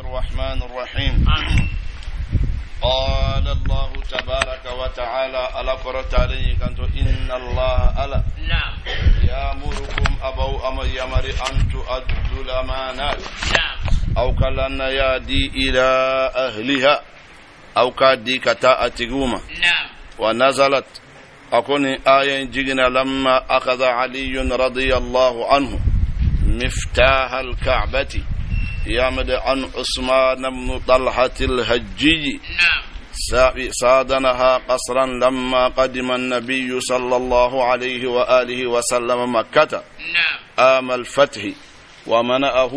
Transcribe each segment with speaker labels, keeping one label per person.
Speaker 1: الرحمن الرحيم. قال الله تبارك وتعالى على فرت عليك إن الله ألا يأمركم أبو أما يمر أن تؤدوا الأمانات أو كلنا يدي إلى أهلها أو كدي كتاء تقوما ونزلت أكون آية جينا لما أخذ علي رضي الله عنه مفتاح الكعبة يامد عن عثمان بن طلحة الهجي صادنها قصرا لما قدم النبي صلى الله عليه وآله وسلم مكة آم الفتح ومنأه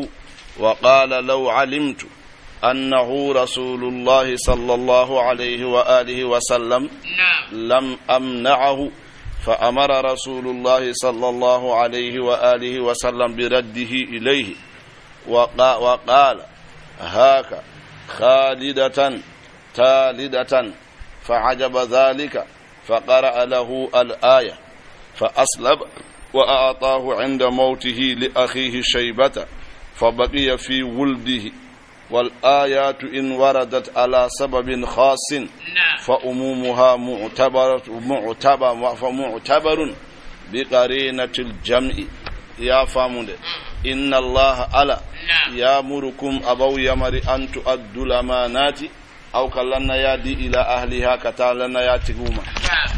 Speaker 1: وقال لو علمت أنه رسول الله صلى الله عليه وآله وسلم لم أمنعه فأمر رسول الله صلى الله عليه وآله وسلم برده إليه وقال هاك خالدة تالدة فعجب ذلك فقرأ له الآية فأسلب وأعطاه عند موته لأخيه شيبة فبقي في ولده والآيات إن وردت على سبب خاص فأمومها معتبر بقرينة الجمع يا فامون إن الله ألا يأمركم أبو يمر أن تؤدوا الأمانات أو كلنا يدي إلى أهلها كتالنا ياتقوما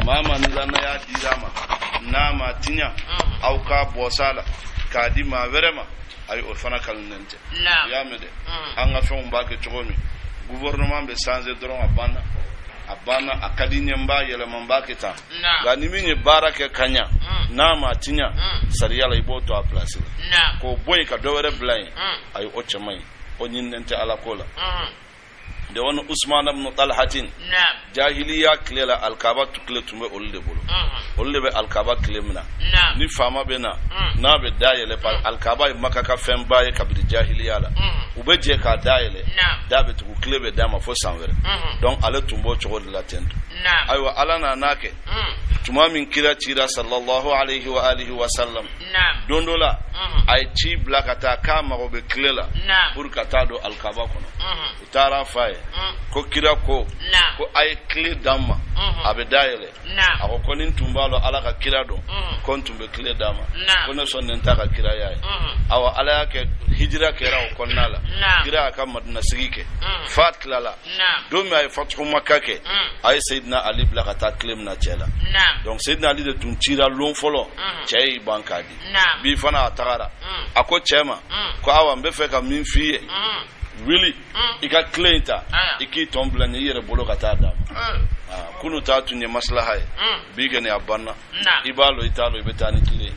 Speaker 1: ما من لنا يدي لما ناما تنيا أو كابوسالا كادي ما verema ay o fana kalnente ya mede anga fon mbake chogomi gouvernement be changer dron abana akadinya mba yele mbake ta ga niminye barake kanya na matinya sariya iboto a place ko boy ka dowere blind ay o chamai onyinente ala kola de won Usman ibn Talhatin jahiliya klela alkaba tukle tumbe olle be alkaba klemna ni fama bena na be dayele par alkaba makaka femba e kabri jahiliya la ubeje ka dayele dabe tu klebe dama fo sanvere donc ala tumbo chogol la tendo aywa alana nake tuma min kira tira sallallahu alayhi wa alihi wa sallam dondola ay ci blakata kama go be klela pour kata do alkaba kono utara faye ko kira ko ay kle dama abe dayele ako konin tumbalo ala ka kira do kon tumbe kle dama kono sonnen ta ka kira yayi awa ala yake hijra kera o konnala kira ka madina sigike fat klala do mi ay fatu makka ke ay sayyidina ali blakata klem na chela donc sayyidina ali de tun tira lon folo cey bankadi bi fana tagara ako chema ko awa mbe fe ka min fiye really ika klenta iki tomblane yere bolo kata dam kunu tatu nye maslaha biga ne abanna ibalo italo ibetani kile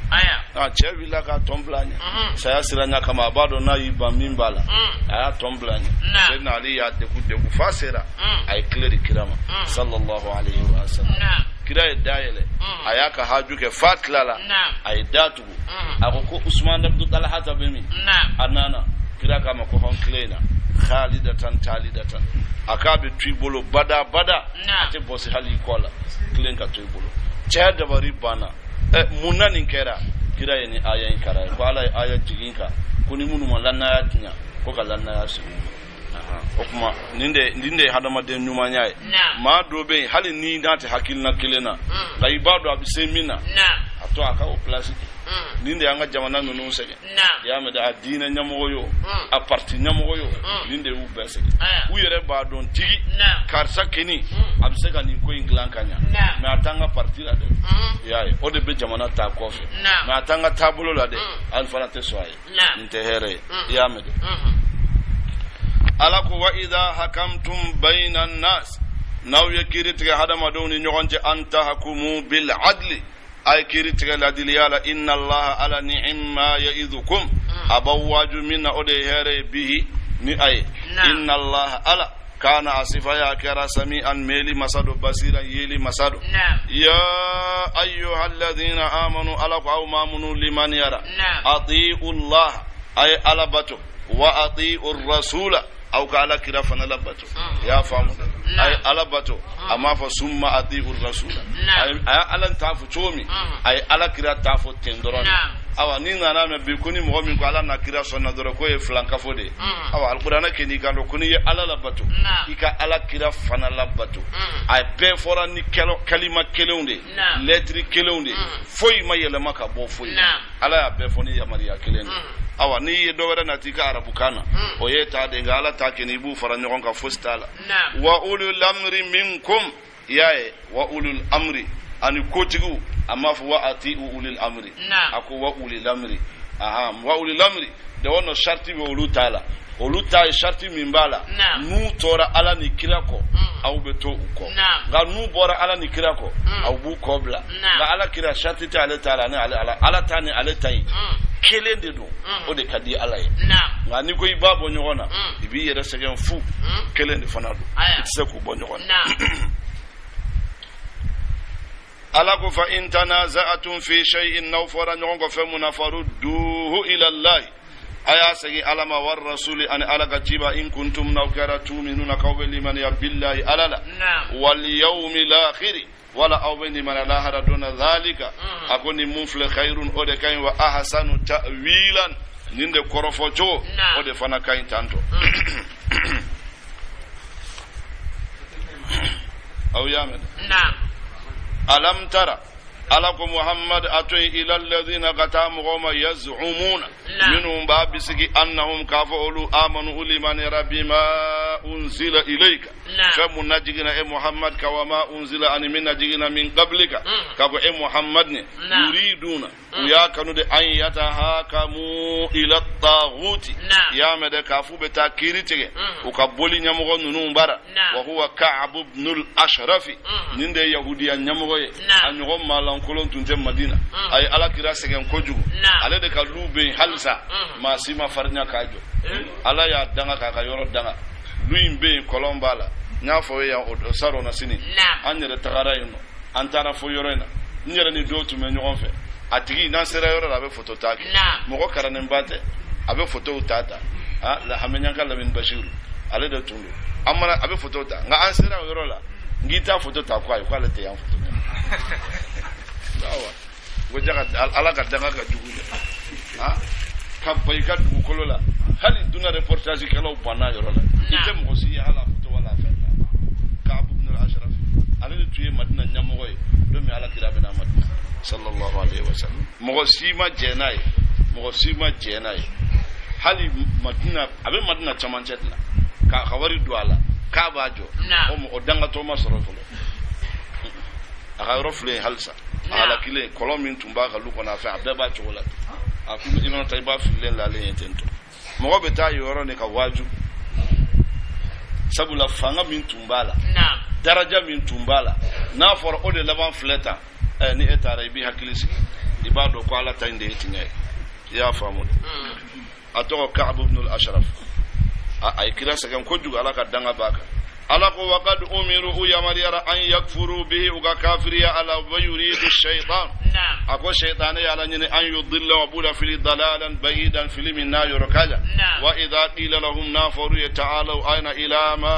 Speaker 1: chevi la ka tomblane saya siranya kama abado na iba mimbala tomblane sena ali ya de ku fasera ay kleri kirama sallallahu alayhi wa sallam kira dayele ayaka hajuke fatlala ay datu akoko Usman ibn Talha tabemi anana kira kama ko hon klena khalidatan talidatan akabe tribolo bada ate bosi hali kola klenka tribolo chada bari bana munani kera kira yani aya inkara ko ala aya jiginka kuni munu malanna yatinya ko kalanna yasu okuma ninde hadama de nyuma nyaay ma dobe hali ni date hakilna kilena ga ibado abisemina ato aka o place ninde anga jamana nunu sege ya me da adina nyamoyo a parti nyamoyo ninde u bese u yere ba don tigi karsa keni absega ni ko inglan kanya me atanga parti la de yae o de be jamana ta kofe me atanga tabulo la de alfana te soye nte here ya me de alako wa idha hakamtum bainan nas naw yakiritiga hadama doni nyogonje anta hakumu bil adli ay kiritiga ladiliyala inna allaha ala ni'ma ya'idukum abawaju minna ode here bihi ni ay inna allaha ala kana asifa ya kara sami'an meli masado basira yeli masado ya ayyuhalladhina amanu ala qawmamunu liman yara ati'u allah ay alabatu wa ati'ur rasula aw kala kira fana labato ya famu ay alabato amma fa summa ati'ur rasul ay alan tafu chomi ay ala kira tafu tendoron awa ni nana me bi kuni mo min ko ala na kira sonna doro ko e flanka fode awa alqur'ana ke ni gando kuni ya ala la batu ika ala kira fana la batu ay be fora ni kelo kalima kelonde letri kelonde foy mayele maka bo foy ala ya be foni ya mariya kelende awa ni ye do wara natika arabu kana o ye ta de ngala ta ke ni bu fara nyon ka fustala wa ulul amri minkum yae wa ulul amri ani kotigu amma fu wa ati ulul amri ako wa ulul amri aha wa ulul amri de wono sharti be ulutala oluta sharti mimbala nu tora ala ni kirako au beto uko ga nu bora ala ni kirako au bu kobla ga ala kira sharti ta ala taala ni ala tani ala tai kelende do o de kadi ala ye ga ni ko ibabo nyona ibi yere segen fu kelende fanado itse ko bo nyona ala ko fa in tanaza'atum fi shay'in nawfara nyongo fe munafarudduhu ila allah aya sagi alama war rasuli an alaga jiba in kuntum nawkara tu'minuna qawli man ya billahi alala wal yawmil akhir wala awbani man la hada duna zalika akoni mufle khairun ode kain wa ahsanu ta'wilan ninde korofocho ode fana kain tanto aw yamen alam tara alaku muhammad atoy ila alladhina qatamu qawma yaz'umuna minhum babisiki annahum kafulu amanu liman rabbima unzila ilayka kamu najigina e muhammad kawama unzila an min najigina min qablika kago e muhammad ne yuriduna ya kanude an yatahakamu ila taghuti ya mede kafu beta kiritege ukaboli nyamugo nunu bara wa huwa ka'b ibn al-ashraf ninde yahudiya nyamugo anyo malan kolon tunte madina ay ala kira segen kojugu ale de kalube halsa masima farnya kajo ala ya danga ka yoro danga luimbe kolombala nyafo ya saro na sini anyere tagara yino antara fo yorena nyere ni dotu me nyogonfe atigi na sera yoro la be photo taki moko karane mbate abe photo utata la hamenyanka la min bashir ale de tundu amana abe photo ta nga ansera yoro la ngita photo ta kwa le te yan photo dawa gojaga ala ka danga ka jugude kampay ka dugu kolola hali duna reportage kala bana yoro la ite mo si hala photo wala fenta ka abu ibn al-ashraf ale tuye madina nyamoy do mi ala kira bena madina sallallahu alaihi wasallam mo si ma jenay hali madina abe madina chamanchetla ka khawari duala ka bajo o mo danga to masoro folo aga rofle halsa ala kile kolomin tumba ka luko na fa abdaba chokolat aku jina tayba filen la le yentento mo be ta yoro ne ka waju sabula fanga min tumbala daraja min tumbala na for ode laban fleta ni etara bi hakilisi ibado ko ala tande etinyai ya famu atoko ka'b ibn al-ashraf ay kira sagan ko juga ala ka danga baka ala ko waqad umiru ya mariyara an yakfuru bihi uga kafiriya ala wa yuridu ash-shaytan ako shaytan ya ala nyine an yudilla wa bula fil dalalan bayidan fil minna yurkaja wa idha qila lahum nafaru yata'alu ayna ila ma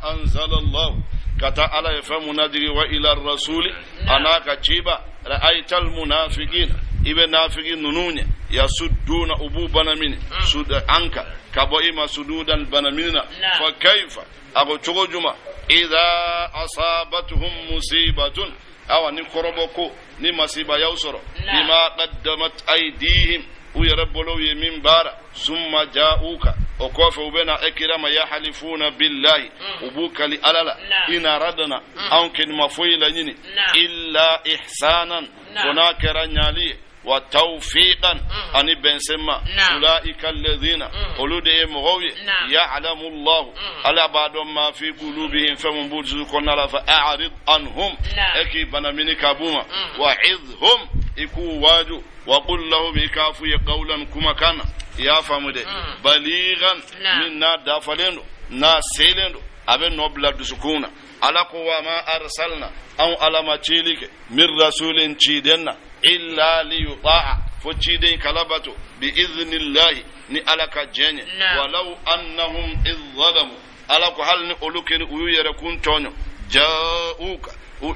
Speaker 1: anzala Allah kata ala yafamu nadri wa ila ar-rasul anaka chiba ra'aytal munafiqin ibe nafiqin nununya yasudduna ububana min sud anka kabo ima sududan banamina fa kayfa ago chogojuma idha asabatuhum musibatun awani koroboko ni masiba yausoro bima qaddamat aydihim uyarabbulu yamin bara summa ja'uka okofa ubena ikirama yahlifuna billahi ubuka li alala ina radana ankin mafuila nyini illa ihsanan kunakara nyali وتوفيقا أن بنسمة أولئك الذين أولئك مغوي يعلم الله على بعض ما في قلوبهم فمن برزقنا لا فأعرض عنهم أكي بنامين كابوما وعظهم إكو واجو وقل له بكافو قولا كما كان يا فمده بليغا منا دافلين ناسيلين أبن نبلا دسكونا على قوة ما أرسلنا أو على ما تشيلك من رسول تشيدنا إلا ليطاع فتشيدين كلبتو بإذن الله نألك جنة ولو أنهم إذ ظلموا ألك هل نقولك ويركون تونو جاءوك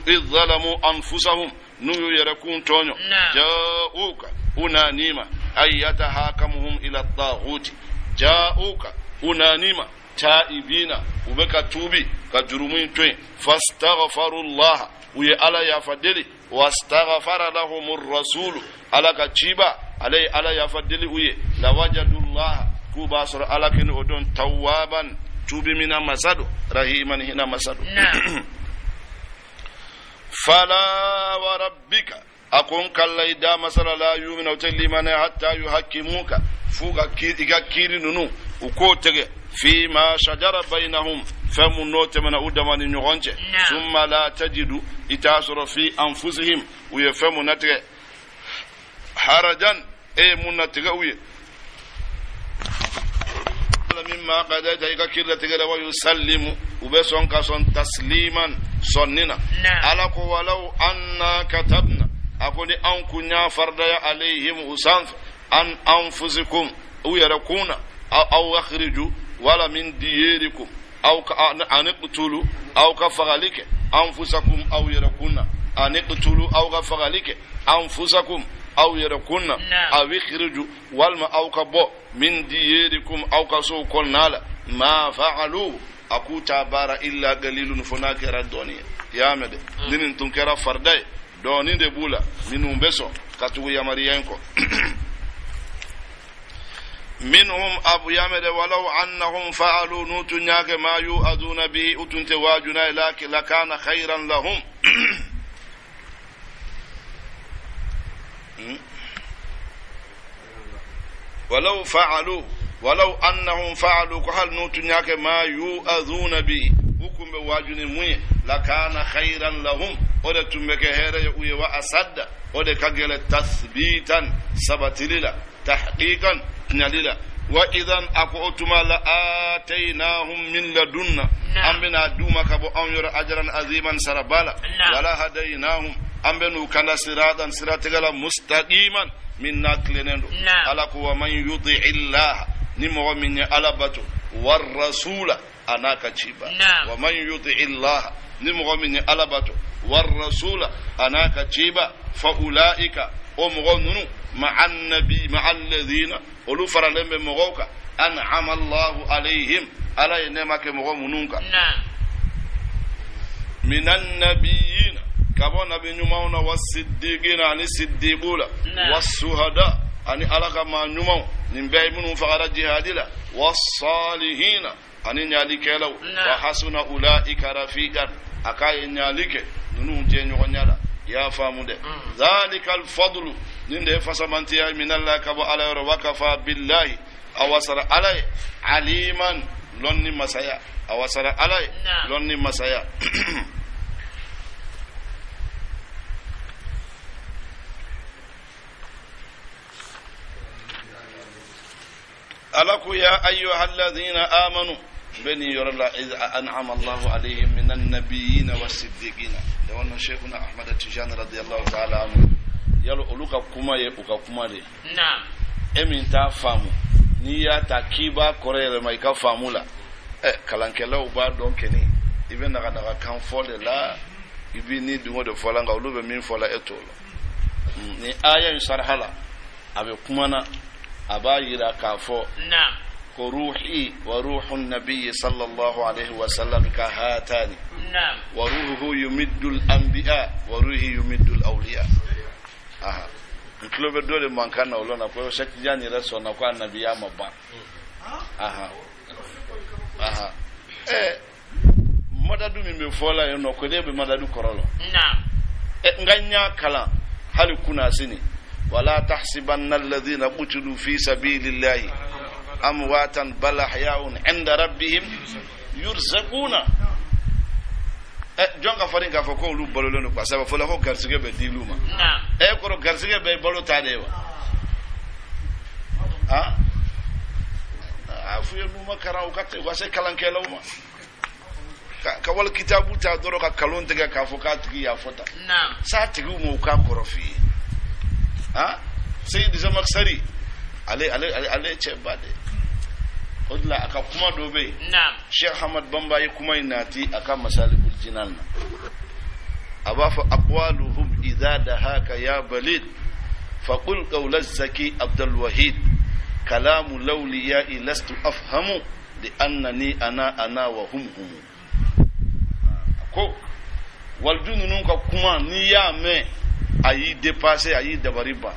Speaker 1: إذ ظلموا أنفسهم نيركون تونو جاءوك unanima ay yatahakamuhum ila at-taghut ja'uka unanima taibina ubeka tubi ka jurumin toy fastaghfirullah uye ala ya fadili wastaghfara lahumur rasul ala ka chiba alai ala ya fadili uye lawajadullah kubasar ala kin odon tawaban tubi mina masadu rahiman hina masadu fala wa rabbika akun kallai da masala la yu'minu limana hatta yuhakkimuka fuga kiri nunu uko tege fi ma shajara bainahum famunote mana udamani nyonche thumma la tajidu itasra fi anfusihim uyafamu natre harajan munatige uye mimma qadaita ikakilla tigala wa yusallimu ubeson kason tasliman sonnina alako walau anna katabna akoni an kunya fardaya alaihim usanf an anfusikum uyarakuna aw akhriju wala min diyarikum aw aniqtulu aw kafagalike anfusakum aw yarakuna aniqtulu aw kafagalike anfusakum aw yarakunna aw ikhriju walma aw kabo min diyarikum aw kasu kolnala ma fa'alu akuta bara illa galilun funakira doniya yamede dinin tunkera fardai doni de bula minum beso katu yamariyanko minhum abu yamede walau annahum fa'alu nutunyake ma yu'aduna bihi utunte wajuna ilaki lakana khairan lahum walau annahum fa'alu ko hal nutunyake ma yu'aduna bihi hukumbe wajuni muye lakana khairan lahum ode tumbeke here uye wa asadda ode kagele tasbitan sabatilila tahqiqan nalila wa idan aqutuma la atainahum min ladunna ambina duma kabo on yora ajran aziman sarabala wala hadainahum ambenu kana siratigala mustaqiman min naklenendo ala ko man yuti illah nimo min alabatu war rasula anaka chiba wa man yuti illah nimo min alabatu war rasula anaka chiba fa ulaika umghununu ma'an nabi ma'al ladina olu faralembe mogoka an'ama Allahu alaihim ala nemake mogomununka minan nabiyina kabo nabi nyumauna wasiddiqina ani siddiqula wasuhada ani alaka ma nyumau nimbe munu faqara jihadila wasalihina ani nyalikela wa hasuna ulaika rafiqan akaye nyalike nunu jenyo nyala ya famude zalikal fadlu ninde fasamanti ya minalla kabo ala wakafa billahi awasara alai aliman lonni masaya awasara alai lonni masaya alaku ya ayyuhalladhina amanu bani yurla iz an'ama Allahu alaihim minan nabiyyin was-siddiqin da wannan shaykhuna Ahmad Tijani radiyallahu ta'ala anhu yalo oluka kuma ye uka kuma de na'am emin ta famu ni ya takiba korere mai ka famula kalankela uba donc ni iben daga kan fole la ibi ni dungo de fola nga ulube min fola etolo ni aya sarhala abe kuma na abayira kafo na'am ko ruhi wa ruhun nabiy sallallahu alaihi wasallam ka hatani na'am wa ruhuhu yumiddu al-anbiya wa ruhi yumiddu al-awliya aha nklobe dole mankana ulona kwa shaki jani raso na kwa nabiya mabba aha madadu mi fola yono ko debe madadu korolo na'am nganya kala hal kuna sini wala tahsibanna alladhina qutilu fi sabilillahi amwatan bal ahya'un 'inda rabbihim yurzaquna jonga faringa foko lu bololo no pasaba fola ko garsige be diluma na ko garsige be bolo tadewa ha afu yenu makara ukate wase kalanke lawma ka wal kitabu ta doro ka kalon tega ka foka tigi ya fota na sa tigi mo ka korofi ha sayyid zamaksari ale chebade odla aka kuma dobe na'am Sheikh Ahmad Bamba kuma inati aka masalikul jinan abafa aqwaluhum idha dahaka ya balid فقل قول الزكي عبد الوحيد كلام الأولياء لست أفهم لأنني أنا وهم هم ko waljunu nun ka kuma ni ya me ayi dépasser ayi dabariba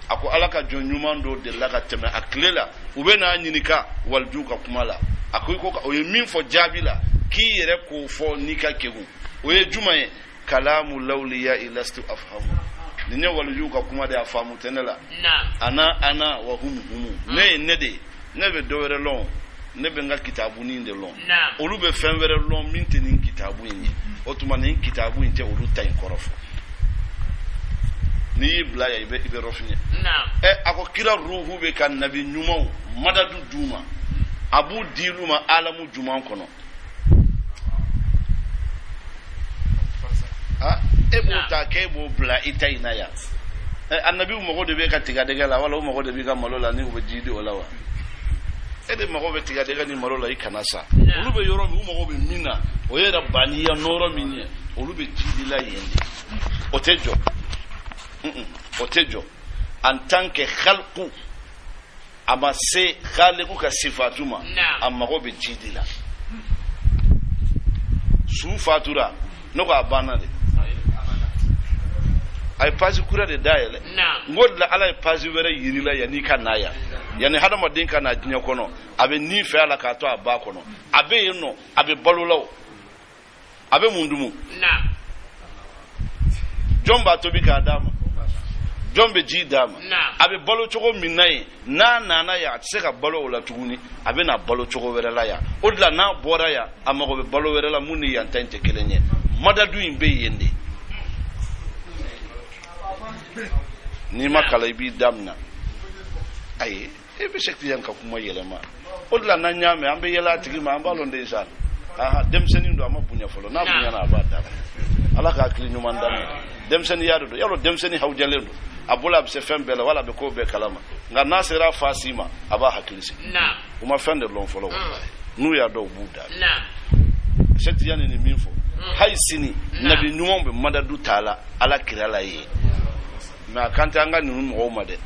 Speaker 1: ako alaka jonyuman do de laga teme aklela ubena nyinika walju ka kuma la akoy ko o min fo jabila ki yere ko fo nika kehu o ye jumaye kalamu lawliya ilastu afhamu ninya walju ka kuma da afamu tenela ana wa hum ne be dowere lon ne be nga kitabu ni de lon olu be fenwere lon min tenin kitabu ni otuma ni kitabu inte olu tay korofo ni bla ya ibe rofine ako kira ruhu be kan nabi nyumo madadu duma abu diluma alamu juma kono ebo ta kebo bla itaina ya annabi mo de be ka tiga de gala wala mo de be ka malola ni o jidi olawa ede mo be tiga de ga ni malola ikanasa olu be yoro mi mo be mina o ye rabbaniya noro minye olu be jidi la yende otejo en tant que khalqu ama se khaliqu ka sifatuma amma ko be jidi la su fatura no ko abana de ay pasi kura de dayele ngod la ala pasi were yirila ya ni kanaya yani hada modin kana jinya kono abe ni fe ala ka to aba kono abe yeno abe bolulaw abe mundumu jomba to bi ka dama jombe ji dama abe bolo chogo minai na ya se ka bolo wala tuguni abe na bolo chogo were la ya odla na bora ya amago be bolo were la muni ya tante kelenye madadu imbe yende ni makala bi damna ay e be sekti yanka kuma yelema odla na nyame ambe yela tigi ma ambalo ndesan demseni ndo amabunya folo na bunya na abada ala ka akli nyuma ndam demseni yado yalo demseni hawjalendo abula be se fembele wala be ko be kalama nga nasira fasima aba hakilisi uma fende lon folo nu ya do buda sekti yani ni minfo hay sini nabi nyumombe madadu tala ala kirala yi ma kanta anga ni mo ma de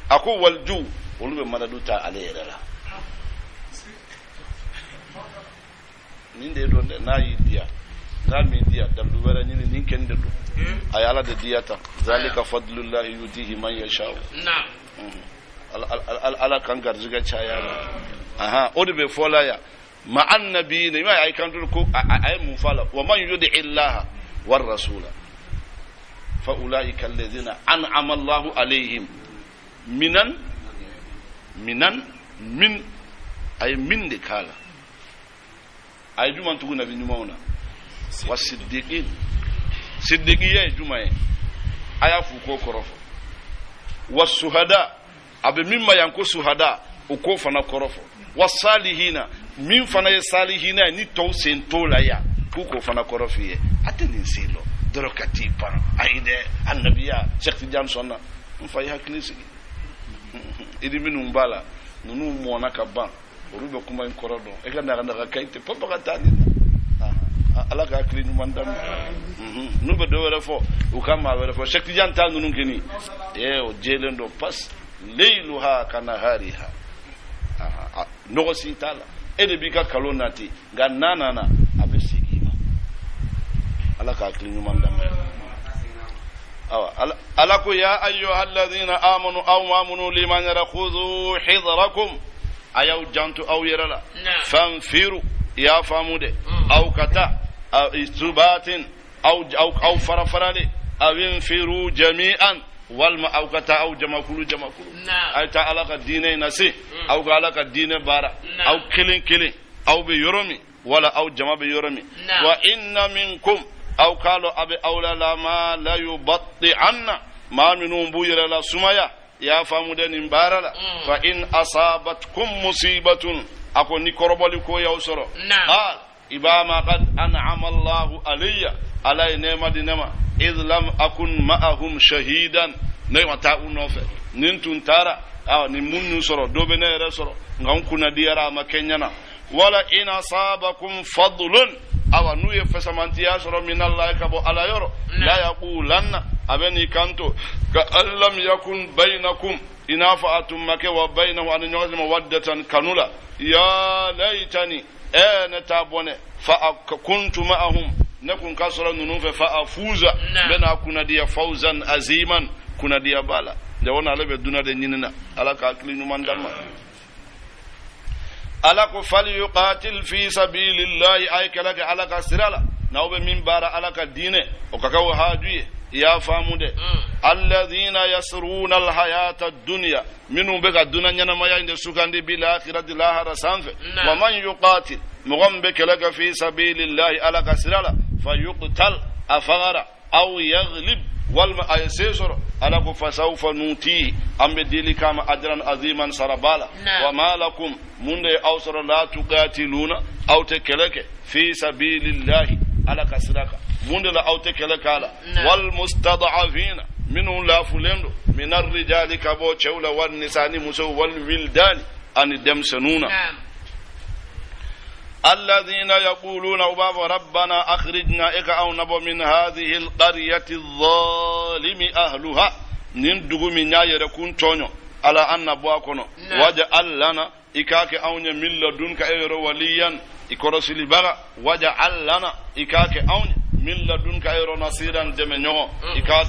Speaker 1: ako walju olube madadu ta ale yerala ninde don na yi dia rami dia dalu wera ni nin kende do ayala de diata zalika fadlullah yutihi man yasha ala kan garjiga chaya odibe fola ya ma annabi ne ma ay kan ko ay mun fala wa man yudi illaha war rasula fa ulaika alladhina an'ama Allahu alaihim min ay min de kala ay juman tugu nabi nyumauna wasiddiqin siddiqiya jumaye aya fu ko korofo wasuhada abe mimma yanko suhada uko fana korofo wasalihina min fana ya salihina ni to sentola ya kuko fana korofiye ateni silo dorokati par aide annabiya Sheikh Johnson na mfa ya klisi idi minu mbala nunu mona ka ban orube kuma en korodo e ga na kaite papa ka tani ala ka kli ñu mandam nu be do wala fo u kama wala fo Sheikh Johnson nunu keni o jelendo pas layluha kana hariha nogo sintala ede bika kalonati ga nanana abe sigima ala ka klinu mandam ala ko ya ayyuhalladhina amanu aw amanu liman yakhudhu hidrakum ayaw jantu aw yarala fanfiru ya famude aw kata isubatin aw farafarale aw infiru jami'an walma aw kata aw jamakulu ay ta alaka dine nasi aw ga alaka dine bara aw kilin aw be yoromi wala aw jama be yoromi wa inna minkum aw qalu abi awla lama la yubatti anna ma minum buyira la sumaya ya famude nin barala fa in asabatkum musibatun ako ni koroboli ko yawsoro ibama qad an'ama Allahu alayya alay nemadinama idh lam akun ma'ahum shahidan ne wata unofe nin tuntara ni munnu soro dobe ne resoro ngam kuna diara ma kenyana wala in asabakum fadlun awa nuye fesamanti ya soro min Allah kabo ala yoro la yaqulanna abeni kanto ka allam yakun bainakum inafa atumake wa bainahu an yu'azim mawaddatan kanula ya laitani ana tabone fa kuntu ma'ahum nakun kasra nunun fa afuza bena kuna dia fawzan aziman kuna dia bala da wona labe duna de nyinina alaka aklinu mandama alako falyuqatil fi sabilillahi ay kalaka alaka sirala nawbe min bara alaka dine o kakaw hajuye ya famude alladhina yasruna alhayata ad-dunya minhum beka duna nyana maya inde sukandi bil akhirati lahara sanfe wa man yuqatil mughambe kalaka fi sabilillahi alaka sirala fayuqtal afara aw yaghlib walma ayasesoro alako fasawfa nuti ambe dili kama ajran aziman sarabala wa malakum munde awsara la tuqatiluna aw tekeleke fi sabilillahi alaka siraka munde la aw tekeleka ala wal mustad'afina minhu la fulendo min ar-rijali kabo chawla wan nisani musaw wal wildani an damsanuna الذين يقولون ربنا أخرجنا إك أو نبو من هذه القرية الظالم أهلها نندق من يركون تونيو على أن نبواكونا وجعل لنا إكاك أو من لدنك أيرو وليا إكرس لبغا وجعل لنا إكاك أو من لدنك أيرو نصيرا دمنيو إكا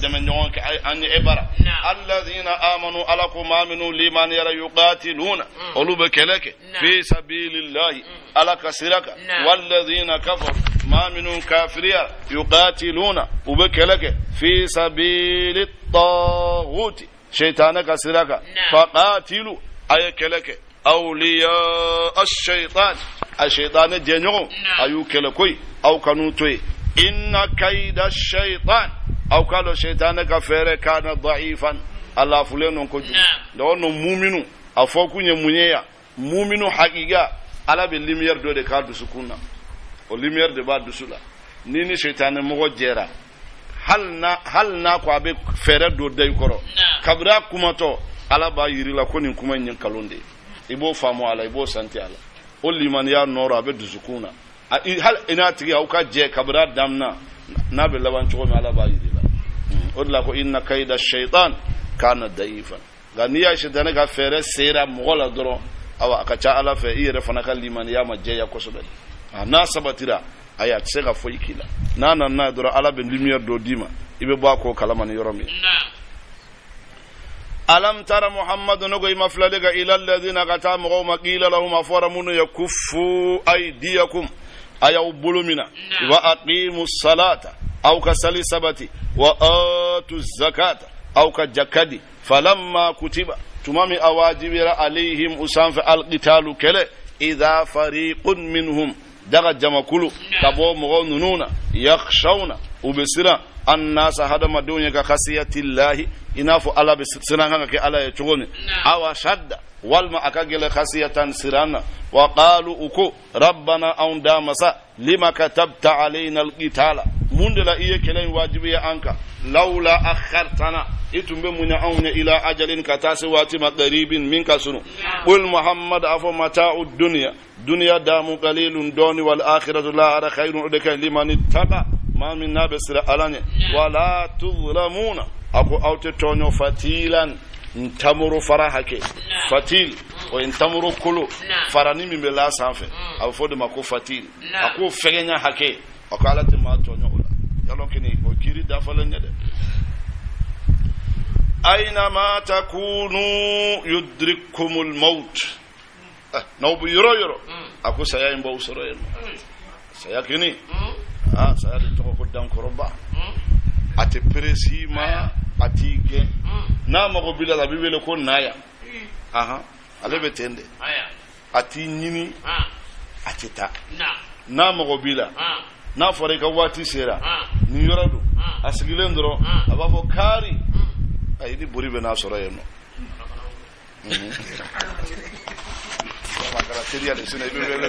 Speaker 1: دمنيو كأني إبرا الذين آمنوا ألكم آمنوا لمن يرى يقاتلون قلوبك لك في سبيل الله ألك سرك والذين كفروا ما منهم كافرين يقاتلون وبك لك في سبيل الطاغوت شيطانك سرك فقاتلوا أيك لك أولياء الشيطان الشيطان جنو أيوك لكوي أو كنوتوي إن كيد الشيطان أو قالوا شيطانك فير كان ضعيفا الله فلان كجو لو أنه مؤمن أفوكو يمنيا مؤمن حقيقة ala be lumière do de ka du sukuna o lumière de ba du sula nini shaytan mo jera halna ko abe fere do day koro kabra kumato ala ba yiri la koni kuma nyin kalonde ibo famo ala ibo santi ala o liman ya noro abe du sukuna hal ina tigi au ka je kabra damna na be laban to me ala ba yiri la o la ko inna kayda shaytan kana daifan ganiya shaytan ga fere sera mo la doro awa akacha ala fe ire fanaka limani ya majeya kosobe na sabatira aya tsega foikila na dura ala ben lumière do dima ibe ba ko kalama ni yoromi alam tara muhammadu nugo imaflalega ila alladhina qatamu qawma qila lahum afaramun yakuffu aydiyakum ayaw bulumina wa aqimus salata aw kasali sabati wa atuz zakata aw ka jakadi falamma kutiba tumami awajibira alaihim usan fa alqitalu kale idha fariqun minhum daga jamakulu kabo mo nununa yakhshawna ubisira annas hadama dunya ka khasiyatillahi inafu ala bisiranga hanga ke ala ya chugoni awa shadda walma akagele khasiyatan sirana wa qalu uku rabbana aunda masa lima katabta alaina alqitala mundela iye kelen wajibi ya anka laula akhartana itumbe munya awnya ila ajalin katasi wati madaribin minka sunu qul muhammad afu mata'ud dunya damu qalilun doni wal akhiratu la ara khairun udaka liman ittaqa ma min nabisra alani wala tuzlamuna aku auto tonyo fatilan ntamuru farahake fatil o ntamuru kulu farani mi bela sanfe afu fode mako fatil aku fegenya hake akala te ma tonyo ola yalo kini o kiri dafalenya de أينما تكونوا يدرككم الموت نوب يرو أكو سيا ينبو سرين سيا كني سيا لتوقف قدام كربا أتبرسي ما أتيجي نعم أقول بلا تبي بلا كون نايا على بتندي أتيني أتيتا نعم أقول بلا na fore ka wati sera ni yorado asigilendro abafo kari ayidi buri be na soro yeno makara teria de sene be bele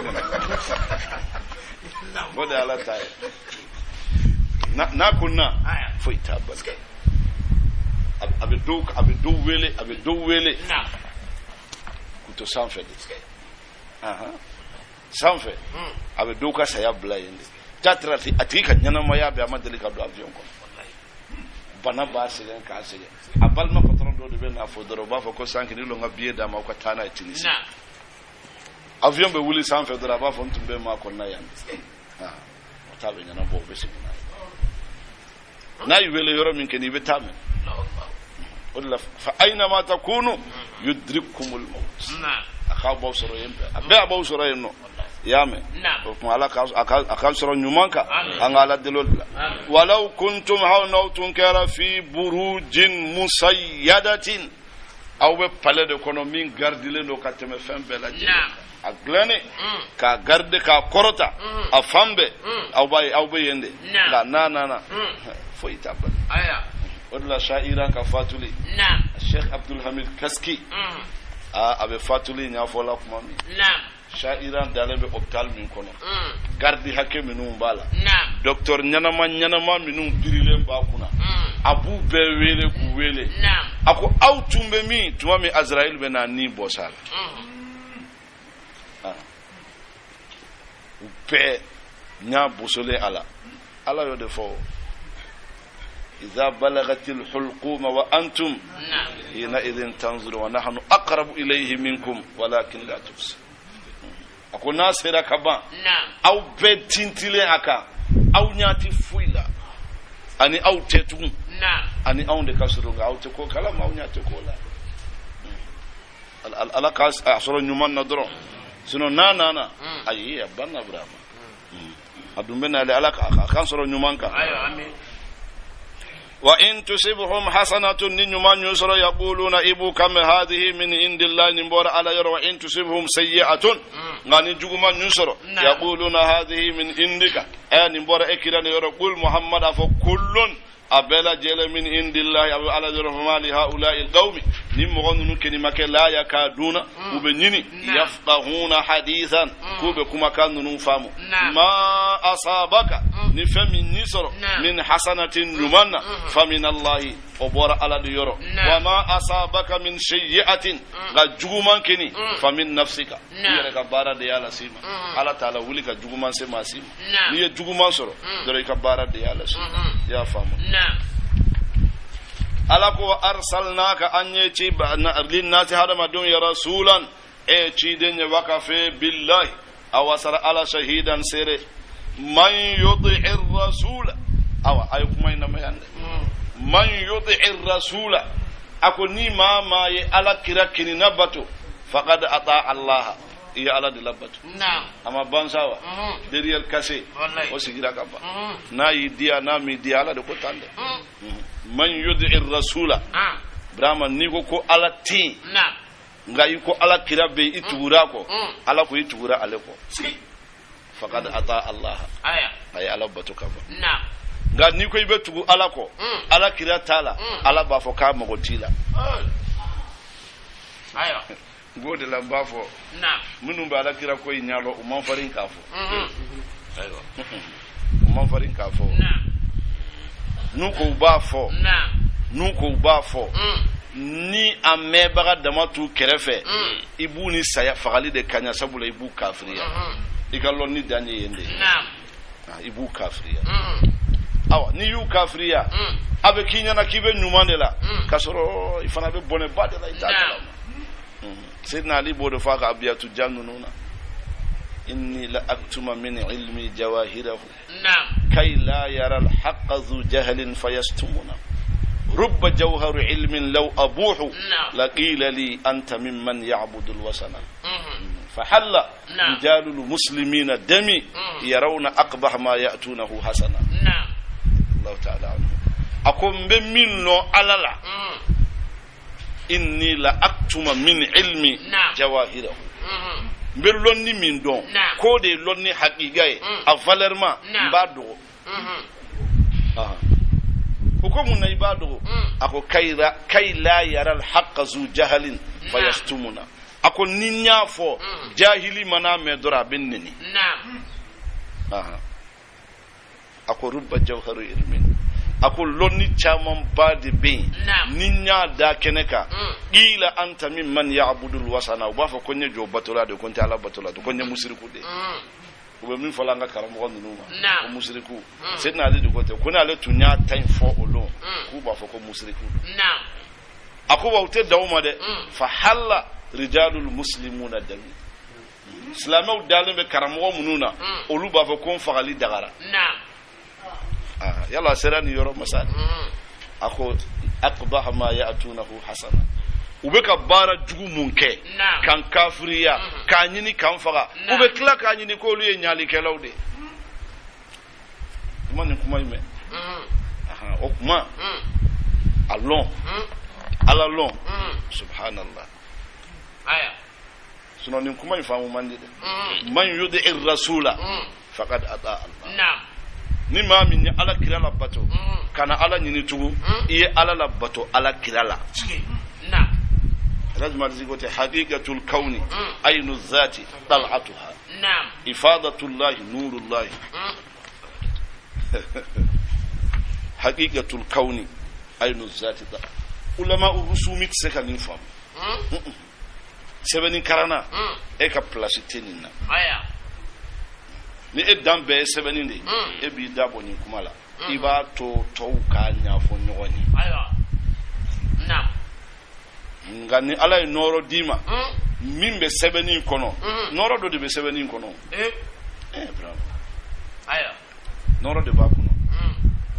Speaker 1: bode ala tay na kunna foi tabas abedo wele kuto sanfe sanfe abedo ka saya bla yende tatrati atika nyana maya be amadeli ka do avion ko bana ba sigen ka sige abal ma patron do be na fodoro ba fo ko sanki ni lo nga biye da ma ko tana itinisi avion be wuli san fedora ba fo ntumbe ma ko na yan tabe nyana bo be sigina na yiwele yoro min keni be tamen wala fa aina ma takunu yudrikumul maut aka bo soro yembe abe abo soro yenno yame ko ala aka soro nyumanka angala delol walau kuntum hawna tunkara fi burujin musayyadatin aw be palais d'économie gardile no kateme fembe la aglane ka garde ka korota a fambe aw bay yende la na fo itabal aya wala sha'ira ka fatuli Sheikh Abdul Hamid Kaski abe fatuli nya fola kuma mi sha'ira dalabe hôpital min kono gardi hakke minum bala docteur nyanama minum dirile ba kuna abu be wele ku wele ako autumbe mi tuma mi Azrail be na ni bosala pe nya busole ala yo defo إذا بلغت الحلقوم وأنتم حينئذ تنظرون ونحن أقرب إليه منكم ولكن لا تبصرون أكو ناصر كبا أو بتنتلي أكا أو نياتي فويلا أني أو تتون أني أو نكسرون أو تكو كلام أو نياتي كولا ala kas asoro nyuman na doro sino na ayi abanna brama adumbe na ala kan soro nyuman ka ayo amin wa in tusibhum hasanatun nyuman yusra yaquluna ibu kam hadhihi min indillahi nimbora ala yara wa in tusibhum sayyi'atun ngani juguma yusra yaquluna hadhihi min indika nimbora ekira yara qul muhammad afa kullun abela jele min indillahi abu ala rahmani haula'i alqawmi nimghonu keni make la yakaduna ube nyini yafqahuna hadithan kube kuma kanunu famu ma asabaka ni fami nisoro min hasanatin numanna famin allahi obora ala yoro wa ma asabaka min sayyi'atin ga juguman keni famin nafsika yere ka bara de yala sima ala taala wuli ka juguman se masima ni juguman soro dore ka bara de yala sima ya famu alako arsalnaka anye ci lin nasi hadama don ya rasulan ci denye wakafe billahi awasara ala shahidan sere man yuti'ir rasula awa ay kuma ina mayande man yuti'ir rasula ako ni mama ye ala kira kini nabato faqad ata allah ya ala dilabatu ama bansawa derrière cassé o sigira kaba na yidia na mi dia ala de ko tande man yud'ir rasula brahma ni ko ala tin nga yiko ala kira be itubura ko ala ko itubura ale ko faqad ata allah ay ala batu kaba nga ni ko ibe tugu ala ko ala kira tala ala ba fo ka magotila ayo gode la bafo munu ba ala kira ko inyalo o man farin kafo ayo o man farin kafo nuko bafo ni amebaga damatu kerefe ibu ni saya fagali de kanya sabula ibu kafriya igalo ni danye yende ibu kafriya awa ni yu kafriya abe kinya na kibe nyumandela kasoro ifana be bone bade la itaka سيدنا علي بود فاق أبيات جنوننا إني لأكتم من علمي جواهره كي لا يرى الحق ذو جهل فيستمنا رب جوهر علم لو أبوح لقيل لي أنت ممن يعبد الوثن فحل رجال المسلمين دمي يرون أقبح ما يأتونه حسنا الله تعالى عنه أقوم بمن لو ألالا inni la aktuma min ilmi jawahirahu mbir lonni min don ko de lonni haqiqai a valeur ma mbado hukumu na ibado ako kay la yara al haqq zu jahalin fayastumuna ako ninya fo jahili mana me dora bennini ako rubba jawharu ilmin ako lonni chamam bade be ninya da keneka ila anta mimman ya'budul wasana wa fa konye jo batola de konta ala batola de konye musriku de ko min fala nga karam ko numa ko musriku sedna ali de konta kuna le tunya time for olo ku ba fa ko musriku akuba ute dawma de fa halla rijalul muslimuna dami islamaw dalimbe karamo mununa olu ba fa ko fagali dagara yalla serani yoro masal ako aqbah ma ya'tunahu hasana ubeka bara jugu munke kan kafiriya ka nyini kan faga ube kila ka nyini ko lu ye nyali kelawde man kuma yime o kuma allon alalon subhanallah aya suno nin kuma ifamu mandi de man yudi ar-rasula faqad ata Allah na'am ni ma min ala kirala bato kana ala nyini tugu iye ala la bato ala kirala na'am لازم ارزقته حقيقة الكون عين الذات طلعتها نعم إفاضة الله نور الله حقيقة الكون عين الذات علماء الرسوم تسكن يفهم سبني كرانا إيكا بلاسيتيننا أيا ni edam be sebeni ndi e bi dabo ni kumala iba to ka nya fo nyogoni ayo na ngani ala e noro dima mimbe sebeni kono noro do de be sebeni kono bravo ayo noro de ba kono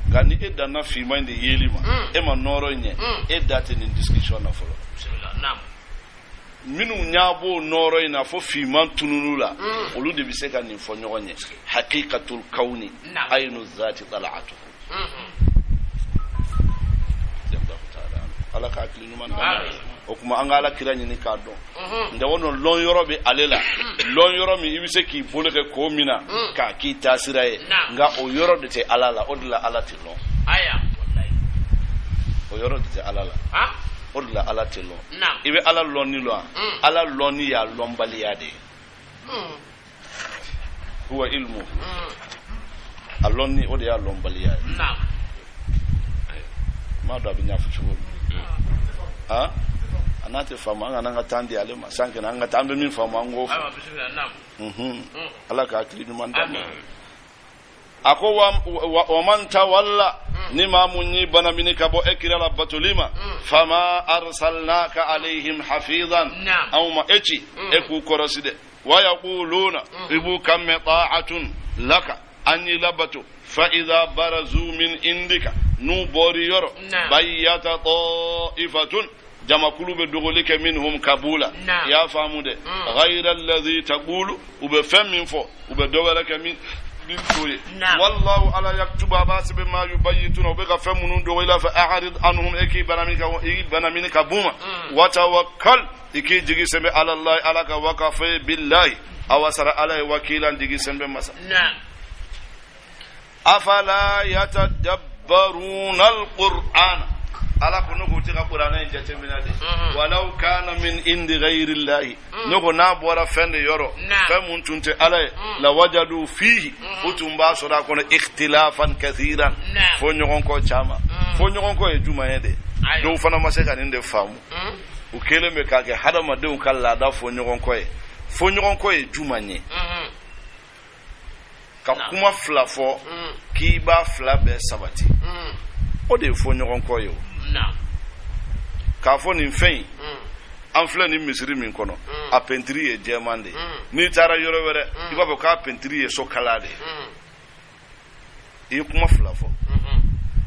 Speaker 1: ngani edda na fi mande yelima e ma noro nye edda te ni discussion na folo bismillah nam minu nyabo noro ina fo fi man tununula olu de bi se kan ni fo nyogonye haqiqatul kauni aynu zati tala'atu ala ka akili nyuma na o kuma an ala kira nyini ka don nda wono lon yoro be alela lon yoro mi ibise ki boleke ko mina ka ki tasiraye nga o yoro de te alala odla alati lon aya wallahi o yoro de te alala ha odla alati lon ibe ala lon ni lo ala lon ni ya lon baliyade huwa ilmu alon ni odi ya lon baliyade na ma do abinya fuchu ha anate fama ngana tandi ale masanke na ngata ambe min fama ngo ayo bismillah nam ala ka akili ni manda ako wa man tawalla nima munyi bana minika bo ekira la batulima fama arsalnaka alaihim hafizan aw ma echi eku koroside wa yaquluna ibu kam ta'atun laka anni labatu fa idha barazu min indika nu bori yoro bayyata ta'ifatun jama kulube dogolike minhum kabula ya famude ghayra alladhi taqulu ube fem min fo ube dogolake min toye wallahu ala yaktuba basib ma yubayituna ube ka fem nun dogola fa a'rid anhum banamika buma wa tawakkal iki jigi sembe ala allah ala ka waqafa billahi awasara ala wakilan jigi sembe masa afala yatadabbaruna alquran ala kuno go tiga qur'ana jate minade walau kana min indi ghairi llahi nogo na bora fende yoro famun tunte ala la wajadu fihi utumba sura kono ikhtilafan kathiran fo nyogon ko chama fo nyogon ko e juma yede do fana maseka ninde famu u keleme kage hadama de kala da fo nyogon ko e juma nye ka kuma flafo ki ba fla be sabati o de fo nyogon ko yo ka fo ni fen an fla ni misiri min kono a pentri e jemande ni tara yoro were iba be ka pentri e so kalade e kuma flafo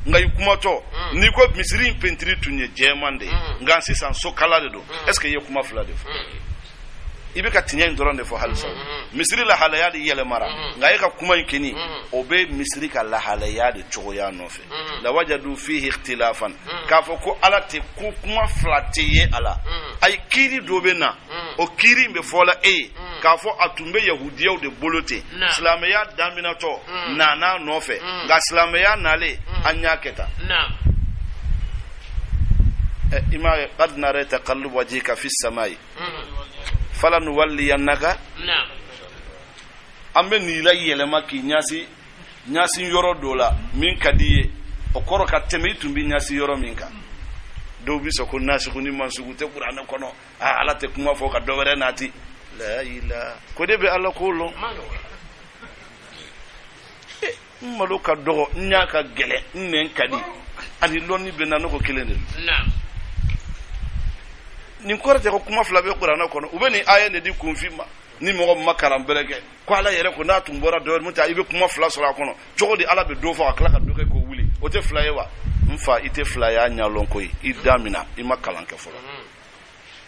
Speaker 1: nga yukuma to ni ko misiri pentri tunye jemande nga sisan so kalade do est ce que ye kuma fla de fo ibe ka tinya ndoronde fo halsa misri la halayadi yele mara ngaye ka kuma yikini obe misri ka la halayadi choya nofe la wajadu fihi ikhtilafan ka fo ko ala te ku kuma flatiye ala ay kiri dobe na o kiri mbe fola ka fo atumbe yahudiya de bolote islamaya damina to nana nofe ga islamaya nale anya keta ima qad nara taqallub wajhika fi samai fala nuwalliyannaka ambe ni la yelema ki nyasi yoro dola min kadiye okoro ka teme tumbi nyasi yoro minka do bi so ko nasi ko ni mansugu te qur'an kono ala te kuma fo ka dowere nati la ila ko de be alla ko lo malo ka dogo nyaka gele nen kadi ani lonni benna no ko kelende
Speaker 2: na'am
Speaker 1: ni korate ko kuma fula be qur'ana kono ubeni aya ne di confirma ni mo makaram belege ko ala yere ko na tumbora do muta ibe kuma fula sura kono jogodi ala be do fo akla ka do ko wuli o te fula yewa mfa ite fula ya nyalon koy idamina imakalan ke fula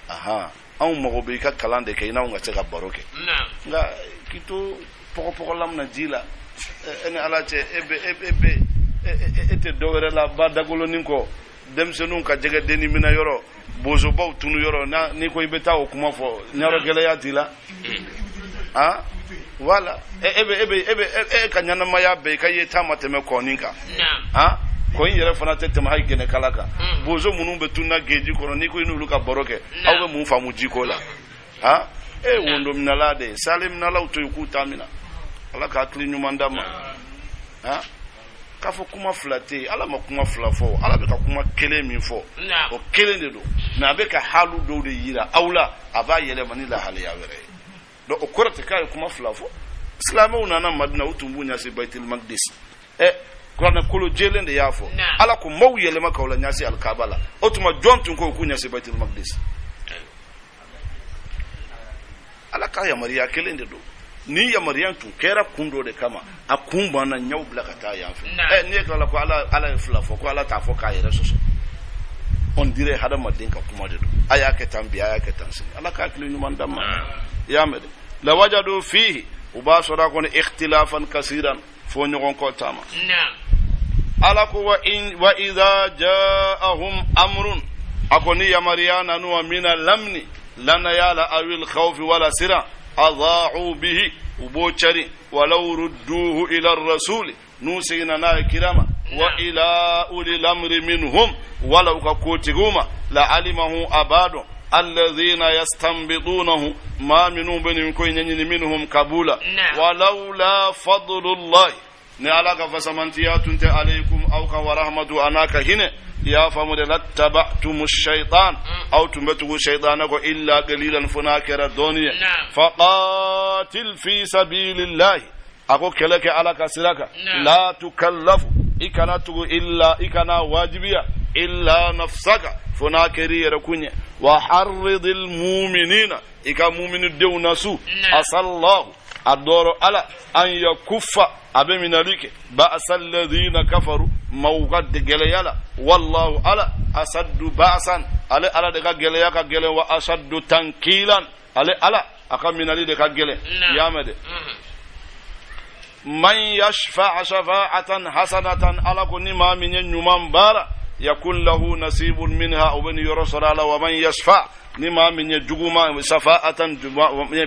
Speaker 1: aha an mo be ka kalande ke ina nga ka baroke nga kito poko lam na jila ene ala te ebe ete dogere la badagolo ninko dem senun ka jege deni mina yoro bozo baw tunu yoro na ni ko ibeta o kuma fo nyaro gele ya dila ha wala ebe ka nyana maya be ka yeta mateme ko ninka ha ko yere fana tete ma haygene kalaka bozo munun be tunna geji ko ni ko inu luka boroke awbe mun famu jiko la ha wondo minalade salim na law to yukuta mina ala ka akli nyumandama ha kafo kuma flate ala ma kuma flafo ala be ka kuma kele min fo o kele de do na be ka halu do de yira awla aba yele mani la hal ya were do o korate kay kuma flafo islamu na madina utumbu nya se baitul maqdis kwana kolo jelende yafo ala ko maw yele maka wala nya se al kabala otuma jontun ko ku nya se baitul maqdis ala ka ya mariya kele de do ni ya mariyan tun kera kundo de kama akumba na nyaw blaka ta yanfa ne kala ko ala flafo ko ala ta fo ka yere soso on dirait hada madin ka kuma de aya ke tambi aya ke tansin ala ka kili ñu man damma ya mede la wajadu fihi ubasara kon ikhtilafan kaseeran fo ñogon ko tama ala ko wa idha ja'ahum amrun akoni ya mariyana nu min lamni lana yala awil khawf wala sira أضاعوا به وبوشري ولو ردوه إلى الرسول نوسينا كراما وإلى أولي الأمر منهم ولو كوتهما لعلمه أباد الذين يستنبطونه ما منهم منهم كبولا ولولا فضل الله نعلق فسمنتيات عليكم أو ورحمة أناك هنا يا فمد لاتبعتم الشيطان أو تمتوا شيطانك إلا قليلا فناكر الدنيا فقاتل في سبيل الله أقول لك على كسرك لا تكلف إكناتك إكنا واجبية إلا نفسك فناكري ركوني وحرض المؤمنين إكا مؤمن دونسو أصل الله الدور على أن يكف أبي من ذلك بأس الذين كفروا موقد جليلا والله على أشد بأسا على دكا جليا كجلي وأشد تنكيلا على أكم من ذلك جلي يا مد من يشفع شفاعة حسنة على كل ما من يوم بارا يكون له نصيب منها وبن يرسل على ومن يشفع نما من يجوما شفاعة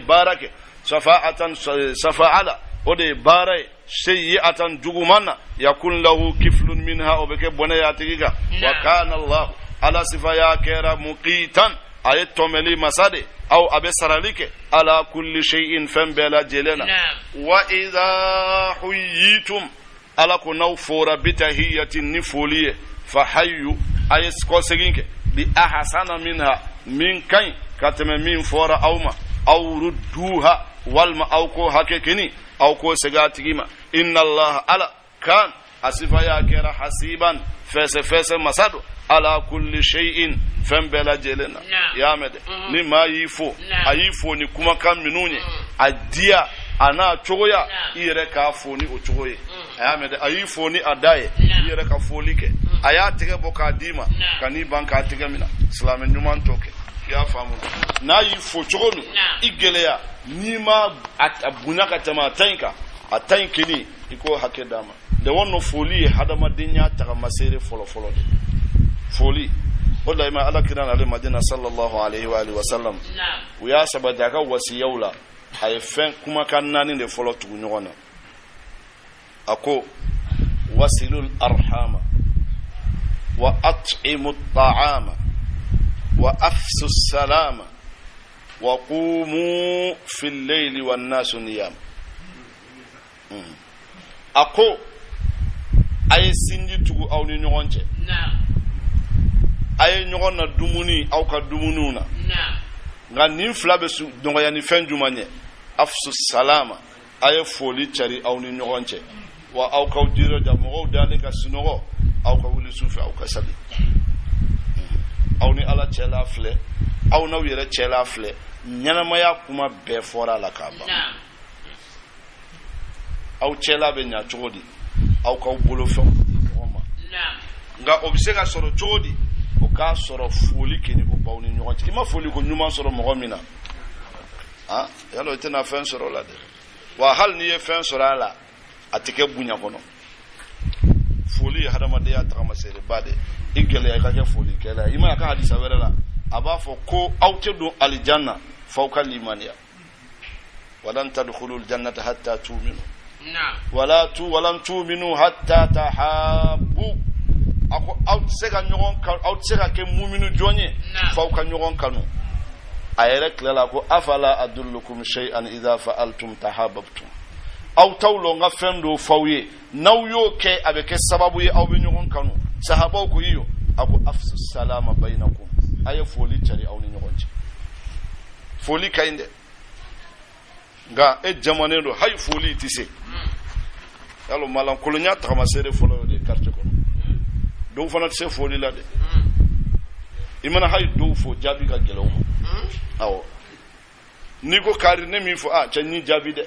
Speaker 1: بارك شفاعة ودي باري سيئة جغمانا يكون له كفل منها وبك بنياتك وكان الله على صفايا كيرا مقيتا أي توملي مسادي أو أبصر لك على كل شيء فنبلا جلنا وإذا حييتم على كنو فورا بتهية النفولية فحيوا أي سكوسينك بأحسن منها من كين كتم من فورا أوما أو ردوها والما أو كو هككني أو كو سجاتيما إن الله على كان أسفا يا كيرا حسيبا فس مسادو على كل شيء فنبلا جلنا يا مد نما يفو أيفو نكما كم منوني أديا أنا تشويا إيركا فوني أتشوي يا مد أيفو ني أداي إيركا فوليك أيا تكبوكا ديما كني بانكا تكمنا سلام نيمان توكي ya famu na yi fochomi igeleya nima abunyaka tama tanka atanki ni iko hake dama da wannan foli hadama dinya ta masere folo de foli wallahi ma ala kiran ali madina sallallahu alaihi wa alihi wasallam ya sabada ka wasiyaula hayfen kuma kannani ne folo tu nyona ako wasilul arhama wa at'imut ta'ama وأفسوا السلام وقوموا في الليل والناس نيام أكو أي سنجي تقو أو نيونجي أي نيونا دوموني أو كدومونونا غانين فلابسو دونغياني فنجوماني أفسوا السلام أي فولي تشاري أو نيونجي وأو كوديرو جامعو دالك سنوغو aw ka wuli sufi aw ka sali aw ni ala cɛla filɛ aw n'aw yɛrɛ cɛla filɛ ɲɛnamaya kuma bɛɛ fɔra la k'a ban aw cɛla bɛ ɲa cogo di aw k'aw bolofɛnw di ɲɔgɔn ma nka o bɛ se ka sɔrɔ cogo di o k'a sɔrɔ foli kɛ ni o baw ni ɲɔgɔn cɛ i ma foli ko ɲuman sɔrɔ mɔgɔ min na yala i tɛna fɛn sɔrɔ o la dɛ wa hali n'i ye fɛn sɔrɔ a la a tɛ kɛ bonya kɔnɔ foli ye hadamadenya tagamaseereba de i gɛlɛya i ka kɛ folikɛla i ma a ka hadisa wɛrɛ la a b'a fɔ ko aw tɛ don alijanna f'aw ka limaniya walan tadkhulul jannata hatta tu'minu walam tu'minu hatta tahabbu aw tɛ se ka kɛ muminu jɔn ye f'aw ka ɲɔgɔn kanu a yɛrɛ tilala ko afala adullukum shay'an idha fa'altum tahabbtum aw taw lon ka fɛn dɔ f'aw ye n'aw y'o kɛ a bɛ kɛ sababu ye aw bɛ ɲɔgɔn kanu sahabaw ko iyo a ko afsu salama bainakum a ye foli cari aw ni ɲɔgɔn cɛ foli ka ɲi dɛ nka e jamanen don hayi foli tɛ se yalo malankolonya tagamaseere fɔlɔ y'o de ye quartier kɔnɔ dɔw fana tɛ se foli la dɛ i mana hayi dɔw fo jaabi ka gɛlɛn u ma awɔ n'i ko kari ne min fɔ cɛ n y'i jaabi dɛ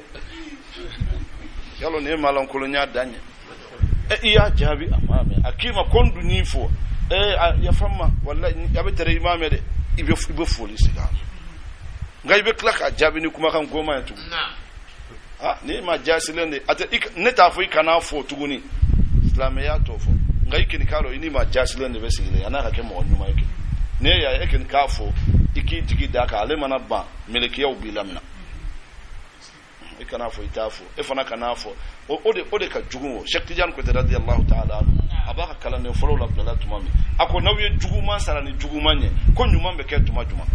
Speaker 1: yalo nin ye malankolonya dan ye i y'a jaabi a ma mɛn a k'i ma ko n dun y'i fɔ yafa n ma walayi a bɛ tɛrɛ i m'a mɛn dɛ i bɛ foli segin a ma nka i bɛ tila k'a jaabi ni kumakan goma ye tugun ni ma jaasilen de ne t'a fɔ i kana fɔ tuguni silamɛya t'o fɔ nka i kɔni k'a dɔn i ni ma jaasilen de bɛ sigilen yan'a ka kɛ mɔgɔ ɲuman ye ne y'a ye e kɔni k'a fɔ i k'i jigi d'a kan ale mana ban melekiyaw b'i lamina i kana fɔ i t'a fɔ e fana kana fɔ o de ka jugu o Cheikh Tidiane Kote radiyallahu ta'ala a b'a ka kalanden fɔlɔw la bilala tuma min a ko n'aw ye juguman sara ni juguman ye ko ɲuman bɛ kɛ tuma jumɛn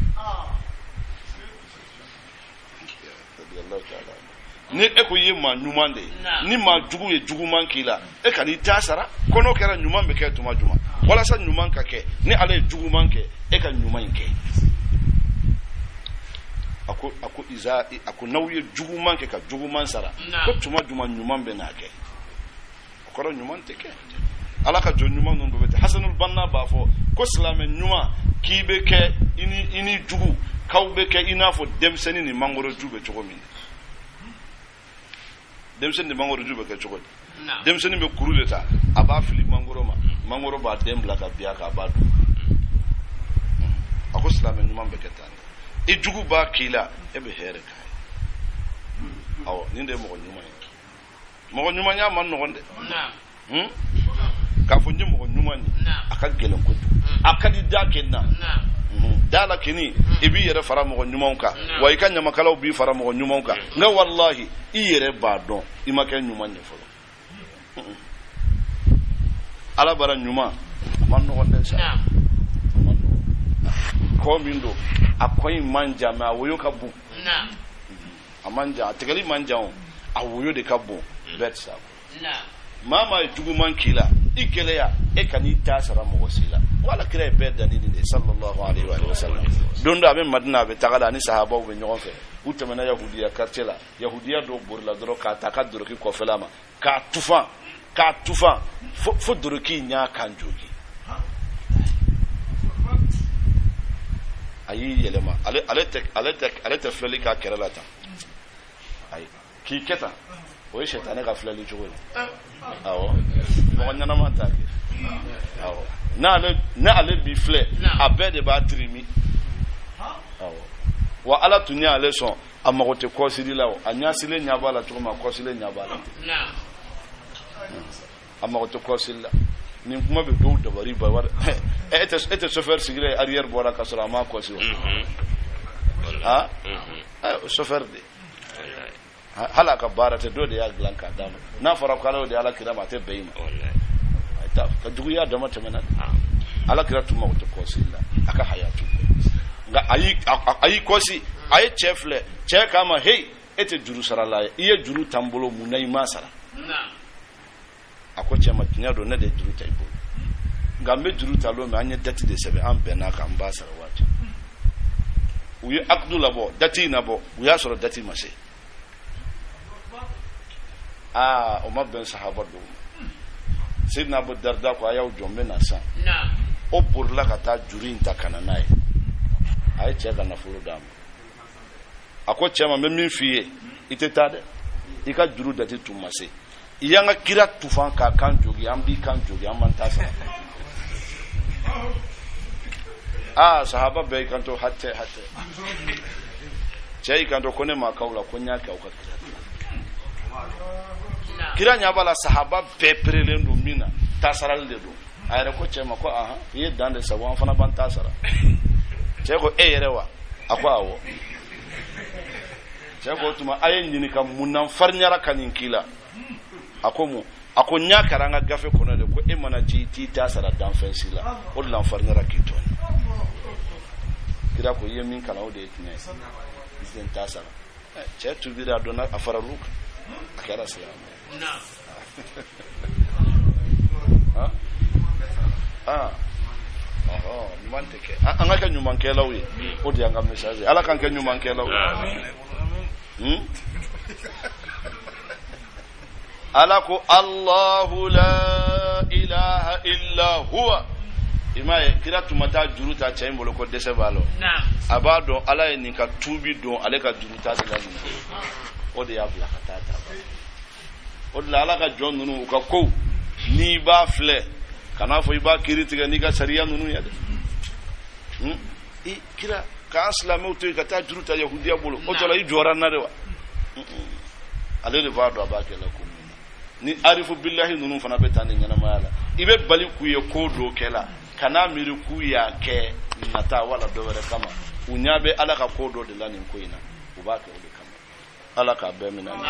Speaker 1: ni e ko i ye maa ɲuman de ye ni maa jugu ye juguman k'i la e ka n'i ta sara ko n'o kɛra ɲuman bɛ kɛ tuma jumɛn walasa ɲuman ka kɛ ni ala ye juguman kɛ e ka ɲuman in kɛ a ko n'aw ye juguman kɛ ka juguman sara ko tuma jumɛn ɲuman bɛ n'a kɛ o kɔrɔ ɲuman tɛ kɛ ala ka jɔn ɲuman ninnu bɛ ten Hasanul Banna b'a fɔ ko silamɛ ɲuman k'i bɛ kɛ i ni jugu k'aw bɛ kɛ i n'a fɔ denmisɛnnin ni mangoro ju bɛ cogo min denmisɛnnin ni mangoro ju bɛ kɛ cogo di denmisɛnnin bɛ kuru de ta a b'a fili mangoro ma mangoro b'a den bila ka bin a kan a b'a dun a ko silamɛ ɲuman bɛ kɛ tan i jugu b'a k'i la e bɛ hɛrɛ k'a ye awɔ nin de ye mɔgɔ ɲuman ye mɔgɔ ɲumanya man nɔgɔn dɛ k'a fɔ n ye mɔgɔ ɲuman ye a ka gɛlɛn kojugu a ka di da kɛ na da la kini i b'i yɛrɛ fara mɔgɔ ɲumanw kan wa i ka ɲamakalaw b'i fara mɔgɔ ɲumanw kan nka walahi i yɛrɛ b'a dɔn i ma kɛ ɲuman ye fɔlɔ ala bara ɲuman a man nɔgɔn dɛ sa kɔ min don a kɔ in man jan mɛ a woyo ka bon a man jan a tigɛli man jan a woyo de ka bon bɛɛ tɛ se a kɔ maa maa ye juguman k'i la i gɛlɛya e ka n'i ta sara mɔgɔ si la wala kira ye bɛɛ danni nin de sallallahu alaihi wa sallam don dɔ a bɛ Madina a bɛ taga la ani sahabaw bɛ ɲɔgɔn fɛ u tɛmɛna yahudiya quartier la yahudiya dɔw borila dɔrɔn k'a ta ka doroki kɔfɛla ma k'a tufan fo doroki ɲa kan jogi a y'i yɛlɛma ale tɛ filɛli k'a kɛrɛ la tan ayi k'i kɛ tan o ye sɛtanɛ ka filɛli cogo ye awɔ mɔgɔ ɲɛnama t'a kɛ awɔ n'ale b'i filɛ a bɛɛ de b'a tirimi awɔ wa ala tun y'ale sɔn a mago tɛ kɔsiri la a ɲasilen ɲɛ b'a la cogo min a kɔsilen ɲɛ b'a la a mago tɛ kɔsiri la nin kuma bɛ dɔw dabari ba wari e tɛ chauffeur sigilen arrière bɔra ka sɔrɔ a ma kɔsiri chauffeur de hala ka baara tɛ dɔ de y'a dilan k'a d'a ma n'a fɔra ko ala de ala kira ma a tɛ bɛn i ma ka juguya dama tɛmɛna ala kira tun mago tɛ kɔsiri la a ka hayatu nka a y'i kɔsi a ye cɛ filɛ cɛ k'a ma hey e tɛ juru sarala ye i ye juru t'an bolo mun na i ma sara a ko cɛ ma tiɲɛ don ne de ye juru ta i bolo nka n bɛ juru ta don min an ye date de sɛbɛn an bɛnna kan n b'a sara waati u ye akidu labɔ date in labɔ u y'a sɔrɔ date ma se o ma bɛn sahaba dɔw ma sidna Abu Darda ko ayaw jombe na san o burla ka ta juri nta kana nae ay che ga na furu dam ako chema me min fiye ite tade ika juru dati tumase iyanga kira tufan ka kan jogi ambi kan jogi amanta sa sahaba be kan to hatte chei kan to kone makaula konya ka uka kira nya bala sahaba be prelendo mina tasaral de do ayre ko chema ko ye dande sa wan fana ban tasara che ko yerewa akwa awo che ko tuma ayen nyini kam munan farnyara kanin kila akomu akonya karanga gafe kono de ko emana ti tasara dan fensila o lan farnyara kitoni kira ko yemin kala o de tine isen tasara che tu bira dona afara luka akara salam manteke anga ka nyuma nkela wi o de anga message ala kan ka nyuma nkela wi ala ko Allahu la ilaha illa huwa imaye kira tumata juruta chain bolo ko dese balo abado ala ni ka tubi don ale ka juruta de lani o de abla katata o de ala ka jon nunu ka ko ni ba fle kana fo iba kiritiga ni ka sharia nunu ya de kira ka islamu to ka ta juruta yahudiya bolo o to la jora na rewa ale de vado abake la ko ni arifu billahi nunu fana betane nyana mala ibe bali ku ye kodo kela kana miri ku ya ke nata wala dowere kama unyabe ala ka kodo de lanin koina ubake ode kama ala ka be minani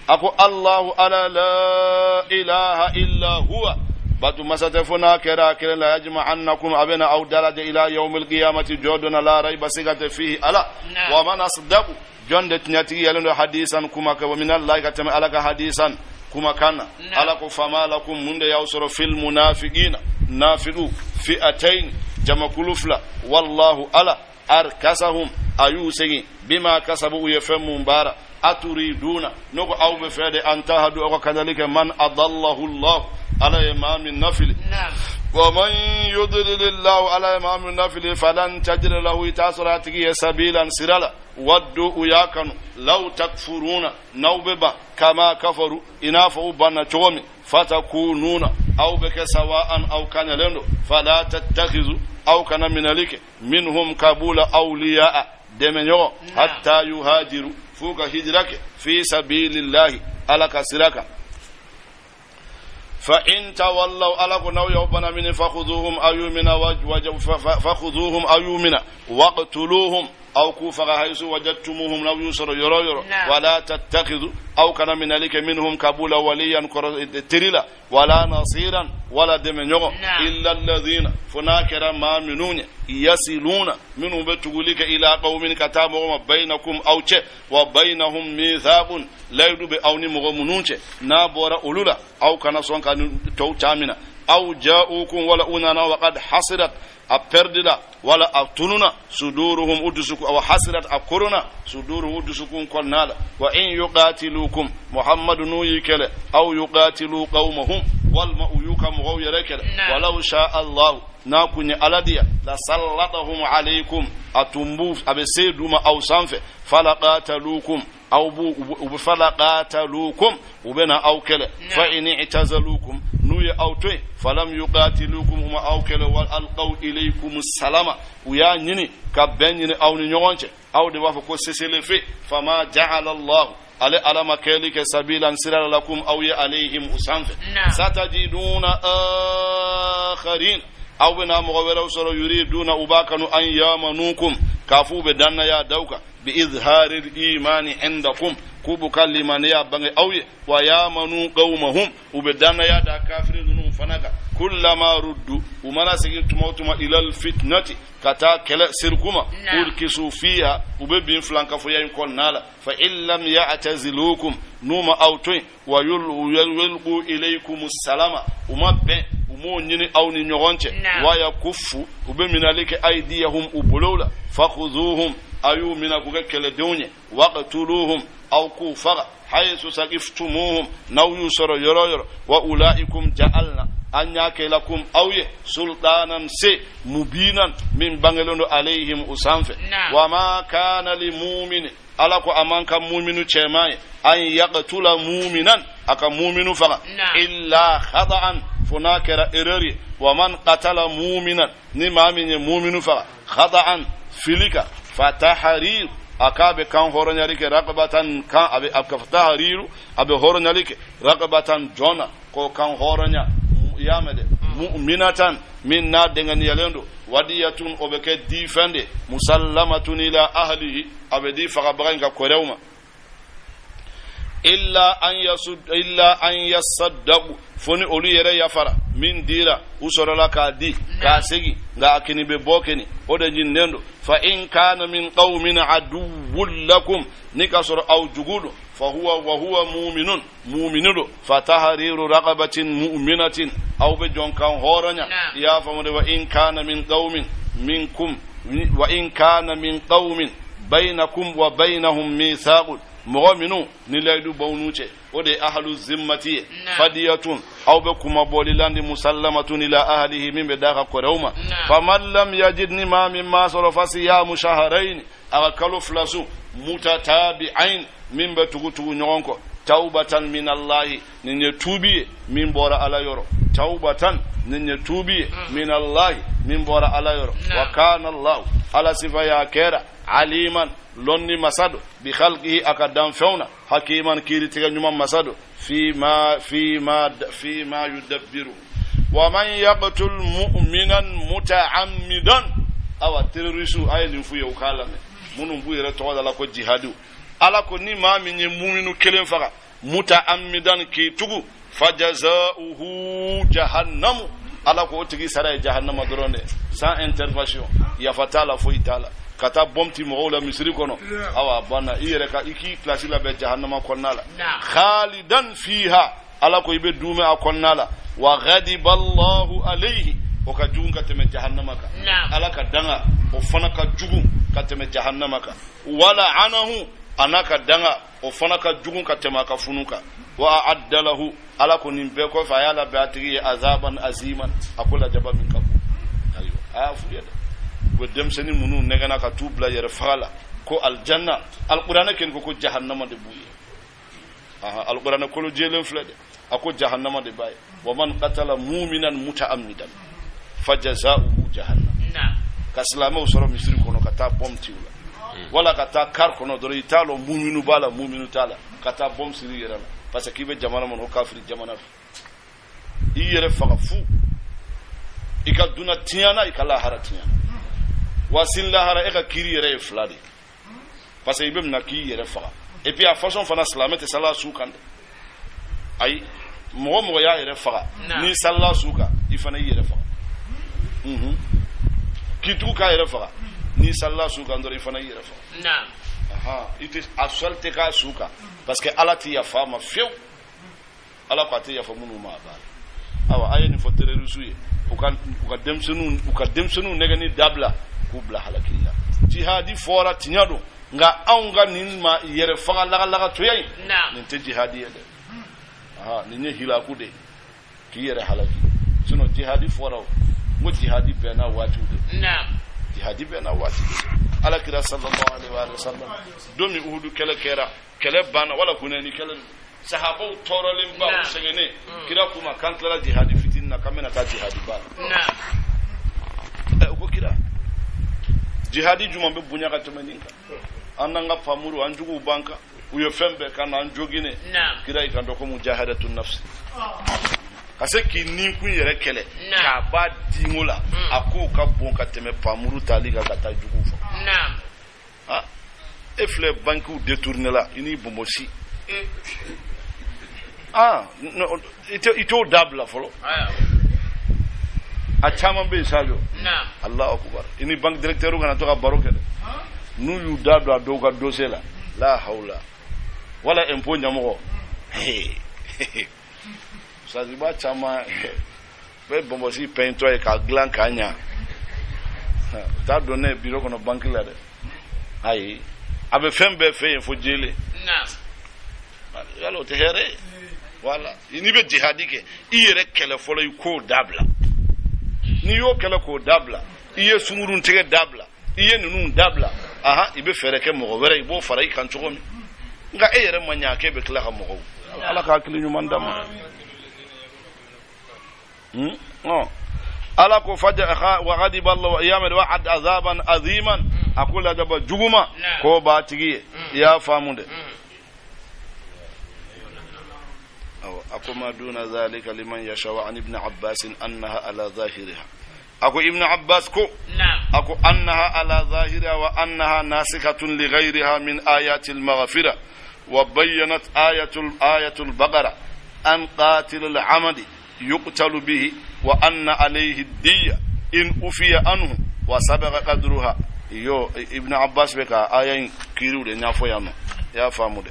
Speaker 1: ako Allahu ala la ilaha illa huwa batu masatefuna kera la yajma'annakum abena aw daraja ila yawmil qiyamati joduna la rayba sigata fihi ala wa man asdaqu jonde tnyati yalendo hadisan kuma ka wa minallahi katama ala ka hadisan kuma kana ala ko fama lakum munde yawsuru fil munafiqina nafiqu fi'atayn jamakulufla wallahu ala arkasahum ayusigi bima kasabu yafmu bara aturiduna noko aw be fede antahadu ko kadalika man adallahu allah ala imam an-nafil wa man yudlilillahu ala imam an-nafil falan tajid lahu tasratihi sabilan sirala waddu yakanu law takfuruna nawbaba kama kafaru inafu bana chomi fatakununa aw baka sawa'an aw kana lendo fala tattakhizu aw kana minalike minhum kabula awliya demenyo hatta yuhajiru fuka hijrake fi sabilillahi ala kasiraka fa in tawallaw ala kunaw yawbana min fakhuduhum ayumina fakhuduhum ayumina waqtuluhum aw kufa haythu wajadtumuhum law yusra yoro wala tattakhidhu aw kana min alika minhum kabula waliyan tirila wala nasiran wala demenyo illa alladhina funakira ma minun yasiluna minhum betugulika ila qaumin katabu bainakum aw che wa bainahum mithaqun la yudu awni mumununche na bora ulula aw kana sonka to tamina aw ja'ukum wala unana wa qad hasirat aperdida wala atununa suduruhum udusuku aw hasirat akuruna suduruhum udusukum kolnala wa in yuqatilukum muhammadun yikala aw yuqatilu qaumahum wal ma'uyukum ghawyarakala walau sha Allah na kunya aladiya la sallatahum alaykum atumbu abeseduma aw sanfe falaqatalukum aw bu falaqatalukum ubena aw kala fa in i'tazalukum nuya awtoy falam yuqatilukum ma awkala wal alqaw ilaykum assalama uya nyini ka benyini aw ni nyonche aw de wafa ko sesele fe fama ja'ala Allah ala makalika sabilan sirala lakum aw ya alayhim usanfa satajiduna akharin aw bina mughawira usara yuriduna ubakanu an yamanukum kafu be danna ya dauka bi izhari al-imani indakum kubu kalimani ya bangi awye wa yamanu qaumahum ubedana ya da kafirin fanaga kullama ruddu umara sigitu mawtuma ila al-fitnati kata kala sirkuma urkisu fiha ubebin flanka fo yayin konnala fa illam ya'tazilukum numa awtoy wa yulqu ilaykum as-salama umabbe umonyini awni nyogonche wa yakuffu ubeminalike aydiyahum ubulula fakhuzuhum ayumina kugekele donye waqtuluhum aw kufaga haythu saqiftumuhum naw yusra yoro wa ulaikum ja'alna anyake lakum awye sultanan se mubinan min bangelondo alayhim usanfe wa ma kana lil mu'min ala ko amanka mu'minu chemai an yaqtula mu'minan aka mu'minu faqa illa khata'an funakira irari wa man qatala mu'minan ni ma min mu'minu faqa khata'an filika fatahrir akabe kan horonyari ke raqabatan kan abe akafahriru abe horonyari ke raqabatan jona ko kan horonya yamede mu'minatan minna dengan yalendo wadiyatun obeke difende musallamatun ila ahlihi abedi faqabaga korewma illa an yasaddaqu foni olu yere yafara min dira usorola ka di ka segi ga akini be bokeni oda jinnendo fa in kana min qaumin aduwwul lakum nikasur aw jugudu fa huwa wa huwa mu'minun fatahriru raqabatin mu'minatin aw be jonkan horonya ya famude wa in kana min qaumin minkum wa in kana min qaumin bainakum wa bainahum mithaqun mu'minu ni laydu bawnuce ode ahlu zimmati fadiyatun aw be kuma bolilandi musallamatun ila ahlihi min be daga korewma faman lam yajid nima mimma sarafa siyamu shahrayn aga kalu flasu mutatabi'ain min be tugutugu nyonko taubatan min Allah ninye tubi min bora ala yoro taubatan ninye tubi min Allah min bora ala yoro wa kana Allah ala sifa ya kera aliman lonni masado bi khalqihi akadam fauna hakiman kiri tiga nyuma masado fi ma yudabbiru wa man yaqtul mu'minan muta'ammidan awa terrorisu ayni fu yow kalame munum bu yere to wala ko jihadu ala ko ni ma min mu'minu kelen faka muta'ammidan ki tugu fajazaohu jahannam ala ko tigi sara jahannama doronde sans intervention ya fatala fo itala kata bomti mo wala misri kono awa bana iyere ka iki klasi la be jahannama konnala khalidan fiha ala ko ibe dume akonnala wa ghadiba Allahu alayhi o ka junga teme jahannama ka ala ka danga o fana ka jugu ka teme jahannama ka wala anahu anaka danga o fana ka jugu ka tema ka funuka wa addalahu ala ko nimbe ko fa yala be atigi azaban aziman akula jaba min kabu ayo afu yada bo dem seni munu negana ka tubla yere fala ko aljanna alqur'ana ken ko jahannama de buye alqur'ana ko jelen flede ako jahannama de baye wa man qatala mu'minan muta'ammidan fajazaohu jahannam kaslama usoro misri kono kata bomtiula wala kata kar kono do italo mu'minu bala mu'minu tala kata bom siri yere parce que kibe jamana mon o kafiri jamana iyere faga fu ikaduna tiana ikala haratiana wasin lahara eka kiri yere fladi parce que ibem na ki yere faga et puis a façon fana slamete sala sukande ay mo ya yere faga ni sala suka ifana yere faga kitu ka yere faga ni sala suka ndori ifana yere faga na it is aswalte ka suka parce que alati ya fama fiu ala kwati ya famunu ma ba awa ayeni fotere rusuye uka demsenu negani dabla kubla halakilla jihadi fora tinyado nga aunga ninma yere faga laga toyay ninte jihadi yede ninye hila kude ki yere halaki suno jihadi fora mo jihadi bena watude jihadi bena watude ala kira sallallahu alaihi wa sallam domi uhudu kele bana wala kuneni kele sahaba torolim ba usengene kira kuma kantala jihadi fitinna kamena ta jihadi ba uko kira jihadi juma be bunya ka tumeninka ananga famuru anjugu banka uyo fembe kana anjogine kira ikando ko mujahadatun nafsi kase kini kun yere kele ka ba dingula ako ka bon ka teme famuru taliga ka ta jugu fo efle banku détourner la ini bombosi no ito dabla folo achama be sajo Allahu akbar ini bank directeur ngana to ka baroke nu yu dabla do ka dossier la haula wala impôt nyamo sa ziba chama be bombosi peinto e ka glan kanya ta donner bureau kono banque la de ayi abe fembe fe fo jele yalo te here wala ni be jihadi ke iyere kele folo ko dabla ni yo kele ko dabla iye sungurun tege dabla iye nunun dabla aha ibe fere ke mo were ibo farai kan chogomi nga eyere manya ke be kala ka mo ala ka kili nyuman dama no ala ko faja wa ghadiba Allah wa yamad wa'ad azaban aziman akula daba juguma ko ba tigi ya famunde akuma duna zalika liman yasha wa an ibn Abbas annaha ala zahiriha ako ibn Abbas ko ako annaha ala zahiriha wa annaha nasikhatun li ghayriha min ayati al-maghfira wa bayyanat ayatul baqara an qatil al-amadi yuqtalu bihi wa anna alayhi ad-diya in ufiya anhu wa sabaqa qadruha yo ibn Abbas beka ayan kirude nyafo yano ya famude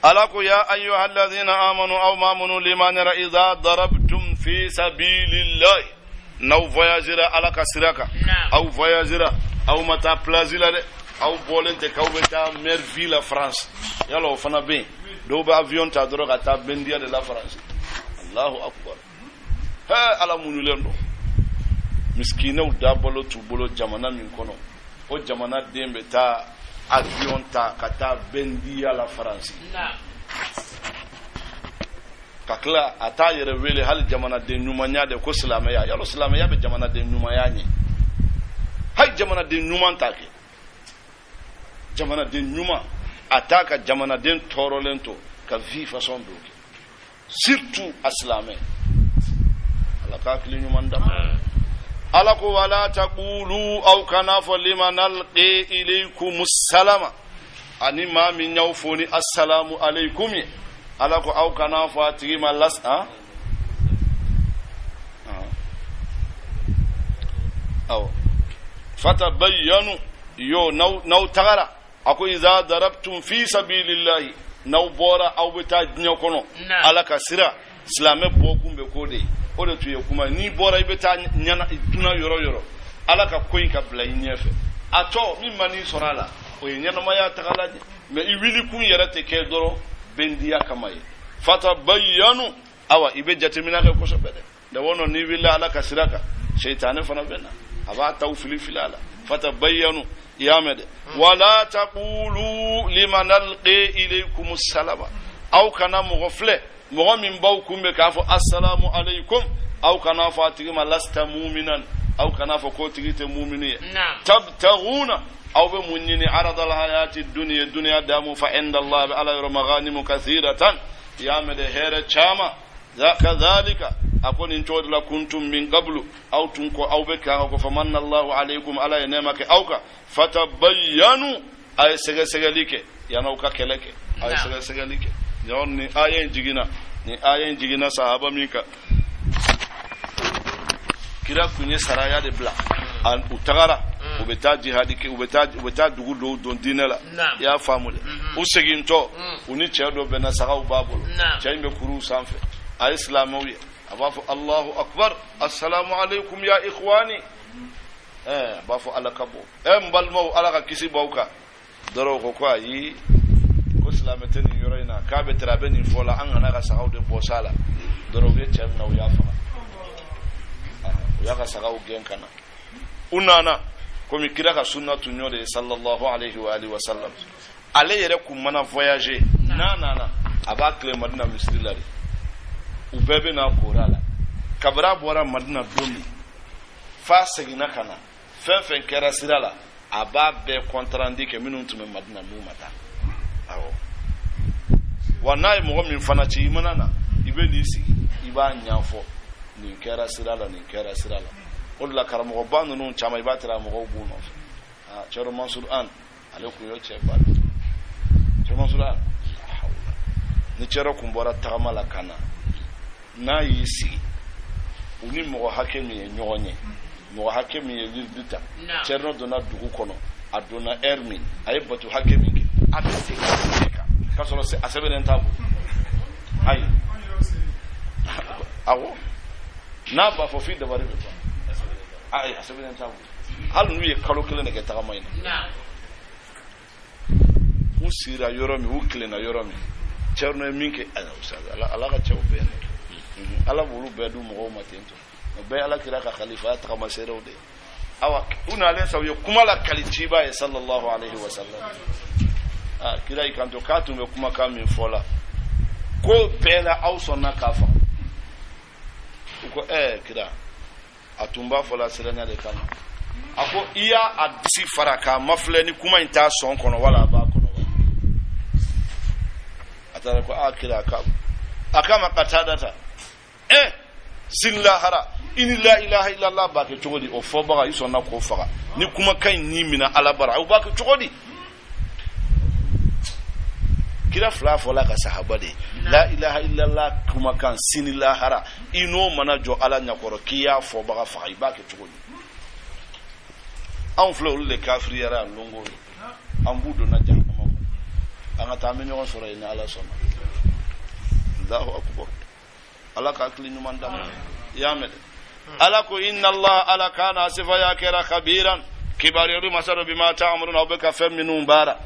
Speaker 1: alako ya ayyuhal ladhina amanu aw mamunu liman ra idha darabtum fi sabilillah naw voyagera alaka siraka aw voyagera aw mata plazila de aw bolente kawbeta merville France yalo fana be do ba avion ta droga ta bendia de la France Allahu akbar ha ala munu lendo miskinaw dabolo tubolo jamana min kono o jamana dembe ta avion ta kata bendia la France kakla ata yere wele hal jamana de nyumanya de ko islamaya yalo islamaya be jamana de nyumaya ni hay jamana de nyumanta ke jamana de nyuma ataka jamana de torolento ka vi façon do surtout islamé ala ka kli nyumanda ala ko wala taqulu aw kana fa liman alqi ilaykum assalama ani ma min yawfuni assalamu alaykum ala ko aw kana fa tigima las aw fatabayyanu yo naw tagara ako iza darabtum fi sabilillahi naw bora aw bita nyakono ala kasira islame bokum be kode o de tuye kuma ni bora ibeta nyana duna yoro ala ka koyin ka bla nyefe ato mi mani sorala o nyana maya tagala me iwili kun yarate ke doro bendiya kamaye fatabayyanu awa ibe jatemina ke ko sobede de wono ni willa ala kasiraka shaytan fana benna aba tawfili filala fatabayyanu yamede wala taqulu liman alqi ilaykum assalama aw kana mughfle mo min baw kumbe ka fo assalamu alaykum aw kana fatima lasta mu'minan aw kana fa ko tigite mu'mini tabtaghuna aw be munyini arada al hayati dunya damu fa inda Allah ala maghanim kathiratan yamede here chama kadhalika akoni ntodla kuntum min qablu aw tunko aw be ka ko famanna Allah alaykum ala yanamaka awka fatabayyanu ay segelike yanauka keleke ay segelike ni ayen jigina sahaba minka kira kunye saraya de bla an utagara ubeta jihadi ke ubeta dugu do don dinela ya famule useginto uni chedo bena saga ubabul chayme kuru sanfe ay islamawi abafu Allahu akbar assalamu alaykum ya ikhwani bafu alakabo mbalmo alaka kisi bawka daro ko kwa yi ko islameteni yoroina kabe trabeni fola angana ka sagawde bosala doroge chemna uya fa uya ka sagaw genkana unana ko mi kira ka sunnatu nyore sallallahu alaihi wa alihi wasallam ale yere ku mana voyager na aba kle madina misrilari ubebe na korala kabra bora madina domi fa segina kana fen kera sirala aba be contrandi ke minun tume madina lumata awo wanai mo min fana ci manana ibe ni si iba nyafo ni kera sirala ulla karamo banu nun chama iba tira mo go buno chero mansur an aleku yo cheba chero mansur an ni chero kumbora tamala kana na yisi uni mo hakemi nyonye mo hakemi yidita chero dona dugu kono adona ermi ayebatu hakemi ke atse kasoro se asebere ntabu ayi awo na ba fo fi de bari be ayi asebere ntabu halu nuye kalo kele ne ke tagamayina usira yoromi uklena yoromi cerno minke ana usaga ala ga chawbe ala bulu bedu mo matento be ala kira ka khalifa ta kama serode awa una len sawiyo kuma la kalichiba ya sallallahu alaihi wasallam kira ikanto katu me kuma kami fola ko bela ausona kafa ko kira atumba fola serenya de kama ako iya adisi faraka mafleni kuma inta son kono wala ba kono atara ko akira ka akama katadata sin lahara in la ilaha illa allah ba ke tugodi o fo ba yuso na ko faga ni kuma kai ni mina alabara o ba ke tugodi kira fla fola ka sahaba de la ilaha illa allah kuma kan sin lahara ino mana jo ala nyakoro kiya fo ba faga ba ke tugodi an flo le kafiri yara longo an budo na jahannama an ata men yon sura ina ala sona Allahu akbar ala ka klinu mandam ya med ala ko inna allah ala kana sifa ya kira khabiran kibariru masaru bima ta'muruna wa bika faminun bara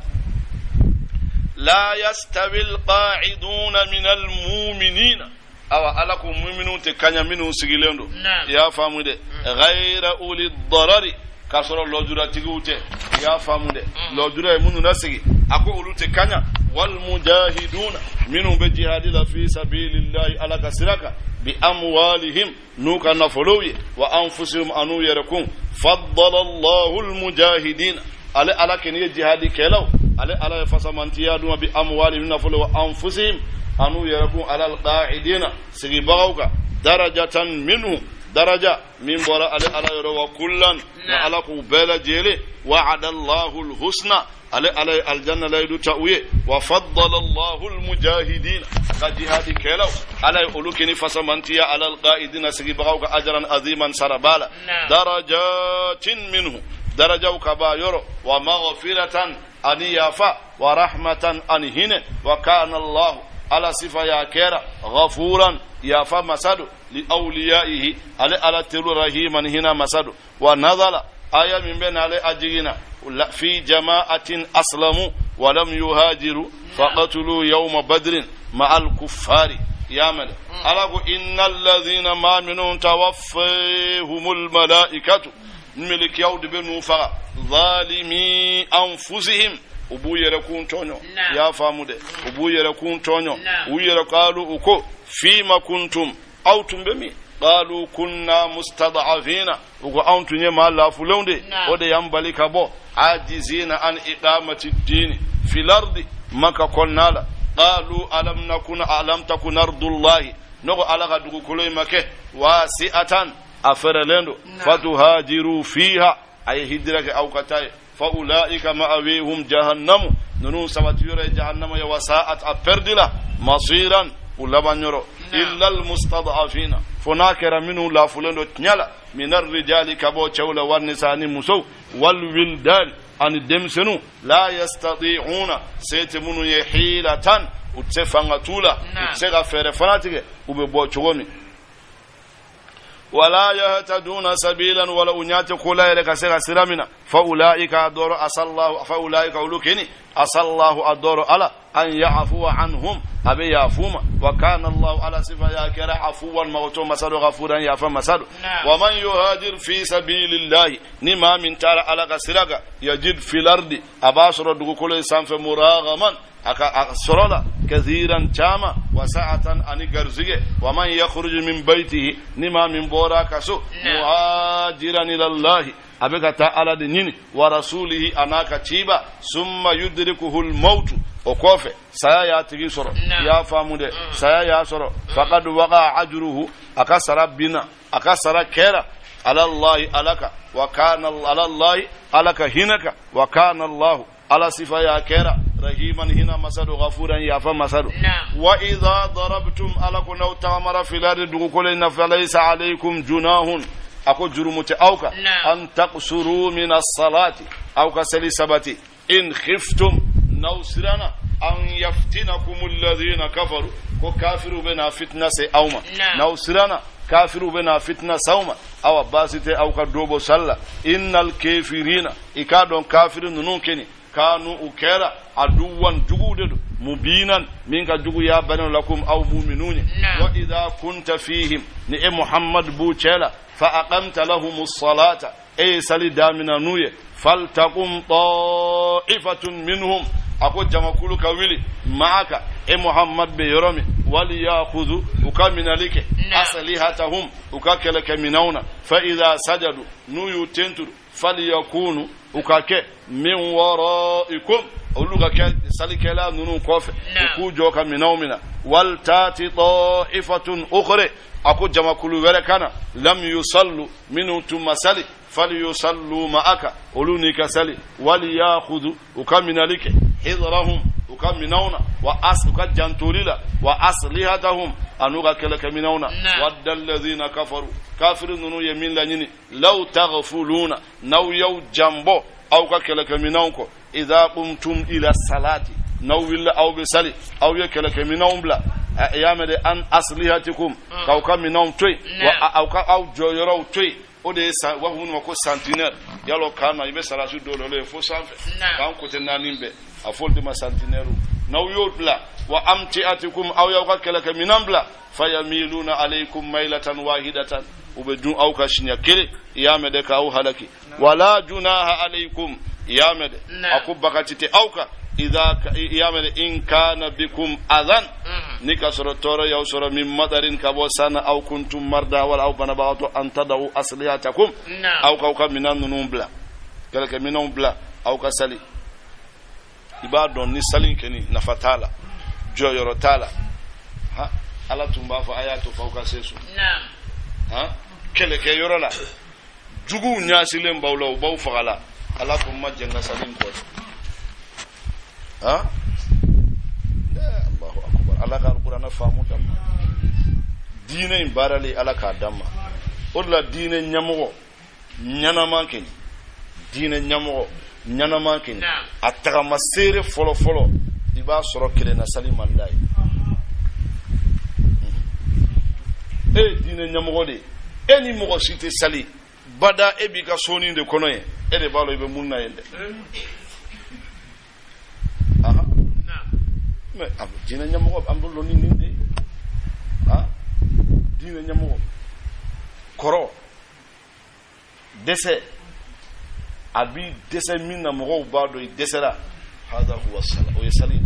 Speaker 1: la yastawi alqa'iduna min almu'minina awa ala ko mu'minun te kanya minu sigilendo ya famu de ghayra uli darari kasoro lodura tigute ya famu de lodura munu nasigi ako ulute kanya wal mujahiduna minhum bi jihadi la fi sabilillahi ala kasiraka bi amwalihim nuka nafuluwi wa anfusihim anu yarakum faddala Allahu al mujahidin ala kene jihadi kelaw ala fasamantiya duma bi amwalihim nafulu wa anfusihim anu yarakum ala al qa'idina sigi bagawka darajatan minhu daraja min bora ala yoro wa kullan ala ku bela jele wa'ada Allahu al-husna ala al-janna la yudu ta'uye wa faddala Allahu al-mujahidin ka jihadi kelaw ala ulukini fasamantiya ala al-qa'idina sigi bagawka ajran aziman sarabala darajatin minhu daraja ka ba yoro wa maghfiratan aniyafa wa rahmatan anhine wa kana Allah ala sifa ya kera ghafuran ya fa masadu li awliyaihi ala tilu rahiman hina masadu wa nazala aya min bain ala ajina fi jama'atin aslamu wa lam yuhajiru faqatulu yawm badrin ma'al kuffari yaman alagu innal ladhina ma minhum tawaffahumul malaikatu milik yawd binu fa zalimi anfusihim ubu yere kun tonyo ya famude ubu yere kun tonyo u yere qalu uko fima kuntum aw tumbemi qalu kunna mustad'afina ugo antunye ma la fulonde ode yambali kabo ajizina an iqamati ad-din fil ardi maka konnala qalu alam takun ardullahi nogo alaga dugu kuloy make wasi'atan afaralendo fatuhajiru fiha ay hidrake aw katay فأولئك مأويهم جهنم ننو سبتيور جهنم يوساءت أبردلا مصيرا ولبن يرو إلا المستضعفين فناكر منه لا فلان تنيلا من الرجال كبو تشول والنساء مسو والولدان أن الدمسنو لا يستطيعون سيتمنو يحيلة وتفنغتولا وتغفر فناتك وببو تشومي ولا يهتدون سبيلا ولا أنيات كلا لك سرمنا فأولئك أدور أصلاه فأولئك أولوكني أصلاه أدور على أن يعفو عنهم أبي يعفوما وكان الله على صفة ياكرا عفوا موتو مسد غفورا يعفو مسد ومن يهاجر في سبيل الله نما من تارى على سرقة يجد في الأرض أباشر دقول سانف مراغما أكسرنا كثيرا تاما وساعة أني غرزيه ومن يخرج من بيته نما من بورا كسو مهاجرا إلى الله أبقى تعالى دنيني ورسوله أناك تيبا ثم يدركه الموت وكوفي سيا ياتي سورو يا فامود سيا يا سورو فقد وقع أجره أكسر بنا أكسر كيرا على الله ألك وكان على الله ألك هنك وكان الله على صفة يا كيرا رحيما هنا مسد غفورا يا فمسد وإذا ضربتم ألك نو تامر في الأرض دغكل فليس عليكم جناح أكو جرمت أوكا أن تقصروا من الصلاة أوكا سلسبتي إن خفتم نوسرنا أن يفتنكم الذين كفروا وكافروا بنا فتنة أوما نوسرنا كافروا بنا فتنة سوما أو باسته أوكا دوبو سلا إن الكافرين إكادون كافرين نونكني kanu ukera aduwan jugude mubinan minka jugu ya banu lakum aw mu'minun wa idha kunta fihim ni muhammad bu chela fa aqamta lahumus salata ay salida minanuye faltaqum ta'ifatun minhum ako jamakulu kawili maaka muhammad be yoromi wal ya'khudhu ukaminalike aslihatahum ukakeleke minauna fa idha sajadu nuyu tentu falyakunu ukake min waraikum uluga ke salikela nunu kofe ukujo ka minaumina wal tati ta'ifatun ukhra ako jamakulu wele kana lam yusallu minutum masali falyusallu ma'aka ulunika sali wal ya'khudhu ukaminalike hidrahum ukaminauna wa ukajantulila wa aslihatahum anuga keleke minauna waddal ladhina kafaru kafirun yamin la nyini law taghfuluna naw yaw jambo aw ka keleke minaunko idha qumtum ila salati naw willa aw bisali aw yakeleke minaumbla yamade an aslihatikum kaw ka minaum toy wa aw joyoro toy ode sa wa hunu ko centenaire yalo kana ibe salasu do le fo sanfe kan ko tenanimbe afolde ma centenaire naw yobla wa amtiatikum aw yawkalaka minambla fayamiluna alaykum mailatan wahidatan ubedun aw kashinya kele yamede ka aw halaki wala junaha alaykum yamede akubakatite awka idha yamede in kana bikum adhan nikasoro toro yawsoro min madarin kabosana aw kuntum marda wala aw banabatu an tadau aslihatakum aw ka minan numbla kalaka minan bla aw kasali ibadon ni salin keni nafatala joyoro tala ha ala tumba fa ayatu fawka sesu ha keleke yorola jugu nyasilen bawlo baw fagala ala ko majjenga salin ko ha Allahu akbar ala ka alquran famu dam dine imbarali ala ka damma olla dine nyamugo nyanama keni dine nyamugo nyanama keni ataka masere folo iba soro kele na saliman dai dine nyamugo de eni mugo site sali bada ebi ka soni de konoye ede balo ibe munna yende aha me am dine nyamugo am do loni ninde ha dine nyamugo koro dese abi dese minna mugo bado desera hada huwa sala o yasali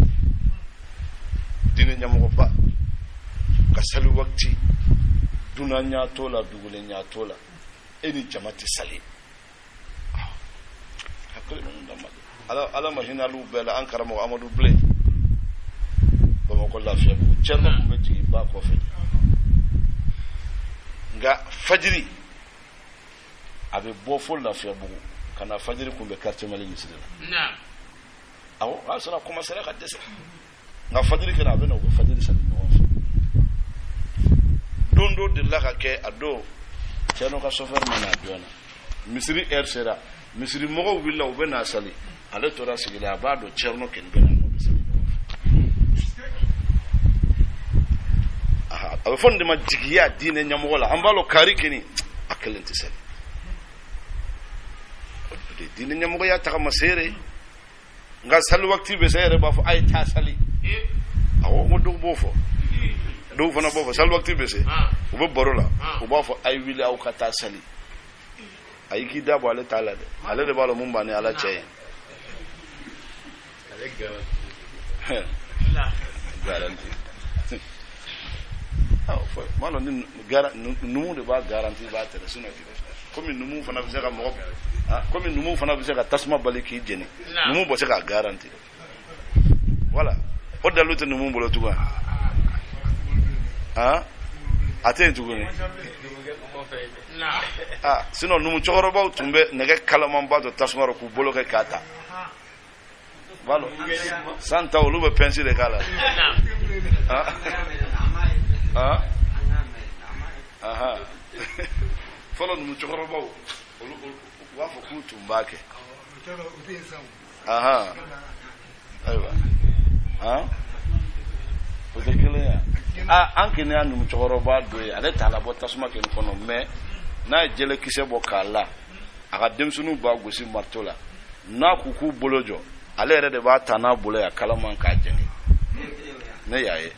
Speaker 1: dine nyamugo ba kasali wakti duna nyatola dugule nyatola eni jamati sali hakle mun damma ala mahina lu bela ankara mo amadou blé bama ko la fiya bu cerno ko ci ba ko fe nga fajiri abe bo fo la fiya bu kana fajiri ko be quartier mali ni sidela na aw asana commencer ka desse nga fajiri kana be no ko fajiri sali no dondo de la ke ado cerno ka sofer mana biona misri air sera misri mogo willa o bena sali ale tora sigila bado cerno ken bena no bisali aha abe fonde ma jigiya dine nyamogo la ambalo kari keni akelenti sali de dine nyamogo ya taka masere nga sali wakti be sere ba fo ay ta sali awo mo do bofo do fana bofo sal wakti be se o be borola o ba fo ay wili aw kata sali ay ki dabo ale tala de ale de balo mumba ni ala chey garanti aw fo malo ni numu de ba garanti ba tere sino ki comme numu fana be se ka mo comme numu fana be se ka tasma baliki jeni numu bo se ka garanti voilà o dalute numu bolo tuga ah ate tuguni sino numu chogoroba tumbe nege kalaman ba to tasmaro ku boloke kata balo santa olube pensi de kala aha folo numu chogoroba wa fo ku tumbake aha aywa ya anke ne anu mchoroba do ya ale tala bota suma ken kono me na jele kise bo kala aga demsunu ba gosi martola na kuku bolojo ale yɛrɛ de b'a ta n'a bolo ya kalaman k'a jɛngɛ ne y'a ye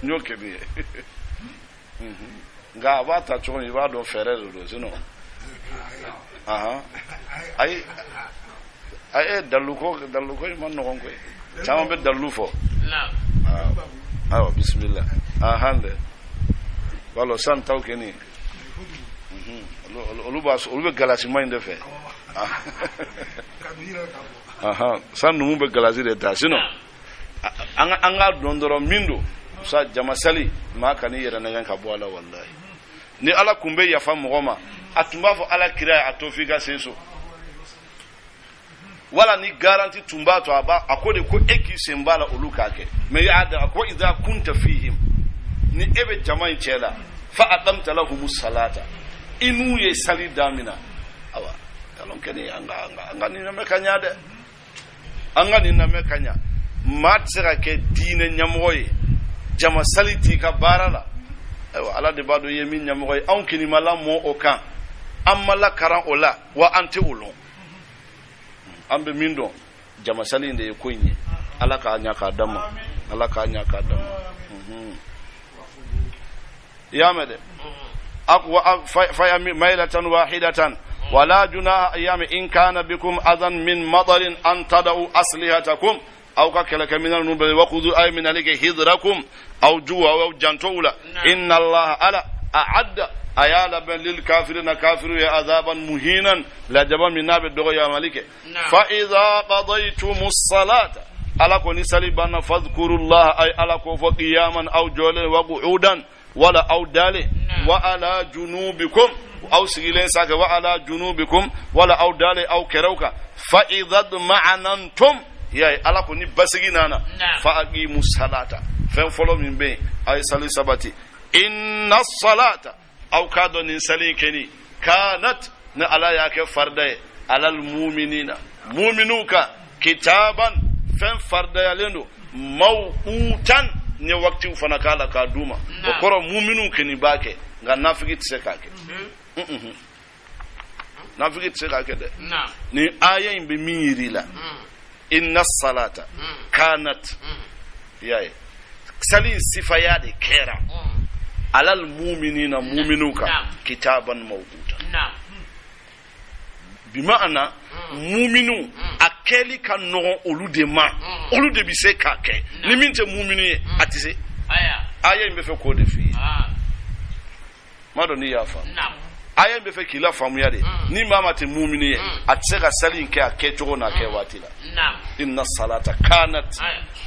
Speaker 1: n y'o kɛ min ye nka a b'a ta cogo min i b'a dɔn fɛɛrɛ de don sinon ayi daluko in man nɔgɔn koyi caman bɛ dalu fɔ ayiwa bisimila dɛ wala san taw kɛ nin olu bɛ galasima in de fɛ san numu bɛ galasi de ta sinon an ka dɔn dɔrɔn min don sa jamasali maa ka n'i yɛrɛ nɛgɛn ka bɔ a la walahi ni ala kun bɛ yafa mɔgɔ ma a tun b'a fɔ ala kira a to f'i ka se so wala ni garanti tun b'a to a ko de ko e k'i sen b'a la olu k'a kɛ mais y'a da a ko idha kunta fihim ni e bɛ jama in cɛ la fa aqamta lahumus salata i n'u ye sali damina awa kalon kɛni an ka nin lamɛn ka ɲa dɛ an ka nin lamɛn ka ɲa maa tɛ se ka kɛ diinɛ ɲɛmɔgɔ ye jama sali t'i ka baara la ayiwa ala de b'a dɔn i ye min ɲɛmɔgɔ ye anw kɔni ma lamɔ o kan an ma lakaran o la wa an tɛ o lɔn an bɛ min dɔn jama sali in de ye ko in ye ala k'a ɲa k'a d'an ma ala k'a ɲa k'a d'an ma i y'a mɛn dɛ fa mailatan wahidatan ولا جناح أيام إن كان بكم أذى من مطر أن تدعوا أسلحتكم أو كلك من النبل وخذوا أي من عليك هذركم أو جوا أو جنتولا إن الله ألا أعد أيالا بن للكافرين كافر عذابا مهينا لا جبا من ناب الدغ يا ملك فإذا قضيتم الصلاة ألا كوني سليبان فاذكروا الله أي ألا كوف قياما أو جولا وقعودا ولا أو دالي وعلى جنوبكم أو سجلين ساك وعلى جنوبكم ولا أو دالي أو كروكا فإذا اطمأننتم يا الله كوني بسجينانا فأقيموا الصلاة فين فلو من بين أي صلي سبتي إن الصلاة أو كادو نسلي كني كانت نعلى ياك فردي على المؤمنين مؤمنوك كتابا فين فردي لندو موقوتا ni wakati ufana kala ka duma okoro mu'minu keni bake nga nafiki tsekake nafiki tsekake de ni aya imbe mirila inna salata kanat yae sali sifa yade kera alal mu'minina mu'minuka kitaban mawquta bima'ana mu'minu akeli kan no olu de ma olu de bi se ka ke ni min te mu'minu ye atise aya imbe fe ko de fi mado ni yafa aya imbe fe kila famu ya de ni mama te mu'minu ye atise ka sali nke ake chogo na ke watila inna salata kanat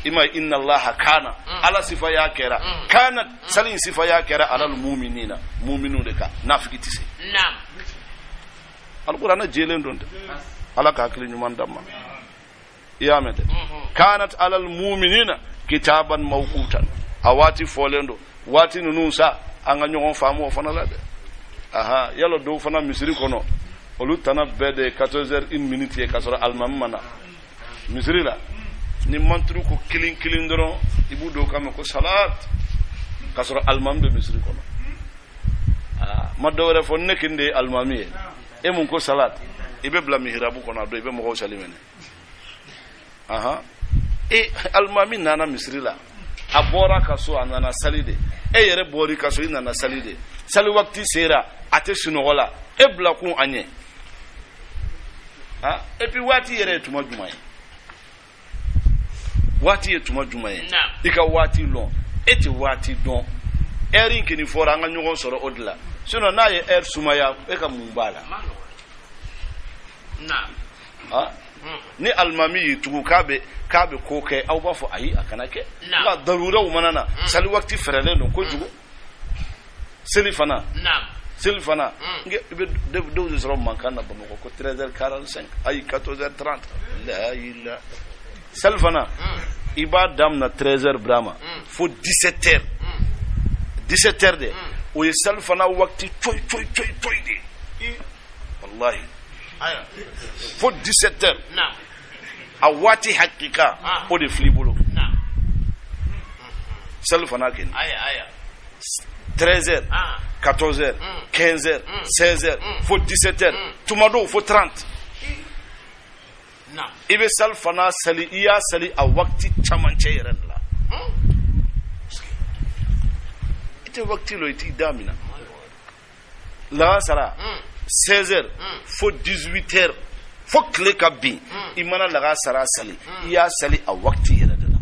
Speaker 1: ima inna allaha kana ala sifa ya kera kanat sali sifa ya kera alal mu'minina mu'minu de ka nafiki tise alqur'ana jelen donde ala ka hakili nyuman damma iyamete kanat alal mu'minina kitaban mawqutan awati folendo wati nunu sa anga nyogon famu fana la de aha yalo do fana misri kono olu tana bede 14h01 ye kasoro almam mana misri la ni mantru ko kilin doron ibu do kam ko salat kasoro almam de misri kono madore fo nekinde almamiye e mun ko salat ibe bla mihrabu kono do ibe mo salimene aha e almami nana misri la abora kaso anana salide e yere bori kaso inana salide sali wakti sera ate sinogola e bla ku anye ha e pi wati yere tuma jumaye wati tuma jumaye ika wati lon eti wati don erin kini fora nga nyugo soro odla sino na ye sumaya e ka mumbala ha ni almami tugu kabe ko kai au ba fu ayi akana ke la darura manana sali wakti ferele no ko jugo silifana nge be de zero mankana ba ko 13h45 ay 14h30 la ila salfana ibadam na 13h brama fo 17h de o ye salfana wakti toy de wallahi aya fo 17h awati hakika o de flibolo salfana ken aya 13h 14h 15h 16h faut 17h tumado faut 30 ibe sal fana sali iya sali a waqti chamance yeren la ite waqti lo iti damina la sara 16h fo 18h fo kle ka bi imana la sara sali iya sali a waqti yeren la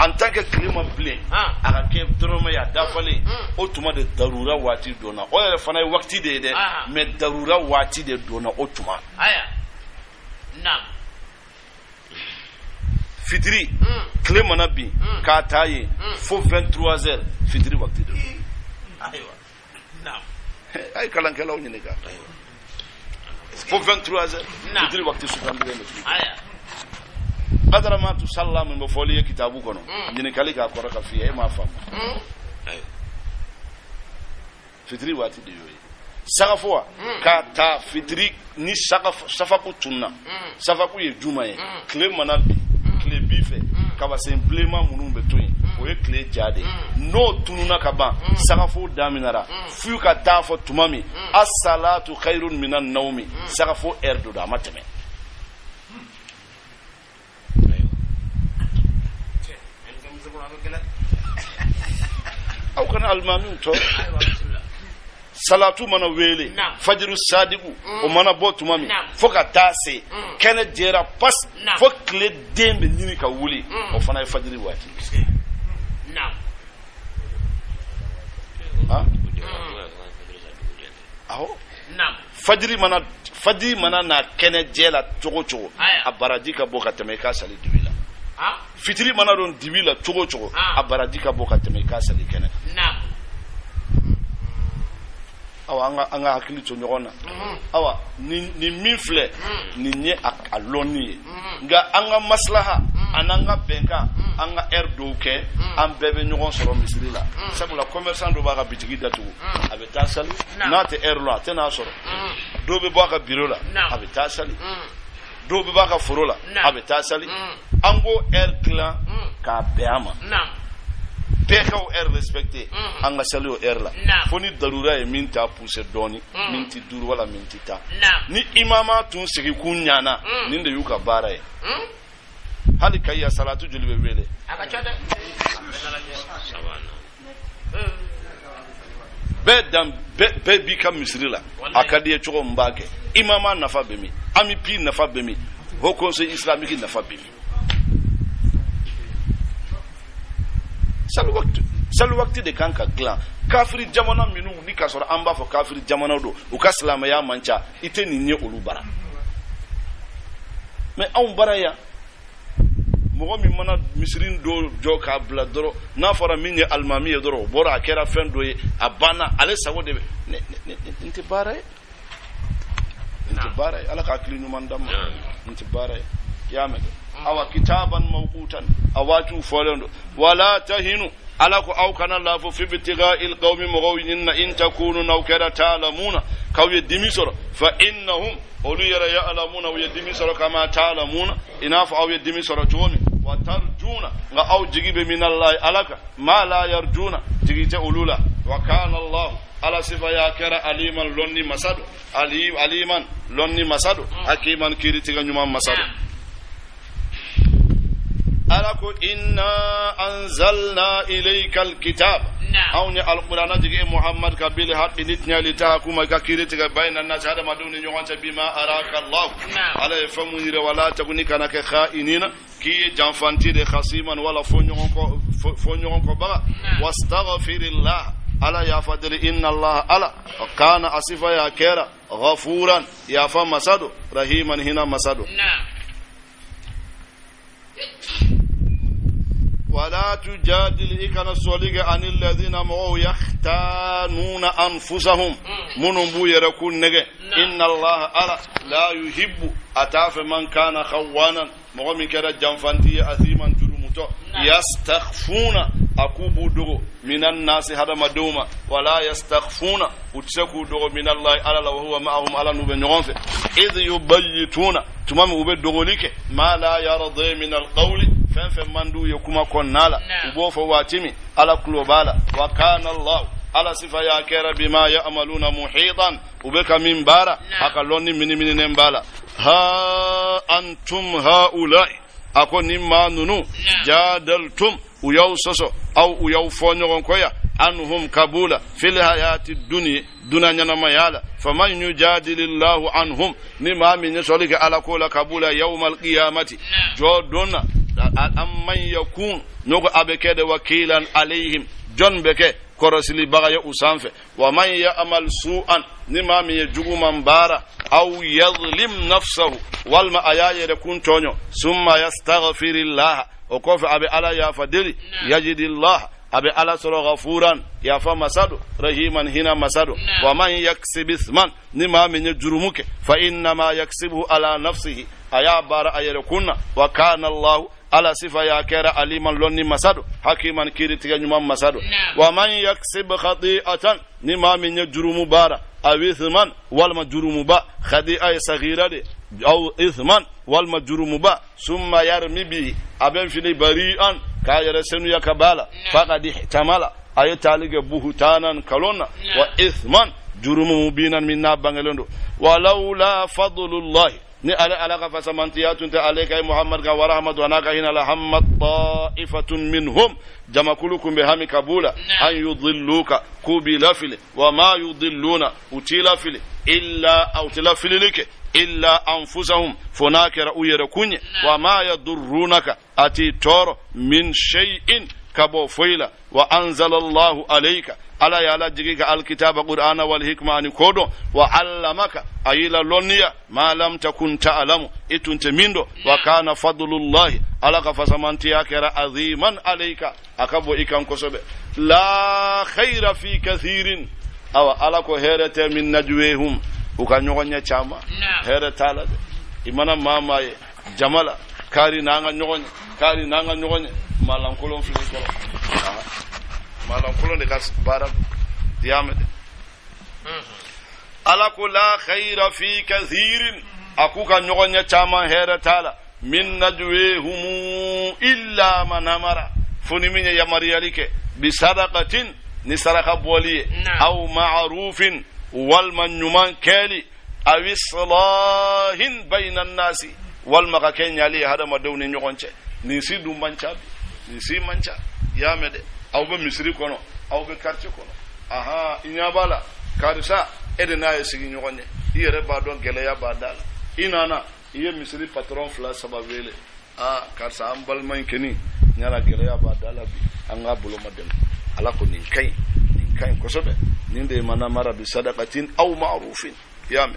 Speaker 1: en tant que climat plein aka ke droma ya dafale o tuma de darura wati dona o yɛrɛ fana ye waqti de de mais darura wati de dona o tuma aya na fitri clé mana bi ka taye fo 23h fitri waqti de aywa na ay kalan kala onyine ka fo 23h fitri waqti sukandire no aya adara ma tu sallamu mo foli kitabu kono nyine kali ka koraka fi ay ma fam fitri wati de yoy sagafo ka ta fitri ni safaku tunna safaku ye juma ye clé mana clé bife ka ba simplement munum betoyi o ye clé jade no tununa ka ban sagafo daminara fu ka ta fo tumami as-salatu khairun minan nawmi sagafo erdo da mateme aw kana almami to salatu mana wele fajru sadiqu o mana botu mami foka tase kene jera pas fo kle dembe nini ka wuli o fana fajri wati na aho na fajri mana na kene jela chogo a baraji ka boka teme ka sali dibila fitiri mana don dibila chogo a baraji ka boka teme ka sali kene na awa anga hakili to nyona awa ni minfle ni nye aloni nga anga maslaha ananga benka anga erdoke am bebe nyogon soro misrila sabu la commerçant do baka bitigi datu abeta sali na te erlo tena soro do be baka birola abeta sali do be baka forola abeta sali ango clan ka beama peka o respecté anga sali o la foni darura e minta pousser doni minti duru wala minti ta ni imama tun sigi kunyana ninde yuka bara e hali kayya salatu julbe wele aka chode bedam be bi kam misrila akadiye choko mbake imama nafa bemi ami pi nafa bemi ho conseil islamique nafa bemi salu wakti de kanka glan kafiri jamana minu ni kasora amba fo kafiri jamana do u ka salama ya mancha ite ni nye olu bara mais on bara ya mo mi mana misrin do joka bla doro na fora minye almami doro bora kera fendo e abana ale sago de nti bara ala ka klinu mandam nti bara ya me awa kitaban mawqutan awatu folendo wala tahinu ala ko aw kana la fo fi bitiga'il qawmi mughawin in takunu nawkara ta'lamuna kaw yadmisor fa innahum ulu ya'lamuna wa yadmisor kama ta'lamuna inafa aw yadmisor tuwami wa tarjuna nga aw jigibe min Allah alaka ma la yarjuna jigite ulula wa kana Allah ala sifa ya kara aliman lonni masadu aliman lonni masadu hakiman kiritiga nyuma masadu alako inna anzalna ilayka alkitab awni alqur'ana jige muhammad kabil haqqi nitnya litahkuma ka kiritiga bayna nas hada maduni nyonta bima araka Allah ala yafamunira wala takunika na ka khainina ki janfantire khasiman wala fonyon ko baga wastaghfirillah ala ya fadli inna Allah ala kana asifa ya kera ghafuran ya fa masadu rahiman hina masadu ولا تجادل إكنا سوليك عن الذين مو يختانون أنفسهم منبو يركون نجى إن الله ألا لا يحب أتاف من كان خوانا مغمي كرا جنفانتي أثيما جرمتو يستخفون أكوبو دغو من الناس هذا مدوما ولا يستخفون وتسكو دغو من الله ألا وهو معهم ألا نبنيون إذ يبيتون تمام وبدغو لك ما لا يرضي من القول fɛn mandu ye kuma kɔnɔna la u b'o fɔ waati min ala kulo b'a la wa kana Allah ala sifa y'a kɛra bima ya'maluna muhitan u bɛ ka min baara a ka lɔnni miniminen b'a la ha antum haula'i ako nimma nunu jadaltum uyaw soso aw uyaw fonyogon koya anhum kabula fil hayati dunya nyana mayala faman yujadilillahu anhum nimma min solika ala kola kabula yawmal qiyamati jodona amman yakun nogo abekede wakilan alaihim jon beke korosili bagaya usanfe wa man ya'mal su'an nimma min juguman bara aw yadhlim nafsahu wal ma ayayere kun tonyo summa yastaghfirillah o kofa abe ala ya fadili yajidillah abe ala soro ghafuran ya fa masadu rahiman hina masadu wa man yaksib isman nimma min jurumuke fa inna ma yaksibuhu ala nafsihi aya bara ayere kunna wa kana Allah ala sifa ya kera aliman lonni masadu hakiman kiritiga nyumam masadu wa man yaksib khati'atan nimma min jurumu bara aw ithman wal majrumu ba khadi'a saghira de aw ithman wal majrumu ba summa yarmi bi aben fini bari'an kayere senu yakabala faqad ihtamala ay talige buhutanan kalonna wa ithman jurumu mubinan minna bangelondo walaula fadlullah ni ala ka fasamantiyatun ta alayka muhammad ka wa rahmatu anaka hina la hammat ta'ifatun minhum jamakulukum bihami kabula an yudhilluka kubila fil wa ma yudhilluna utila fil illa aw tila filike illa anfusahum funakira uyere kunye wa ma yadurrunaka ati toro min shay'in kabo foila wa anzala Allahu alayka ala ya la jigika alkitaba qur'ana wal hikma ani kodo wa allamaka ayila lonniya ma lam takun ta'lamu itunte mindo wa kana fadlullahi ala ka fasamanti yakira aziman alayka akabo ikan kosobe la khaira fi kathirin aw ala ko herete min najwehum ukanyogonya chama heretala de imana mama ye jamala kari nanga nyogonya malankolon fili ko malankolon de kas bara diamede ala ko la khaira fi kathirin akuka nyogonya chama heretala min najwehum illa man amara funi min ya mariyalike bi sadaqatin ni saraka boliye aw ma'rufin wal manyuman kali aw islahin bainan nasi wal makaken yali hada madawni nyogonche ni sidu mancha ni si mancha yamede aw be misri kono aw be quartier kono aha inyabala karisa edena yesigi nyogonye yere ba don gele ya badala inana iye misri patron fla sababele karsa ambal man keni nyala gele ya badala bi anga bulo madem ala ko nin kai ko sobe ninde mana mara bi sadaqatin aw ma'rufin yame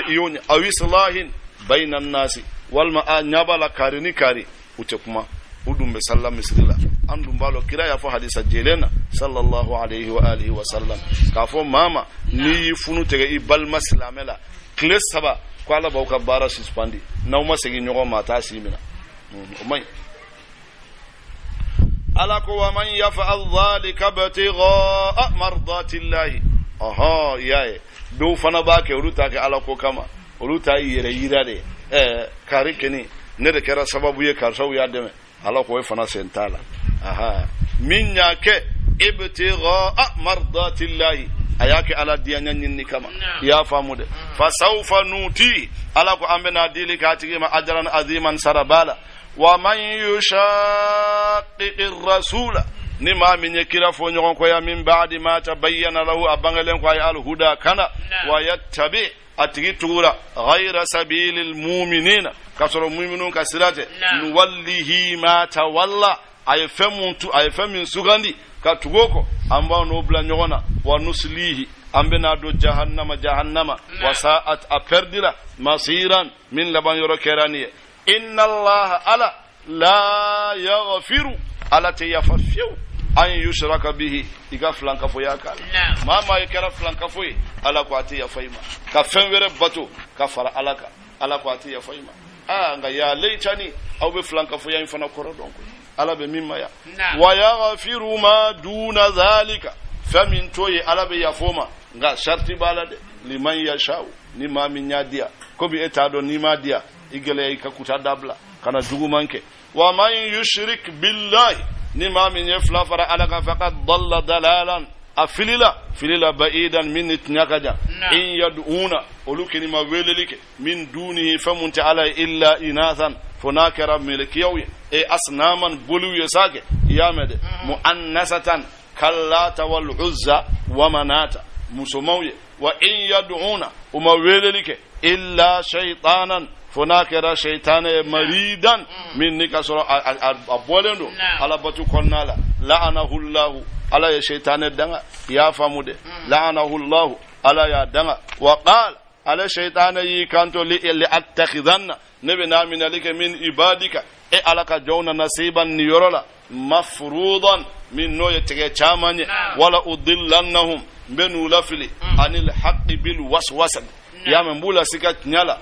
Speaker 1: yonya aw islahin bainan nasi wal ma nyabala karini kari ute kuma udum be sallam misrila andum balo kira ya fo hadisa jelena sallallahu alayhi wa alihi wa sallam ka fo mama ni funu tege ibal maslamela kles saba ko ala bawka bara suspandi nawma segi nyogo mata simina umay ala ko wa man yaf'al dhalika batigha mardati llahi aha yae do fana ba ke ruta ke ala ko kama ruta yire yirade kari keni ne de kera sababu ye karsaw ya deme ala ko fana sentala aha min yake ibtigha mardati llahi ayake ala diyanyan ni kama ya famude fa sawfa nuti ala ko ambena dilika tigima ajran aziman sarabala wa man yushaqiqir rasula nima min yakira fo nyon ko ya min ba'di ma tabayyana lahu abangalen ko ay al huda kana wa yattabi atigitura ghayra sabilil mu'minina kasoro mu'minun kasirate nuwallihi ma tawalla ay femin sugandi katugoko amba no bla nyona wa nuslihi ambena do jahannama wa sa'at aperdira masiran min laban yoro kerani inna allaha ala la yaghfiru ala tayafafiu an yushraka bihi iga flanka fo yaka mama yakara flanka fo ala ko ati ya faima ka fenwere bato ka fara alaka ala ko ati ya faima nga ya leitani aw be flanka fo ya fana korodon ko ala be mimma ya wa yaghfiru ma duna zalika famin toye ala be ya foma nga sharti balade liman yashau ni ma min yadia ko bi etado ni ma dia igele ka kuta dabla kana dugumanke wa man yushrik billahi ni ma min yafla fara alaka faqad dalla dalalan afilila ba'idan min itnyakaja in yad'una olukini ma welelike min dunihi famunti ala illa inathan fonakara milkiyaw e asnaman bolu yasage yamede muannasatan kallata wal uzza wa manata musumawye wa in yad'una uma welelike illa shaytanan fonakara shaytana maridan min nikasoro abolendo ala batu konnala la'anahu allah ala ya shaytana danga ya famude la'anahu allah ala ya danga wa qala ala shaytana yi kanto li attakhidanna nabi namina lika min ibadika e alaka jawna nasiban niyorola mafruḍan min no yetege chamanye wala udillannahum benu lafili anil haqqi bil waswasa ya membula sikat nyala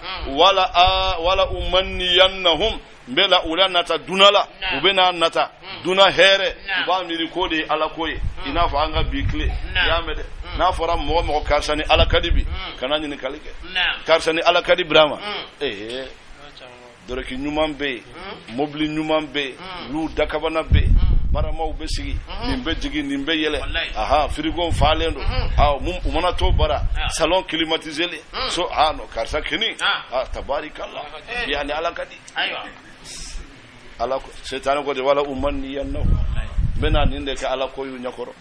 Speaker 1: wala umanniyannahum bela ulanata dunala ubena nata duna here ba miri kodi ala koye ina fa anga bikle ya mede na fora mo karsani ala kadibi kanani ni kalike karsani ala kadibrama dore ki nyumam be mobli nyumam be lu dakabana be bara maw be sigi nimbe jigi nimbe yele aha frigo falendo umana to bara salon climatisé so no karsa kini tabarikallah yani ala kadi aywa ala ko setan ko de wala ummanni yanno bena ninde ka ala ko yu nyakoro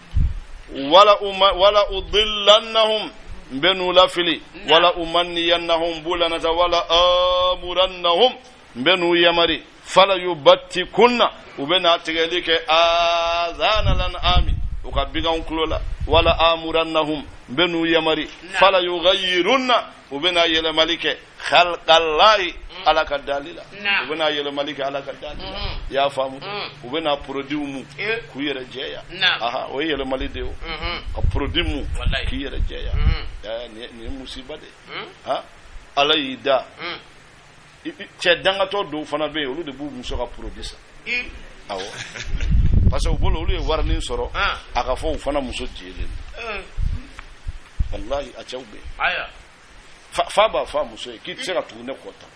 Speaker 1: wala udillannahum benu lafili wala ummanni yannahum bulana wala amurannahum benu yamari fala yubattikunna ubena tegelike azana lan ami ukabiga unkulola wala amurannahum benu yamari fala yughayyirunna ubena yele malike khalqallahi ala kadalila ubena yele malike ala kadalila ya famu ubena produit mu ku yere jeya aha o yele malide o ka produit mu ki yere jeya ni musiba de ha ala yida ce danga to do fana be olu de bu muso ka produit sa awo parce que bolo olu e warni soro aka fo fana muso jele wallahi a chawbe aya fa ba fa muso ki tsira tune kota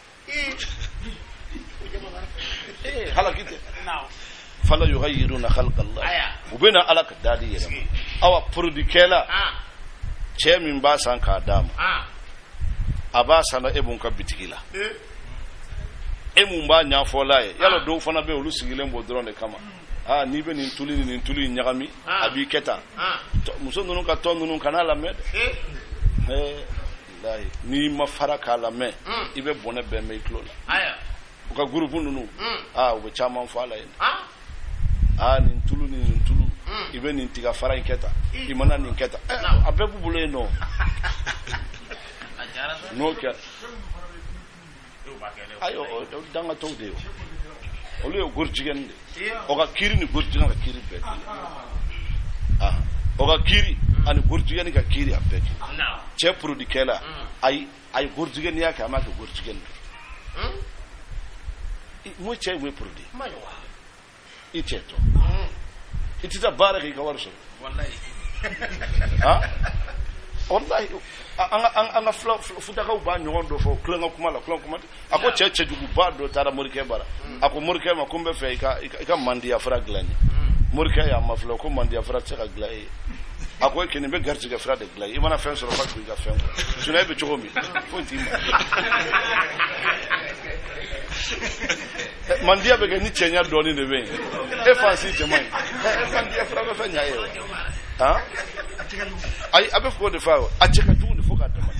Speaker 1: hala kite fala yughayyiruna khalqa Allah ubena alaka dadi yela awa produit kela che min ba san ka dama aba sana ebun ka bitigila emu mba nya folaye yalo do fana be olu sigile mbo drone kama ni be ni tuli nyagami abi keta muso nunu ka ton nunu kana la med lahi ni ma faraka la me ibe bone be me klola aya uka groupe nunu ube chama fala yen ni tulu ibe ni tiga fara keta imana ni keta abe bubule no no kya ayo danga to de ole gorjigen de oga kiri ni gorjigen ka kiri be oga kiri ani gorjigen ka kiri apeke che produit kela ay gorjigen ya ka ma ka gorjigen mo che we produit icheto itita baraki ka warso wallahi wallahi anga futa ka ba nyondo fo klenga kumala ako cheche jugu ba do tara murke bara ako murke ma kumbe fe ka mandi ya fra glani murke ya maflo ko mandi ya fra tsaka glai ako kene be garti ga fra de glai imana fen so fa ku ga fen suna be chogomi fo ntima mandi ya be ga ni chenya do ni de be e fancy jemai mandi ya fra be fa nyaye ay abe ko de fa acheka tu fo ka dama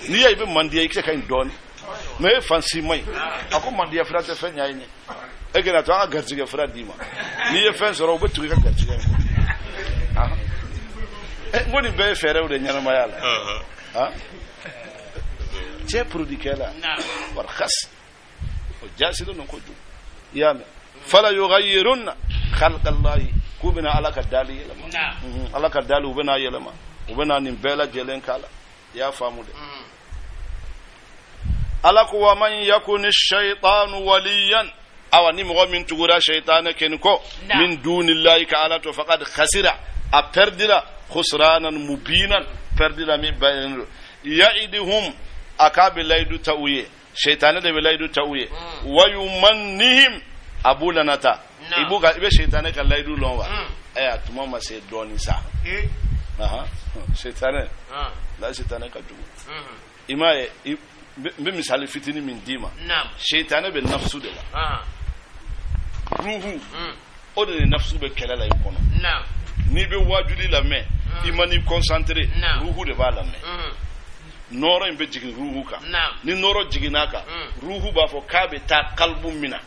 Speaker 1: ni ya ibe mandi ya ikse kan don me fancy mai ako mandi ya fra te fa nyaye ni e gena to aga garti ga fra dima ni ye fen so ro be tu ga garti ga ngoni be fere o de nyana mayala che produit kala war khas o jasido non ko du yame fala yughayyiruna khalqa Allah kubina alaka dali yelama alaka dali ubena yelama ubena nim bela jelen kala ya famude alaku wa man yakuni ash-shaytanu waliyan aw ni mo min tugura shaytana ken ko min dunillahi ka ala to faqad khasira a perdira khusranan mubinan perdira min bayan ya'iduhum akabi laydu tawye shaytana de laydu tawye wa yumannihim abulanata ibuka ibe shaytana ka laydu lonwa aya tuma ma se doni sa shaytane la shaytane ka jugu imaye be misali fitini min dima shaytane be nafsu de la ruhu o de nafsu be kala la ikono ni be wajuli la me imani concentré ruhu de ba la me noro imbe jigin ruhu ka ni noro jiginaka ruhu ba fo kabe ta qalbu mina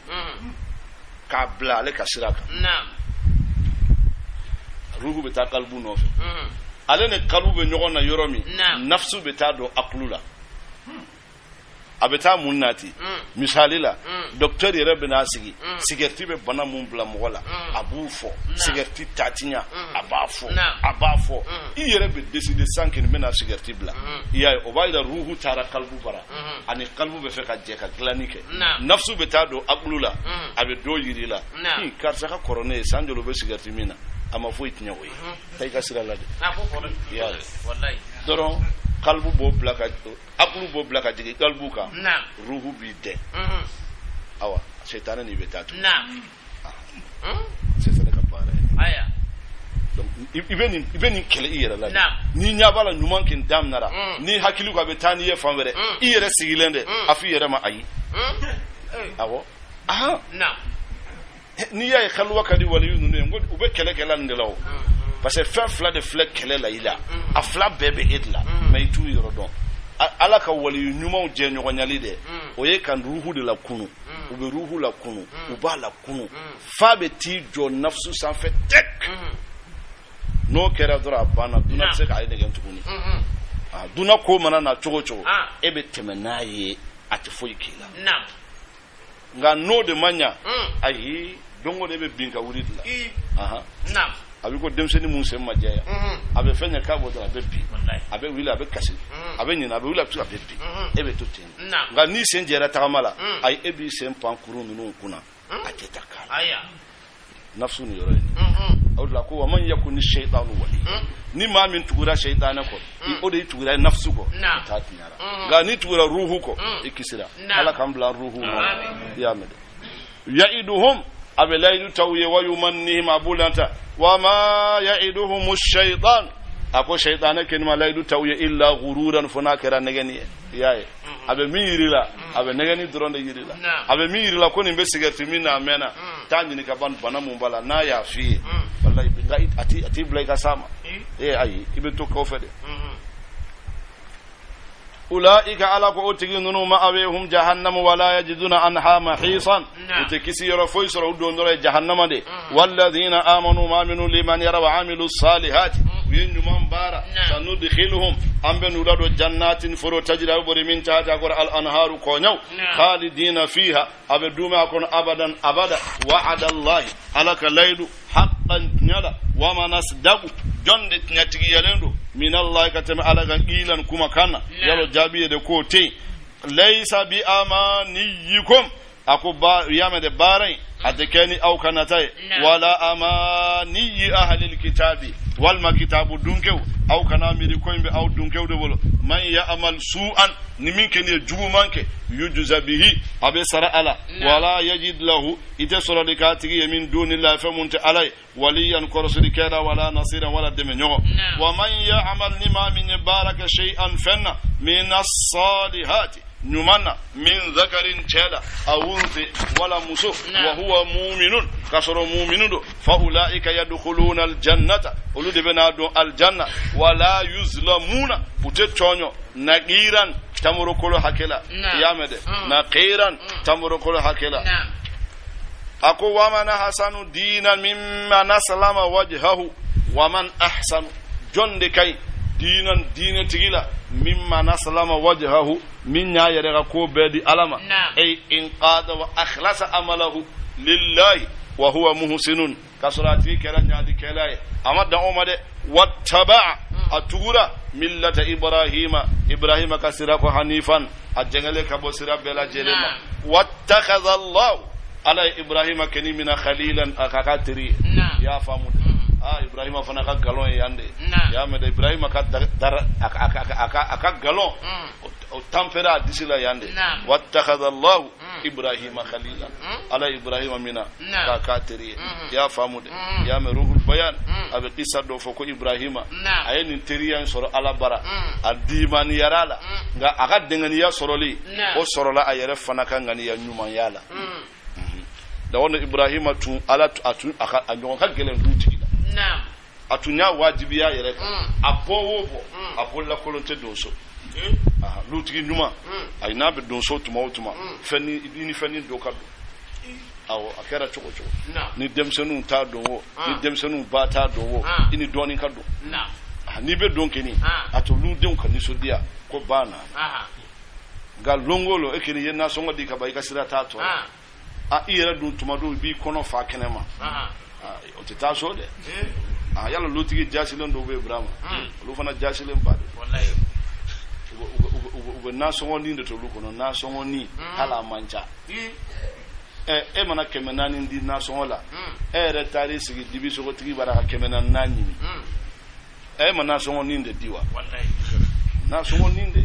Speaker 1: ka bla le kasiraka ruhu be ta qalbu no fe ale ne qalbu be nyogon na yoromi nafsu be ta do aqlula abeta munnati misali la docteur yere be na sigi sigerti be bana mun bla mogola abu fo sigerti tatinya abafo i yere be décider sankin mena sigerti bla iya o bayda ruhu tara qalbu bara ani qalbu be fe ka je ka glanike nafsu be ta do aqlula abe do yirila i karsa ka corona sanjolo be sigerti mina ama fo itnya woy tay ka sira la de ya wallahi doron qalbu bo blaka aqlu bo blaka digi qalbu ka ruhu bi de awa shaytan ni betatu c'est ça ka pare aya donc ibeni kele iyera la ni nyabala nyuman kin dam nara ni hakilu ka betani ye fanwere iyere sigilende afi yere ma ayi awo ni ya khalwa kadi wali nunu ngod ube kele kele ndelaw parce que faire fla de flek kele la ila afla bebe edla mais tout yorodon ala ka wali nyuma je nyogonyali de oye kan ruhu de la kunu ube ruhu la kunu uba la kunu fa be ti jo nafsu san fait tek no kera dora bana duna se ka ide gen tukuni duna ko mana na chogo chogo ebe temenaye atifoyi kila nga no de manya ayi dongo de be binka wuritla abi ko demseni mun sem majaya abe fenya ka bodra be bi abe wila abe kasi abe nyina abe wila abe bi ebe to tin nga ni senjera takamala ay ebi sem pankuru nunu kuna ateta kala aya nafsu ni yoro ni awla ko man yakuni shaytanu wali ni ma min tugura shaytana ko i ode tugura nafsu ko tatinyara nga ni tugura ruhu ko ikisira ala kambla ruhu ya mede yaiduhum abe laydu tawye wa yumannihim abulanta wama yaiduhum ash-shaytan ako shaytana ken ma laydu tawye illa ghururan funakira negeni yaye abe mirila abe negeni dronde yirila abe mirila ko ni be sigerti mina mena tanjini ka ban bana mumbala na ya fi wallahi bingai ati blay ka sama ayi ibe to ko fede أولئك على قوتهم مأويهم جهنم ولا يجدون عنها محيصا وتكسي يرفويس رودون جهنم دي والذين آمنوا وآمنوا لمن يرى وعملوا الصالحات وينجمان بارا سندخلهم أنبن ولاد جنات فرو تجري من تحتها الأنهار كونيو خالدين فيها أبدوما كون أبدا أبدا وعد الله على كليل حقا نلا وما نصدق جند نتيجي يلندو من الله كتم على قيلا كما كان يلو جابيه de kote laysa bi amaniyikum akuba yamade barai atekeni au kanatai wala amani ahli alkitabi wal makitabu dunkew au kana miri koymbe au dunkew de wolo man ya amal su'an niminke ne jugumanke yujza bihi abe sara ala wala yajid lahu itasra likatigi yamin dunillahi famunta alai waliyan korosirikada wala nasira wala demenyo wa man ya amal nima min baraka shay'an fanna min as-salihati نمنا من ذكر تلا أو أنثى ولا مسوء وهو مؤمن كسر مؤمن فأولئك يدخلون الجنة ولد بنادو الجنة ولا يظلمون بتشونيو نقيرا تمر كل حكلا يا مد نقيرا تمر كل حكلا أكو ومن حسن دينا مما نسلم وجهه ومن أحسن جندكي دينا تجيلا مما نسلم وجهه من يرغى كوبدي علما أي إنقاذ وأخلص عمله لله وهو محسن كسراتي كلا نادي كلا أما دعوما واتبع أتورا ملة إبراهيم كسرق حنيفا أجنغل كبسرا بلا جرما واتخذ الله على إبراهيم كني من خليلا أكاكاتري يا فامود Ibrahim fana ka galon yande ya me Ibrahim ka aka galon o tampera disila yande wattakhadha Allah Ibrahim khalila ala Ibrahim mina ka katiri ya famude ya me ruhul bayan abe qissa do foko ibrahima ayeni teriyan soro ala bara adimani yarala nga aga denganiya soroli o sorola ayere fana kan ngani ya nyuma yala da wannan ibrahima tun ala atu aka anyon ka gelen duti na atunya wajibiya yere abowo bo abolla kolonte doso lutigi nyuma ay nabe doso tuma fani ini fani do kado awo akera choko ni demsenu ta dowo ni demsenu ba ta dowo ini doni kado ni be donkeni ato lu dem kan so dia ko bana ga longolo ekeni yenna songo di ka bay ka sira ta to ira dun tuma do bi kono fa kenema o ti ta so de yalla lutigi jasilen do be ibrahima lu fana jasilen ba wallahi ugo na songo ni de to lu kono na songo ni hala mancha mana kemenani ndi na songo la re tari sigi dibi so tigi baraka kemenan nani mana songo ni de diwa wallahi na songo ni de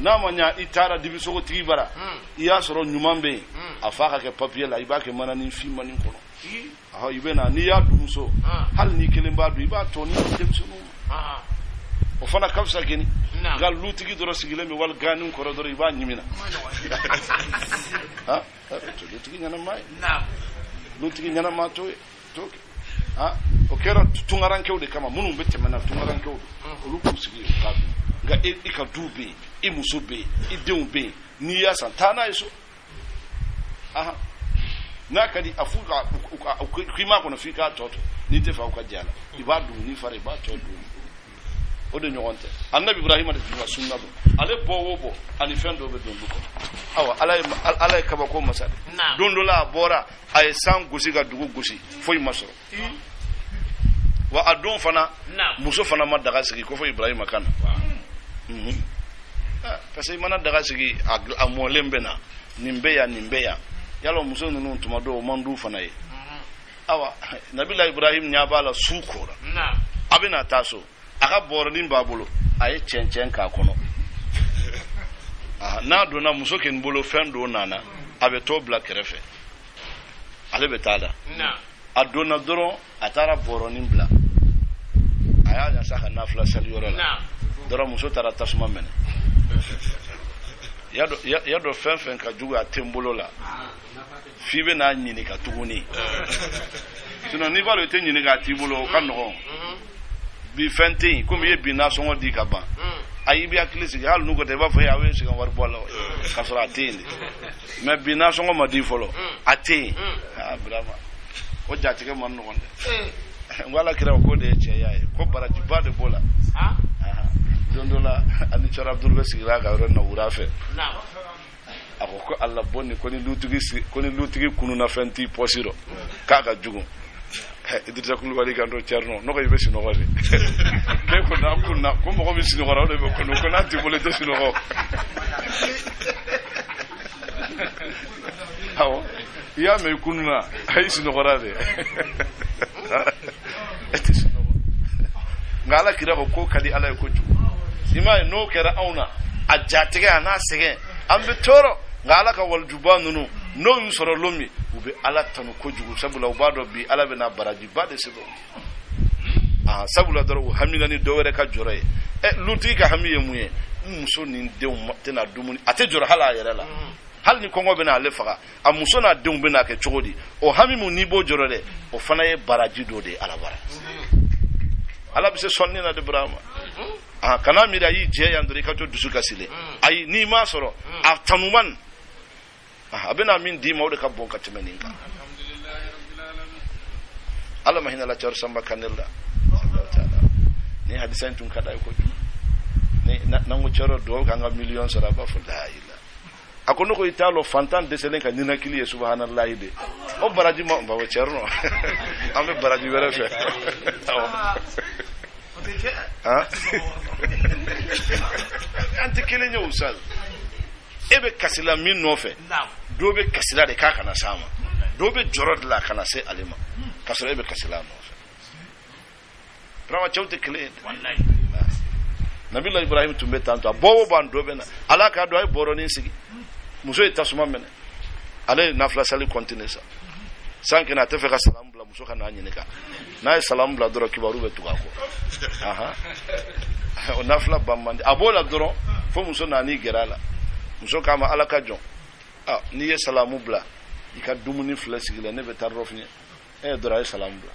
Speaker 1: na manya itara dibi so tigi bara iya soro nyumambe afaka ke papier la ibake manani fi manin kono ibena ni ya dumso hal ni kelemba du iba to ni demso o fana kafsa geni gal lutigi doro sigileme wal ganin koro doro iba nyimina lutigi nyana mai lutigi nyana ma to o kera tungaran kewde kama munum bette mana tungaran kewde o luku sigi ka ga ka dube musube deumbe ni ya santana iso na kadi afuka kima kono fika toto ni te fa ko jala ibadu ni fare ba to du odo nyonte annabi ibrahim de tuma sunna do ale bowo ani fendo be don duko awa alay kaba ko masal don do la bora ay san gusi ga dugu gusi foy masoro wa adon fana muso fana ma daga sigi ko fo ibrahim kana kasi mana daga sigi amolembe na nimbeya yalo muso nunu tuma do mandu fana ye awa nabila ibrahim nya bala sukora abina taso aka bornin babulo aye chencen ka kono na do na muso ken bolo fendo nana abe to black refe ale betada adona doro atara boronin bla aya ya saka nafla saliora la doro muso tara tasuma mene yado fenfen ka juga tembolo la fibe na nyini ka tuguni sino ni balo te nyini ka tibolo kan no bi fenti comme ye bina songo di ka ba ayi bi aklisi hal nugo te ba fa ya we sigan war bola ka sura atindi me bina songo ma di folo ati brava o jati ke man no wonde wala kira ko de che yae ko baraji ba de bola dondola ani chara abdul basira ga ron na urafe ako ko alla bonni ko ni lutigi kunu na fenti posiro kaga jugo idrisa kulu wali gando cerno no ko yebesi no wali ke ko na kunna ko mo ko bisi no wala de ko no ko na ti bole de sino ko hawo ya me kunna ay sino wala de etisino ngala kira ko kadi ala ko ju ima no kera auna ajatege ana sege ambe toro ngala ka wal jubanunu no yusoro lomi ube ala tanu ko jugu sabula ubado bi ala bena baraji bade sebo sabula doro hamina ni dowere ka jore luti ka hamiye muye muso ni dew tena dumuni ate jore hala yerela hal ni kongo bena le faga amuso na dew bena ke chogodi o hamimu ni bo jorole o fana ye baraji do de ala bara ala bise sonni na de brahma kana mira yi je yandori ka to dusu kasile ay ni ma soro aftanuman abena min di mawde ka bon katmeninka alhamdulillah rabbil alamin alla mahina la char samba kanella taala ni hadisan tun kada ko ni nango charo do kanga million sara ba fu la ila akono ko italo fantan de selen ka nina kiliye subhanallah de o baraji ma ba wa charno ambe baraji wera fe anti kele nyo usal ebe kasila min nofe dobe kasila de kaka na sama dobe jorod la kana se alima kasila ebe kasila nofe prawa chawte kele wallahi nabila ibrahim tumbe tanto bobo ban dobe na alaka do ay boroni sigi muso tasuma mene ale nafla sali continue sa sanki na tefe ka salam bla muso kana nyinika na salam bla doro kibaru be tukako aha o nafla bamande abola doro fo muso na ni gerala muso kama alaka jon ni ye salamu bla ika dumuni flasigila ne be tarrofni dora salamu bla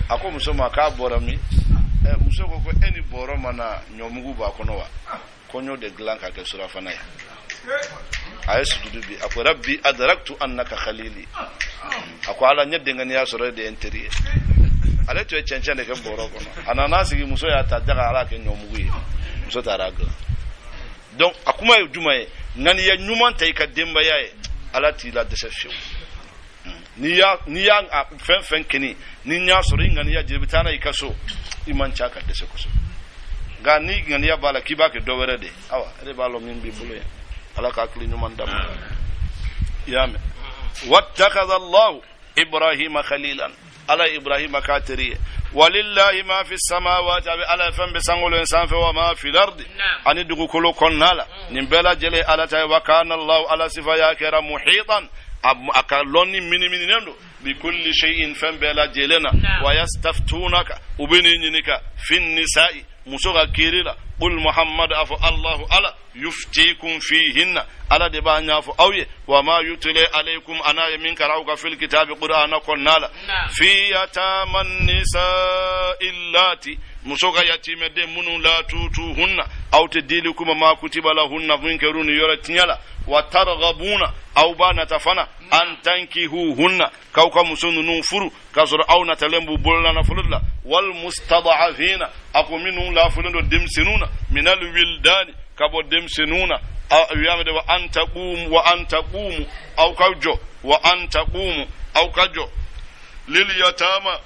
Speaker 1: ako muso maka borami muso ko eni boro mana nyomugu ba kono wa konyo de glanka ke sura fana ya ayesu dubi ako rabbi adraktu annaka khalili ako ala nyedde ngani ya sura de interieur ale to chenchane ke boro kono ananasi gi muso ya ta daga ala ke nyomugu yi muso taraga donc akuma jumaye ngani ya nyuman tay ka demba yae ala ti la deception ni ya fen kini ni nya sura ngani ya jebitana ikaso iman chaka dese ko so gani ngani ya bala kibake dowere de awa re balo min bi bulu ya ala ka kli nyuman dam yame wattakhadha Allah Ibrahim khalilan ala Ibrahim katiri walillahi ma fi samawati ala fam bi sangolo insan fa wa ma fi al-ard ani dugu kolo konnala nimbela jele ala tay wa kana Allah ala sifa ya kara muhitan akaloni mini nendo bi kulli shay'in fam bela jelena wa yastaftunaka ubini nyinika fi nisa'i musoga kirila qul muhammad afu Allah ala yuftikum fihinna ala de banya fu awye wa ma yutli alaykum ana min karauka fil kitabi qur'ana konnala fi yataman nisa illati musoga yatime de munu la tutuhunna aw tadilikum ma kutiba lahunna munkarun yoratinyala wa targhabuna aw bana tafana an tankihuhunna kawka musunun furu kasur aw natalembu bolana fululla wal mustad'afina aquminu la fulundo dimsinuna minal wildani kabo demsenuna yamade wa antaqumu aw kawjo wa antaqumu aw kajo lil yatama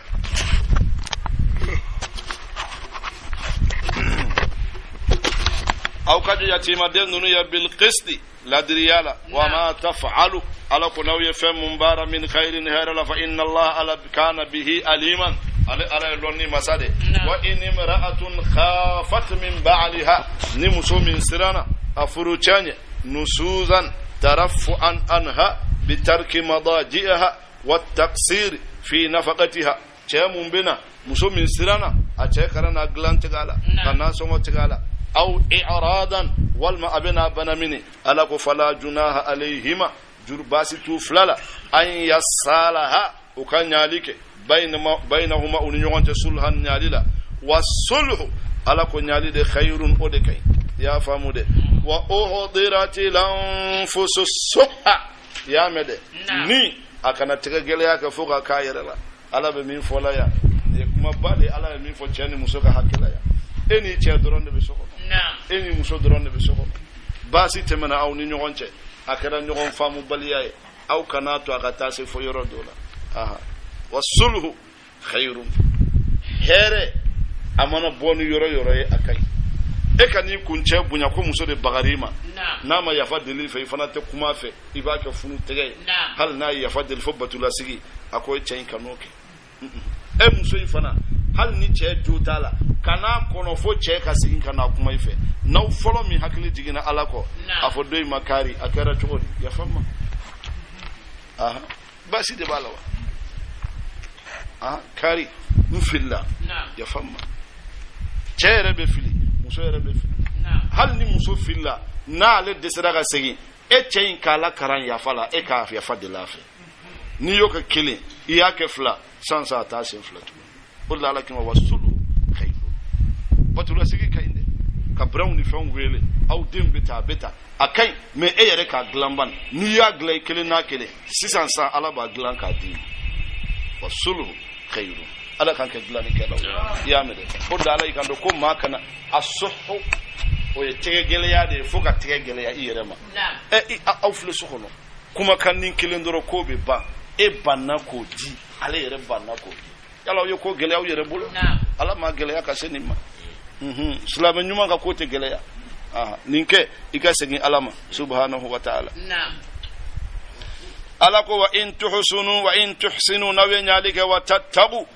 Speaker 1: aw kajo yatima denunu ya bil qisti ladriyala wa ma taf'alu ala kunaw yafam mumbara min khairin harala fa inna Allah ala kana bihi aliman ala lonni masade wa in imra'atun khafat min ba'liha ni musumin sirana afuruchanye nusuzan tarafu'an anha bitarki madajiha wa taqsir fi nafaqatiha chamun bina musumin sirana a chekarana glantigala kana songo tigala aw i'radan wal ma abina banamini ala ko fala junaha alayhima jurbasitu flala an yasalaha ukanyalike bainahuma uninyonte sulhan nyalila wasulhu ala ko nyalide khairun odekay ya famude wa uhdiratil anfusus suha ya mede ni akana tega gele yaka fuka kayirala ala be min fola ya e kuma bade ala be min fo cheni musoka hakila ya eni che doronde be soko eni muso doronde be soko basi temena aw ni nyonte akara nyon famu baliyaye aw kana to akata se fo yoro dola aha wasulhu khairun here amana bonu yoro e akai e kani kunche bunya ko muso de bagarima na ma yafa delil fe fana te kuma fe ibaka funu tege hal na yafa delil fo batula sigi akoy chen kanoke e muso ifana hal ni che jutala kana kono fo che ka sigi kana kuma ife na follow mi hakili jigina alako afo doy makari akara chodi yafa ma aha basi de balawa kari mfilla ya famma chere be fili muso yere be fili hal ni muso filla na le desira ga segi e chein kala karan ya fala e ka ya fadi lafi ni yoka kile iya ke fla sansa ta sin fla tu bulla lakin wa wasulu khayru batula segi kainde ka brown ni fon wele au dim beta akai me e yere ka glamban ni ya glay kile na kile sisansa alaba glan ka di wasulu khairu ala kan ke glani ke law ya mede fodda ala kan do ko makana as-suhu o ye tegele ya de foka tegele ya irema e awfle suhono kuma kan nin kilendoro ko be ba e banna ko di ala yere banna ko yalla yo ko gele ya yere bul ala ma gele ya ka senima sulama nyuma ka ko tegele ya ninke ikasegi alama subhanahu wa ta'ala alako wa in tuhsinu wa in tuhsinu nawenyalike wa tattaqu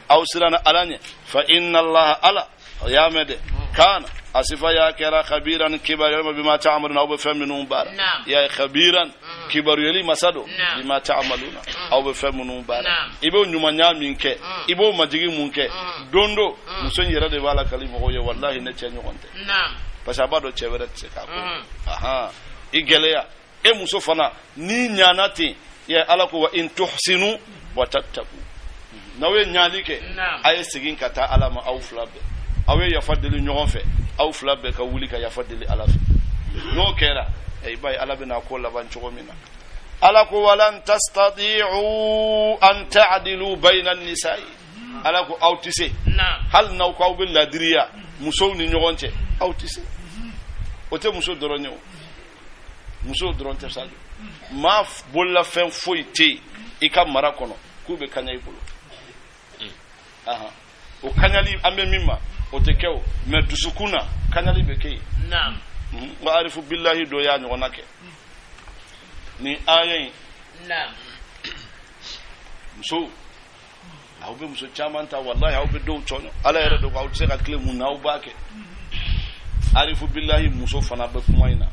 Speaker 1: aw sirana alanya fa inna allaha ala ya mede kana asifa ya kera khabiran kibar yama bima ta'maluna aw bi faminun bar ya khabiran kibar yali masado bima ta'maluna aw bi faminun bar ibo nyuma nyami nke ibo majigi munke dondo muson yera de wala kalimo ko ye wallahi ne chenyo konte pasabado chewere tseka ko aha igeleya e muso fana ni nyanati ya alako wa in tuhsinu wa tattaku nawe nyalike ay sigin kata alama aw flabe awe ya fadeli nyogon fe aw flabe ka wuli ka ya fadeli alafi no kera ay bay alabe na ko laban chogomina alako walan tastati'u an ta'dilu bayna an-nisa'i alako autise hal naw ko bil ladriya muso ni nyogonche autise ote muso doronyo muso doronte sadio ma bolla fen foite ika marakono kube kanya ibulu aha o kanyali ambe mimma o tekeo me dusukuna kanyali beke naam wa arifu billahi do ya nyonake ni ayen naam muso awbe muso chamanta wallahi awbe do chonyo ala yere do ko se ka kle mun awbake arifu billahi muso fana be kumaina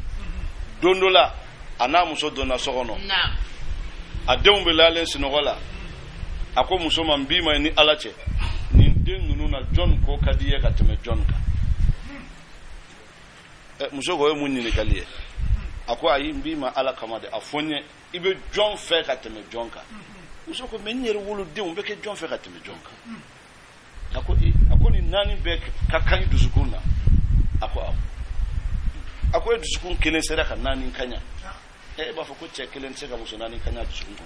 Speaker 1: dondola ana muso donna sokono naam adewum be lalen sinogola ako muso man bi mai ni alache ni den nunu na John ko kadiye ka teme John ka muso go mun ni kaliye ako ayi mbi ma ala kama de afonye ibe John fe ka teme John ka muso ko menyere wolu de be ke John fe ka teme John ka ako ni nani be ka kan dusukuna ako dusukun kelen sera ka nani kanya ba fa ko che kelen sera muso nani kanya dusukun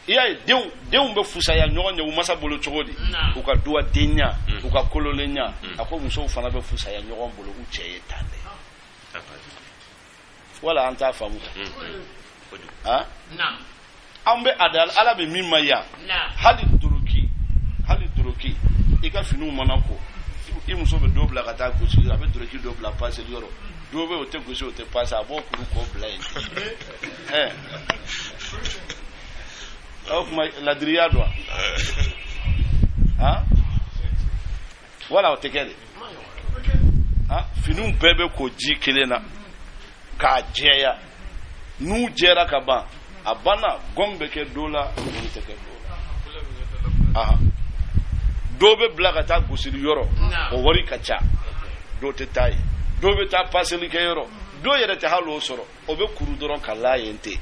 Speaker 1: iya dew be fusa ya nyogo nyu masa bolo chogodi u ka duwa denya u ka kololenya ako muso fana be fusa ya nyogo bolo u cheye tande wala anta famu ha na ambe adal ala be mimma ya hali duruki ika finu manako i muso be dobla kata ko sira be duruki dobla passer yoro dobe o te gosi o te passer abo kuru ko blind kuma ladriya doa ha wala otekele ha finum bebe ko ji kelena ka jeya nu jera ka ba abana gombe ke dola ni teke dola aha dobe blaga ta gusiri yoro o wori kacha do te tai dobe ta paseli ke yoro do yere te halo soro o be kuru doron kala yente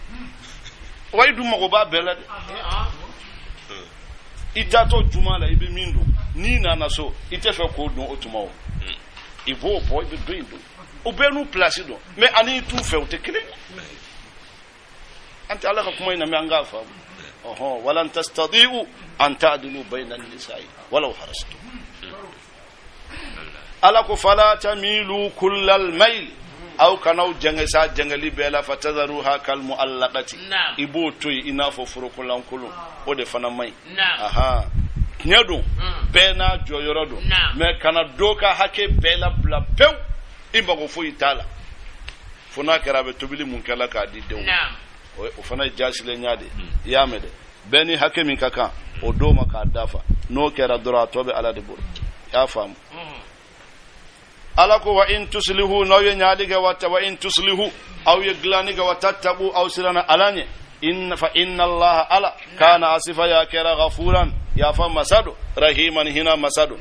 Speaker 1: way du mago ba belade itato jumala ibe mindo ni na naso ite fe ko don otumawo ivo boy be doindo o be no place do mais ani tout fait o te kele anta ala ka kuma ina me anga fa oho walan tastadiu an ta'dilu bayna an-nisa'i walau harastu ala ko fala tamilu kullal mayl aw kanaw jangesa jangali bela fatadharuha kal muallaqati ibo toy ina fo furukulan kulun o de fana mai aha nyado bena joyorodo me kana doka hake bela bla pew imba go fo itala fona karabe tobili mun kala ka di dew o fana jasile nyaade yamede beni hake min kaka o do maka dafa no kera dora tobe ala de bur ya fam alako wa in tuslihu nawe nyaaliga wata wa in tuslihu aw yaglaniga watattabu aw sirana alanye fa inna allaha ala kana asifa ya kera ghafuran ya fa masadu rahiman hina masadu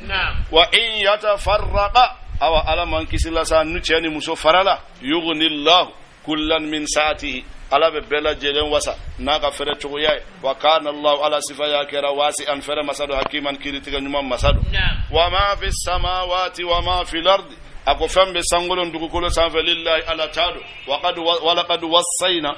Speaker 1: wa in yatafarraqa aw ala man kisila sanu cheni muso farala yughnillahu kullan min saatihi ala be bela jelen wasa naga fere chogoya wa kana allah ala sifa ya kera wasi'an fere masadu hakiman kiritiga nyuma masadu wa ma fi samawati wa ma fi al-ardi ako fambe sangolon dugukolo sanfe lillahi ala tado wala qad wasaina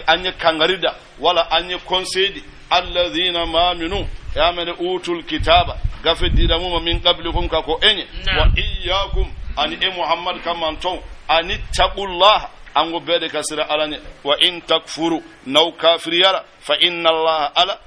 Speaker 1: anye kangarida wala anye konsedi alladhina maminu yamene utul kitaba gafe didamu min qablikum kako enye wa iyyakum ani muhammad kamanton ani taqullah ango bede kasira alane wa in takfuru naw kafiriyara fa inna allaha ala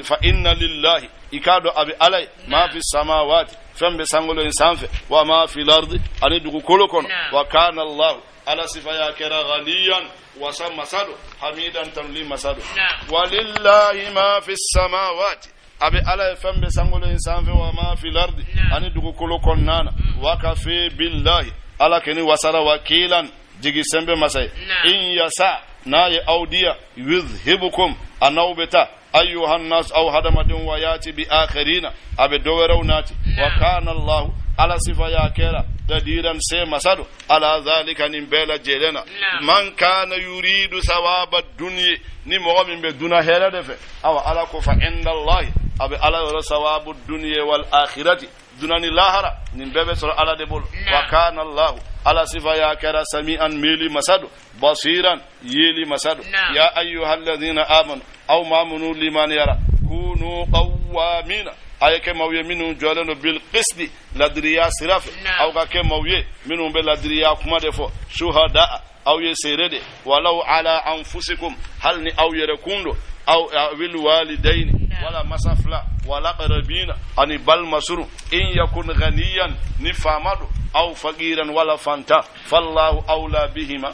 Speaker 1: fa inna lillahi ikado abi alay ma fi samawati fambe sangolo insanfe wa ma fi lardi ani dugu kolokono wa kana allah ala sifa ya kera ghaniyan wa sama masadu hamidan tamli masadu walillahi ma fi samawati abe ala fambe sangolo insanfe wa ma fil ardi ani dugu kolo konnana wa kafi billahi ala keni wasara wakilan jigi sembe masay in yasa na ya audiya yuzhibukum anawbeta ayyuhan nas aw hadamadun wa yati bi akhirina abe dowerawnati wa kana allah ala sifa ya kera dadiran se masado ala zalika nim bela jelena man kana yuridu thawaba dunya ni mo min be duna hera defe aw ala ko fa inda allah abe ala thawabu dunya wal akhirati dunani lahara nim bebe so ala de bol wa kana allah ala sifa ya kera sami'an mili masado basiran yili masado ya ayyuhalladhina amanu aw mamunu liman yara kunu qawwamina ayake mawye minu joleno bil qisdi ladriya siraf aw ka ke mawye minu be ladriya kuma defo shuhada aw yesirede walau ala anfusikum hal ni aw yarekundo aw bil walidaini wala masafla wala qarabina ani bal masru in yakun ghaniyan ni famadu aw faqiran wala fanta fallahu awla bihima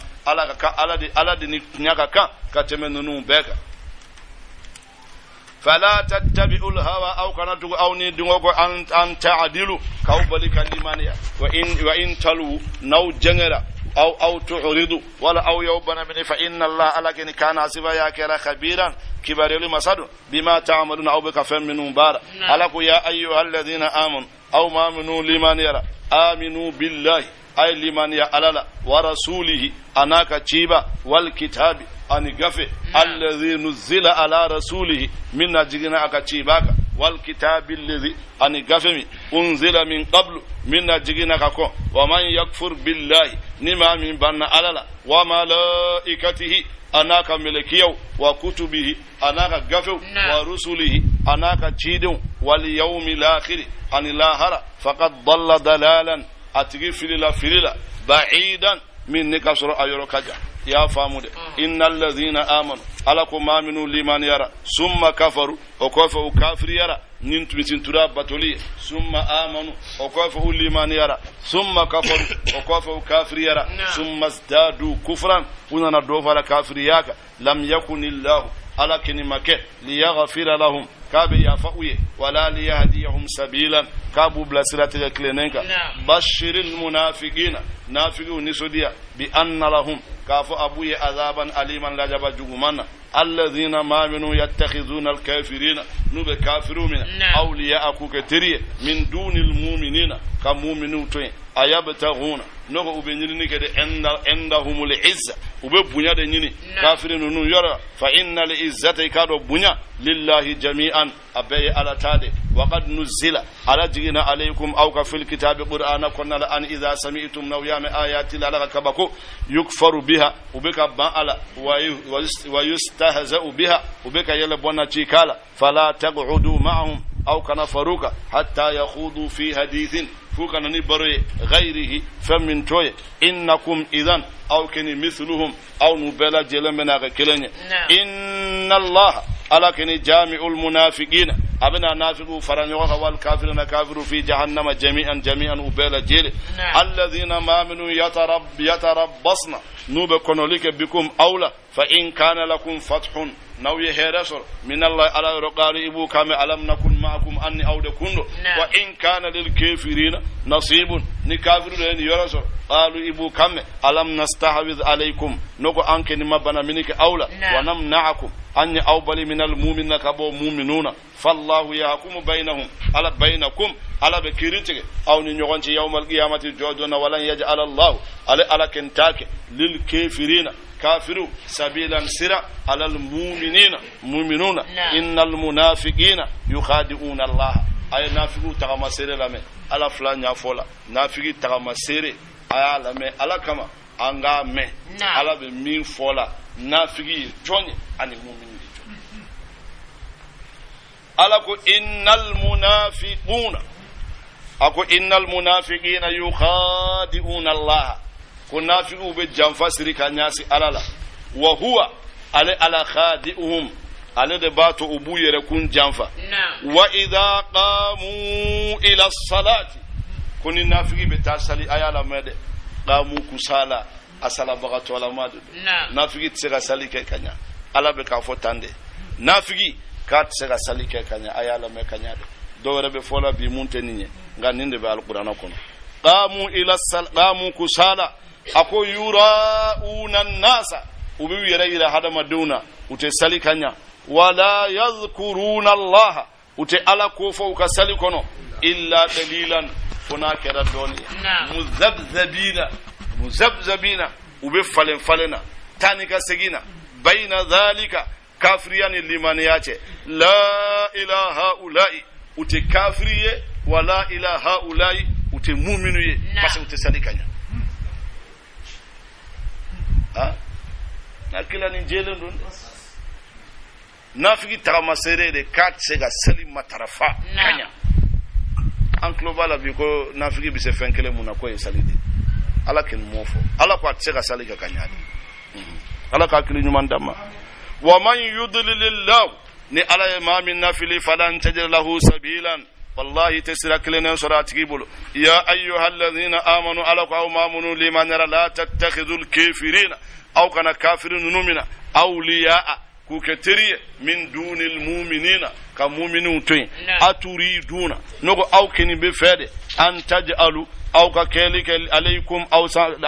Speaker 1: aladi ni nyaka ka temenunu beka فلا تتبعوا الهوى أو كانت أو ندعوك أن تعدلوا كوبل كلمانيا وإن تلوا نو جنرا أو تعرضوا ولا أو يوبنا من فإن الله لكن كان حسبا يا كرا خبيرا كبار المسد بما تعملون أو بكفر من بار ألكوا يا أيها الذين آمنوا أو ما منوا لمن يرى آمنوا بالله أي لمن يعلل ورسوله أناك تشيبا والكتاب أن غفي الذي نزل على رسوله من أجلنا أكتشيباك والكتاب الذي أن غفي أنزل من قبل من أجلنا ككو ومن يكفر بالله نما من بنا علل وملائكته أناك ملكيو وكتبه أناك غفو ورسله أناك تشيدو واليوم الآخر أن الآخر فقد ضل ضلالا أتغي فللا بعيدا من نكسر أيروكاجا يا فامود إن الذين آمنوا ألكم ما منوا لمن يرى ثم كفروا وكفروا كافر يرى ننتمسين تراب بطولي ثم آمنوا وكفروا لمن يرى ثم كفروا وكفروا كافر يرى ثم ازدادوا كفرا وننا دوفر كافر ياك لم يكن الله على كلمة ليغفر لهم كابي يفوي ولا ليهديهم سبيلا كابو بلاسرة كلينينكا بشر المنافقين نافقون نسوديا بأن لهم كافو أبوي عذابا أليما لجب جغمانا الذين ما منوا يتخذون الكافرين نوب كافرون من أولياء كتير من دون المؤمنين كمؤمنون توين أيبتغون نوغو بنيني كده عندهم العزة وببنيا دنيني كافرين نو يرى فإن العزة كادو بنيا لله جميعا أبي على تادي وقد نزل على جينا عليكم أو كفي الكتاب قرآن كنا لأن إذا سمعتم نويام آيات الله كبكو يكفر بها وبك بألا ويستهزأ بها وبك يلبونا تيكالا فلا تقعدوا معهم أو كان فروك حتى يخوضوا في حديث فوكنا نبري غيره فمن توي إنكم إذن أو كني مثلهم أو نبلا جلمنا كلني إن الله على كني جامع المنافقين أبنا نافقوا فرنوها والكافرين كافروا في جهنم جميعا وبلا جيل الذين ما منوا يتربصن نوبكن لك بكم أولى فإن كان لكم فتح نوي هيرسر من الله على رقال إبو كام ألم نكن معكم أني أود كنو وإن كان للكافرين نصيب نكافر لين يرسر قالوا إبو كام ألم نستحوذ عليكم نكو أنك نما بنا منك أولى ونمنعكم أني أوبل من المؤمنين كبو مؤمنون فالله يحكم بينهم على بينكم على بكيرتك أو نيوغنتي يوم القيامة جودنا ولن يجعل الله على كنتاك للكافرين كافروا سبيلا سرا على المؤمنين مؤمنون إن المنافقين يخادعون الله أي نافقوا تغمسير لمن على فلان يفولا نافقوا تغمسير أي لمن على كما أنغا من على بمين فولا نافقوا جوني عن المؤمنين ألاكو إن المنافقون أكو إن المنافقين يخادعون الله كنافقوا بجنفا سريكا ناسي ألالا وهو على خادئهم على دباتو أبو يركون جنفا وإذا قاموا إلى الصلاة كن النافقين بتاسالي أيالا مدى قاموا كسالا أسالا بغاتو على مادو نافقين تسيغا سالي كيكانيا ألا بكافو تاندي نافقين kat sega salike kanya ayala me kanya do rebe fola bi munte ninye nganinde be alqur'ana kono qamu kusala ako yurauna an-nasa ubi yira hada maduna ute salikanya wala yadhkuruna Allah ute ala ko fo ka salikono illa dalilan funa kera doni muzabzabina ube falena tanika segina baina dhalika kafriyan liman yace la ilaha ulai ute kafriye wala ilaha ulai ute mu'minuye parce ute salikanya nakila ni jelen don nafigi tarama sere de kat sega salim matarafa kanya an global bi ko nafigi bi se fenkele muna ko e salide ala ken mofo ala ko sega salika kanya ala ka kili nyuma ndama wa man yudlilillah ni ala ma min nafili falan tajid lahu sabilan wallahi tasrak lana surati bulu ya ayyuhalladhina amanu ala ko amanu liman la tattakhidul kafirina aw kana kafirun numina awliya ku ketiriye min dunil mu'minina ka mu'minun toy aturiduna nogo aw keni be fede an taj'alu aw ka kelika alaykum aw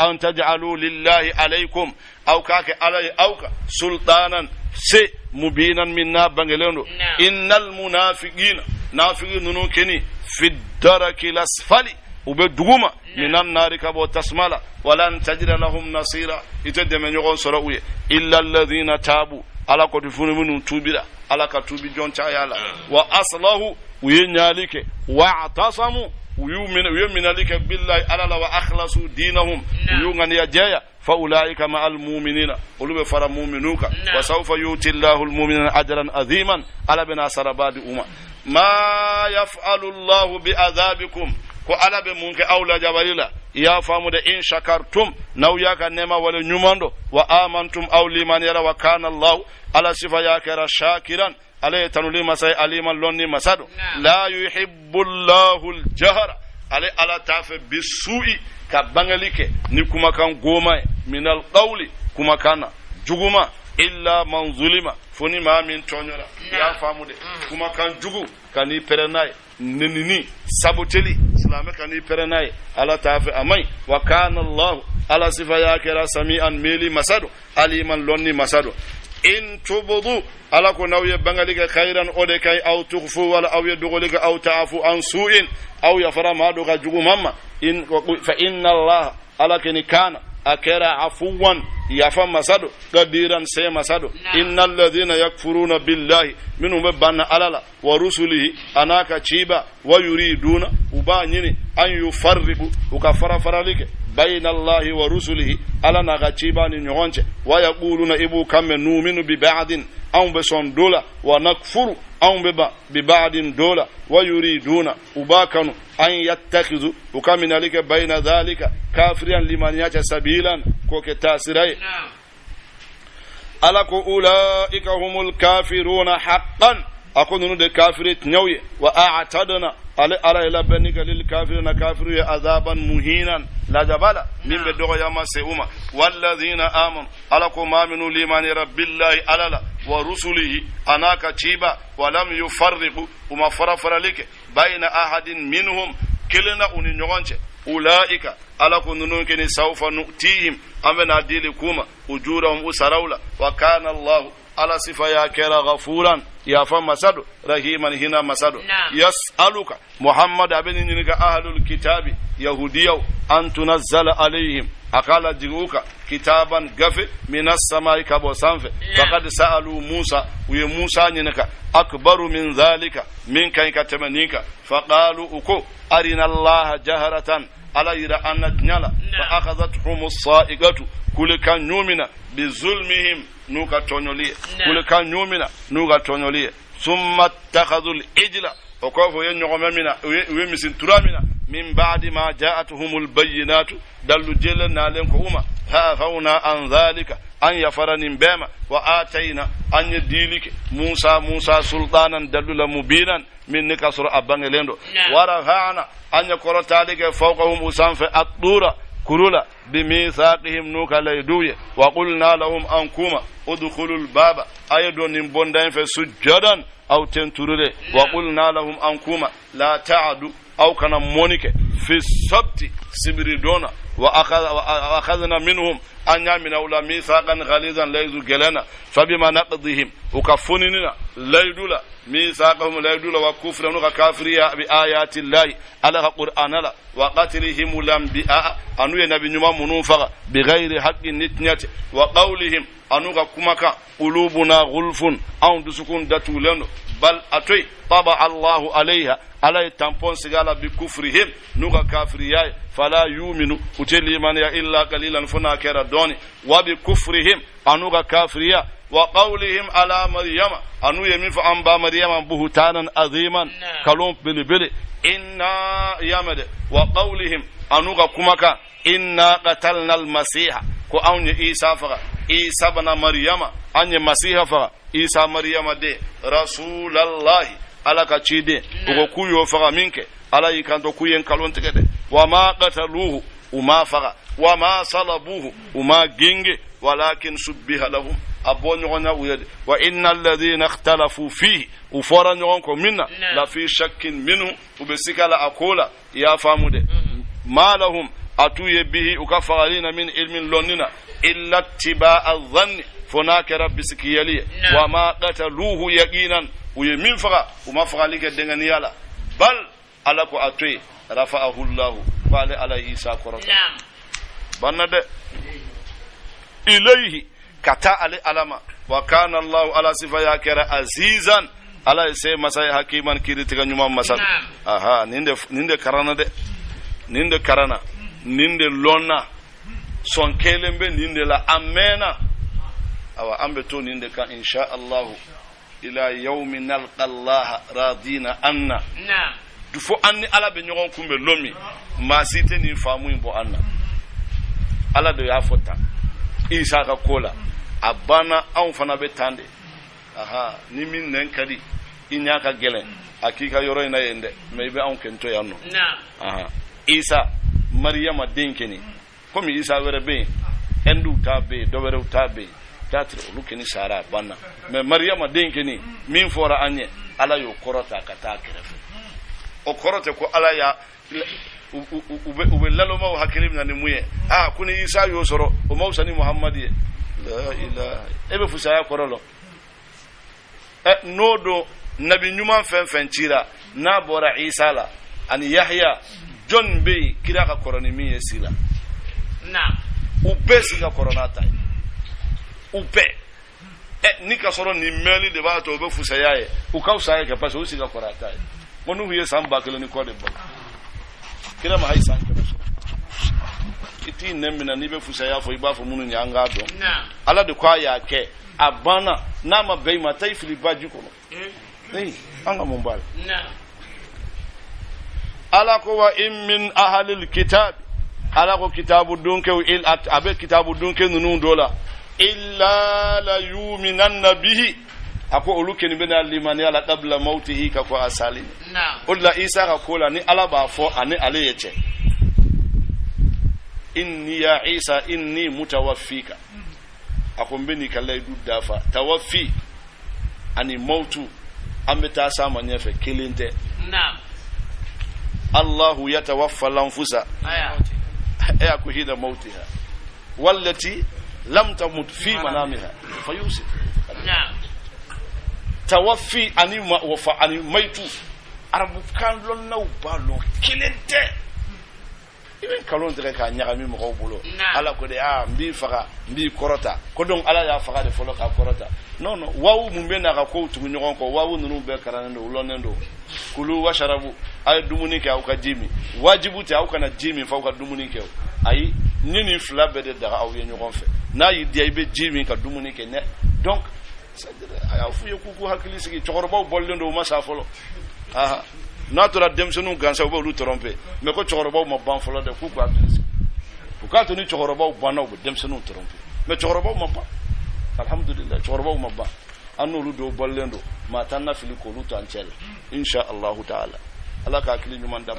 Speaker 1: an taj'alu lillahi alaykum aw ka ke alay aw ka sultanan se mubinan minna bangelendo innal munafiqina nafiqun keni fi daraki lasfali ube duguma minan nari kabo tasmala walan tajida lahum nasira itede men yogon soro uye illa alladhina tabu ala ko tufunu mun tubira ala ka tubi jonta yala wa aslahu uye nyalike wa atasamu uyuminalike billahi ala wa akhlasu dinahum uyungani yajaya fa ulaika ma al mu'minina ulube fara mu'minuka wa sawfa yuti Allahu al mu'minina ajran aziman ala bina sarabadi umma ma yaf'alu Allahu bi adhabikum ko ala be munke awla jabalila ya famu da in shakartum naw yaka nema wala nyumando wa amantum aw liman yara wa kana Allah ala sifa yakara shakiran ala tanuli masai aliman lonni masado la yuhibbu Allahu al-jahra ala tafe bisu'i ka bangalike ni kuma kan goma minal qawli kuma kana juguma illa man zulima foni ma min tonyora ya famu de kuma kan jugu kani perenai nenini saboteli islame kani perenai ala tafe amai wa kana Allah ala sifa yakira sami'an mili masado aliman lonni masado in tubudu ala ko nawye bangalika khairan ode kay aw tukhfu wala aw yadghulika aw ta'fu an su'in aw yafra ma do ga jugu mamma in fa inna Allah ala kani kana akera afuwan yafa masado qadiran say masado innal ladhina yakfuruna billahi minhum banna alala wa rusulihi anaka chiba wa yuriduna ubanyini an yufarribu ukafara faralike bayna Allahi wa rusulihi ala naga chiba ni nyonche wa yaquluna ibu kam nu'minu bi ba'din aw be son dola wa nakfuru aw bi ba'din dola wa yuriduna ubakanu an yattakhizu ukamina lika bayna dhalika kafiran liman yacha sabilan ko ke tasirai ala ko ulaika humul kafiruna haqqan akunu de kafirit nyawi wa a'tadna ala ila banika lil kafirina kafiru ya azaban muhinan la jabala min be dogo yama se uma walladhina amanu ala ko maminu liman rabbillahi alala wa rusulihi anaka chiba wa lam yufarriqu uma farafralike baina ahadin minhum kilena uni nyogonche ulaika ala kununun kini sawfa nu'tihim amana dili kuma ujurahum usarawla wa kana Allah ala sifa ya kera ghafuran ya fa masadu rahiman hina masadu yas'aluka muhammad abin niga ahlul kitabi yahudiyaw an tunazzala alaihim akala jiguka kitaban gafe minas samai kabo sanfe faqad sa'alu musa wa musa nyinaka akbaru min zalika min kan katamanika faqalu uko arina allah jaharatan ala ira annat nyala fa akhadhatuhum as-sa'iqatu kulika nyumina bizulmihim nuka tonyolie kulika nyumina nuka tonyolie summa takhadhul ijla okofo yenyogomamina we misin turamina min ba'di ma ja'atuhumul bayyinatu dallu jelen nalen ko uma ha fauna an zalika an yafaranin bema wa ataina an yadilike musa sultanan dalula mubinan min nikasur abangelendo warahana an yakorotalike fawqahum usanfa at-dura kurula bimithaqihim nuka layduye wa qulna lahum ankuma udkhulul baba ayadun nin bondan fe sujjadan aw tenturule wa qulna lahum ankuma la ta'adu aw kana monike fi sabti sibridona wa akhadna minhum anya min awla mithaqan ghalizan layzu gelana fabima naqdihim ukafunina laydula ميثاقهم لا يدل وكفر وكافرية بآيات الله على القرآن لا وقتلهم الأنبياء أنو ينبي نما منوفق بغير حق نتنيت وقولهم أنو كمكا قلوبنا غلف أو دسكون دتولن بل أتوي طبع الله عليها على تامبون سيغالا بكفرهم نوغا كافرية فلا يؤمن وتلي من إلا قليلا فنا كرا دوني وبكفرهم أنوغا كافرية وقولهم على مريم أنو يمين فأنبا مريم بهتانا عظيما كلهم بلي إنا يمد وقولهم أنو كمكا إنا قتلنا المسيح كو أون إيسا فغا إيسا بنا مريم أن مسيح فغا إيسا مريم دي رسول الله على كتشيدي وكويو فغا منك على يكانتو كوين كلون تكده وما قتلوه وما فغا وما صلبوه وما جنجي ولكن شبه لهم أبو نغنى ويد وإن الذين اختلفوا فيه وفورا نغنكم منا لفي شك منه وبسك لا أقول يا فامود ما لهم أتوي به وكفرين من علم لوننا إلا اتباع الظن فناك رب سكيالي وما قتلوه يقينا ويمين فغا وما فغا لك الدنيا بل ألكو أتوي رفعه الله قال على عيسى كرة بند إليه كتا على علما وكان الله على صفة يكره عزيزا على سي مساي حكيما كيري تغنيما مسال اها نيند كرانا دي نيند كرانا نيند لونا سون كيلمبه نيند لا امينا او امبتو نيند كان ان شاء الله الى يوم نلقى الله راضينا عنا نعم دفو اني على بنيون كومبه لومي ما سيتي ني فامو يمبو عنا على دو يافوتا isa ka kola abana an fana be tande aha ni min nan kadi inya ka gelen akika yoro ina yende maybe an kento yanno na aha isa maryama denkeni komi isa were be endu tabe do were tabe tatre lukeni sara banna me maryama denkeni min fora anye ala yo korota kata kerefe o korote ko ala ya ube laloma wa hakilim na nimuye kuni isa yo soro o mausani muhammadi la ilaha ebe fusaya korolo nodo nabi nyuma fen tira na bora isa la an yahya john be kira ka koroni mi yesila na ube siga korona tai ube ni ka soro ni meli de ba to ube fusaya e u kausa e ka paso siga korata e monu huye samba kele ni kode ba kira ma haisa kira so iti nemina ni be fusaya fo iba fo munu nyanga do ala de kwa ya ke abana na ma be ma tai fili baji ko anga mumbal ala ko wa in min ahlil kitab ala ko kitabu dunke il at abe kitabu dunke nunu dola illa la yu'minanna bihi ako oluke ni bena limani ala qabla mautihi ka ko asali ulla isa ka kola ni ala ba fo ani ale yeche inni ya isa inni mutawaffika ako mbeni kala du dafa tawaffi ani mautu ambeta sama nyefe kilinte Allah yatawaffa al-anfusa aya kuhida mautiha wallati lam tamut fi manamiha fayusif tawaffi ani wafa ani maitu arabu kan lon naw balo kilente iben kalon de ka nyaami mo ko bulo ala ko de mbi faga mbi korota ko don ala ya faga de folo ka korota non non wawu mumbe na ka ko tu nyon ko wawu nunu be karana ndo lonendo kulu washarabu ay dumuni ke ka jimi wajibu ta au kana jimi fa ka dumuni ke ay nini flabe de daga au yenyon fe na yi dia be jimi ka dumuni ke ne donc aya fu ye kuku hakili sigi chogorba bolle ndo masa folo aha natura demsenu gansa bo lu tromper mais ko chogorba mo ban folo de kuku hakili sigi bukato ni chogorba banaw bo demsenu tromper mais chogorba mo ba alhamdulillah chogorba mo ba anu lu do bolle ndo ma tanna fili ko lu to ancel insha Allah taala ala ka hakili nyuma ndam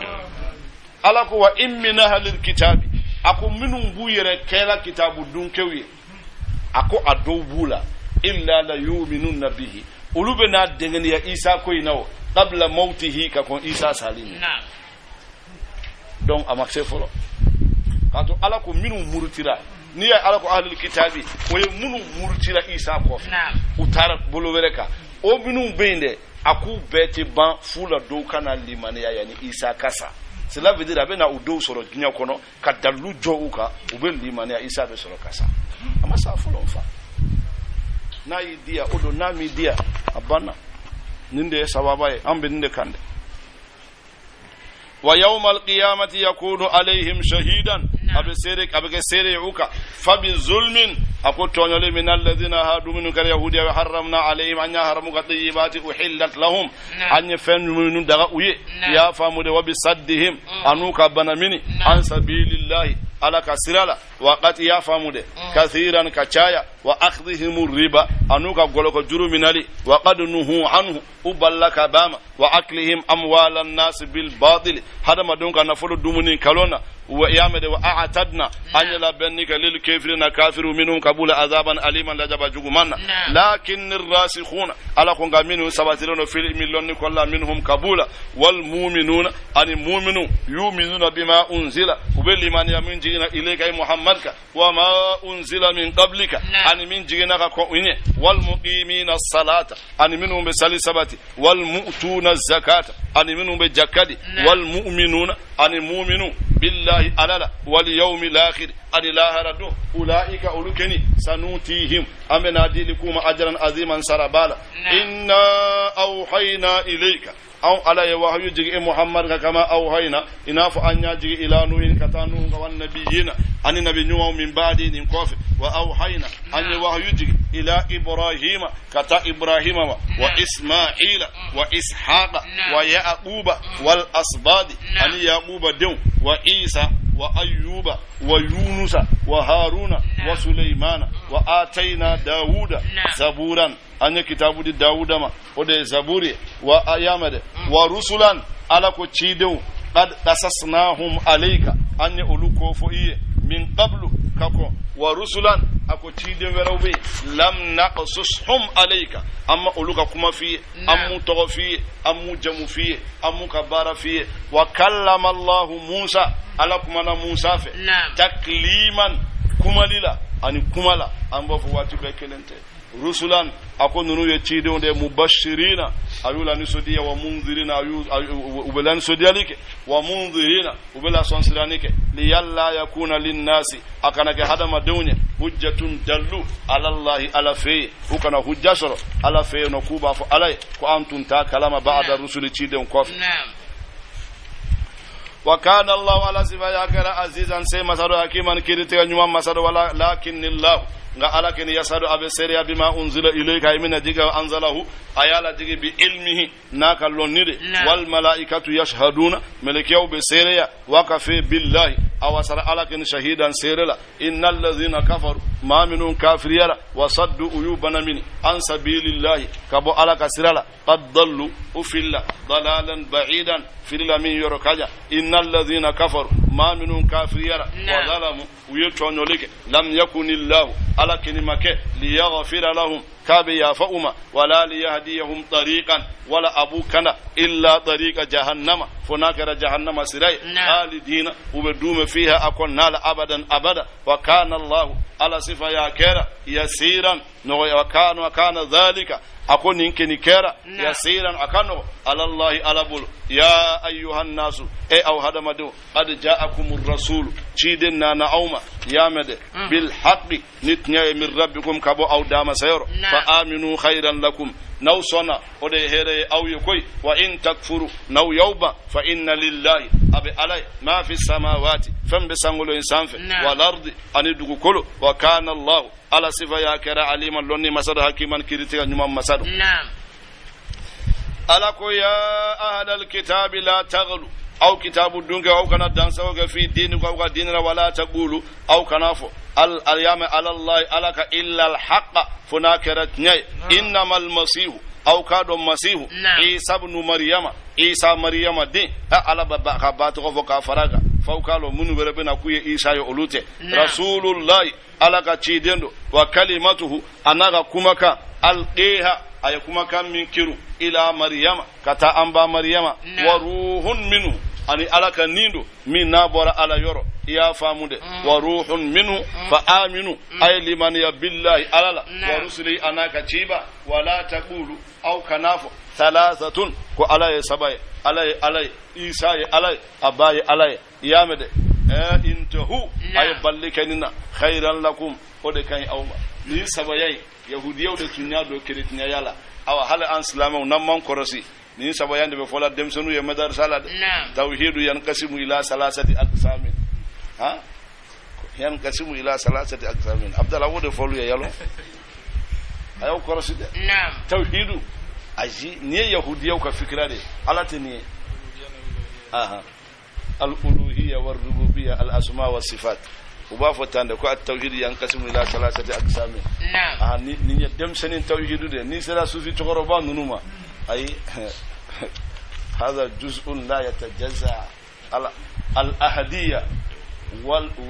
Speaker 1: ala ko wa in min ahlil kitabi ako minum bu yere kela kitabu dunkewi ako adobula illa la yu'minuna bihi ulube na dengeni ya Isa ko inawo qabla mautihi ka kon Isa salimi donc amaxe folo kato ala ko minum murtira ni ya ala ko ahlul kitabi o ye minum murtira Isa ko utara bolo wereka o minum bende aku beti ban fula do kana limane ya yani Isa kasa cela veut dire abena udo soro ginya kono ka dalu jouka ube limane ya Isa be soro kasa ama sa folo fa na idia odo na media abana ninde sababa e ambe ninde kande wa yawmal qiyamati yakunu alaihim shahidan abeke sere uka fabi zulmin akutonyole min alladhina hadu min kal yahudi wa harramna alaihim an yahramu tayyibati uhillat lahum an fanu daga uye ya famude wa bisaddihim anuka banamini an sabilillahi ala kasirala waqati ya famude kathiran kachaya wa akhdhihim riba anuka goloko juruminali wa qad nuhu anhu uballaka bama wa aklihim amwalan nas bil batil hada madunka nafulu dumuni kalona wa yamade wa a'tadna an la banika lil kafirina kafiru minhum qabula azaban aliman lajaba jugumanna lakin ar-rasikhuna ala kunga minhu sabatiruna fil millon kullu minhum qabula wal mu'minuna an mu'minu yu'minuna bima unzila ubeli man yamin jina ilayka muhammadka wa ma unzila min qablika an min jina ka ko inye wal muqimina as-salata an minhum bi salisabati wal mu'tuna az-zakata an minhum bi jakadi wal mu'minuna an mu'minu billahi alala wal yawmil akhir adilaha radu ulaika ulukeni sanutihim amena dilikum ajran aziman sarabala inna awhayna ilayka aw ala wahyu jigi muhammad kama awhayna inafu anya jigi ila nuhin katanu wa nabiyina ani nabi nuwa min ba'di nin kofi wa awhayna anya wahyu jigi ila ibrahima kata ibrahima wa isma'ila wa ishaqa wa yaquba wal asbadi ani yaquba dun wa isa wa ayyuba wa yunusa wa haruna wa sulaymana wa ataina dauda zaburan anya kitabu di dauda ma ode zaburi wa ayamade wa rusulan ala ko cidew qad qasasnahum alayka anya uluko fo iye min qablu kako wa rusulan ako cidew werawbe lam naqsushum alayka amma uluka kuma fi ammu togo fi ammu jamu fi ammu kabara fi wa kallama allah musa ala kuma na musa fe takliman kumalila ani kumala amba fo wati be kelente rusulan ako nunu ye cidew de mubashirina ayula ni sodiya wa munzirina ubelan sodiyalike wa munzirina ubela sonsiranike li yalla yakuna linnasi akana ke hadama dewnya hujjatun dallu ala allah ala fi ukana hujjasoro ala fi no kuba fo alay ko antun ta kalama ba'da rusuli cidew kof wa kana allah ala sifa yakara azizan say masado hakiman kirite nyuma masado wala lakinnillah nga ala ken yasadu abe seriya bima unzila ilayka imina diga anzalahu ayala digi bi ilmihi naka lonnide wal malaikatu yashhaduna malakiyu be seriya wa kafi billahi awasara ala ken shahidan serela innal ladhina kafaru ma minun kafiriyara wa saddu uyubana min an sabilillahi kabo ala kasirala qad dallu ufilla dalalan ba'idan fil min yurkaja innal ladhina kafaru ma minun kafiriyara wa zalamu uyutonyolike lam yakunillahu ala kinimake liyaghfira lahum kabe ya fauma wala liyahdiyahum tariqan wala abukana illa tariqa jahannama funakara jahannama sirai khalidina ubeduma fiha akonna abadan abada wa kana allah ala sifa ya kera yasiran no wa kana dhalika akoni nkeni kera yasiran akano ala allah alabul ya ayyuhan nasu aw hadamadu qad ja'akumur rasul chidinna na'uma yamade bil haqqi nitnya min rabbikum kabo aw dama sayro fa aminu khayran lakum naw sona ode here aw yokoy wa in takfuru naw yawba fa inna lillahi abi alay ma fi samawati fam bisangolo insanfe wal ardi anidugo kolo wa kana allah ala sifa ya kara aliman lonni masad hakiman kiritiga nyuma masad ala ko ya ahlal kitabi la taghlu aw kitabu dunga aw kana dansawoga fi dinikum aw dinina wala taqulu aw kanafo al yama ala allah alaka illa al haqq funakarat nyay innamal masih aw kado masih isa ibn maryama isa maryama din ala baba ka batu ko ka faraga fawkalo munu berebe na kuye isa yo olute rasulullahi alaka cidendo wa kalimatuhu anaga kumaka alqiha ay kumaka min kiru ila maryama kata amba maryama wa ruhun minhu ani alaka nindo min nabora ala yoro ya famude wa ruhun minhu fa aminu ay liman ya billahi alala wa rusuli anaka ciba wala taqulu aw kanafo thalathatun ko alay sabay alay isa ya alay abay alay yamede intahu ay ballikanina khairan lakum ode kan awma ni sabayai yahudiyaw de tunya do kretinya yala awa hala an islamu namman korosi ni sabayande be fola demsonu ya madar salad tawhidu yanqasimu ila salasati aqsamin ha yanqasimu ila salasati aqsamin abdallah wode folu ya yalo ayo korosi de tawhidu aji ni yahudiyaw ka fikra de alatini aha al-uluhiyya war-rububiyya al-asma wa sifat ubafo tande ko at-tawhid yanqasimu ila salasati aqsamin ni dem senin tawhidu de ni sera sufi tokoro ba nunuma ay هذا جزء لا يتجزأ الأحدية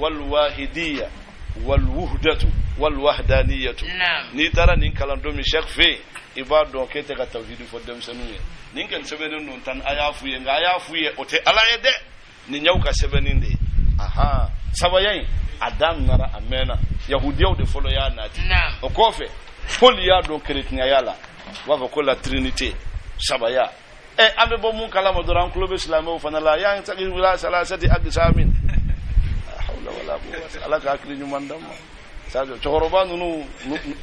Speaker 1: والواحدية والوحدة والوحدانية ni tara nin kalando mi shek fe ibado kete ka tawhid fo dem senuye nin kan sebenen non tan ayafuye nga ayafuye ote alayede ni nyawka sebeninde aha sabayen adam nara amena yahudiyo de folo ya nati o kofe fol ya do kretinya yala wa ko la trinité sabaya ambe bo mun kala modoran club islamo fana la ya ta wala salasati aqsamin hawla wala quwwata alaka akli nyumandam sajo choroba nu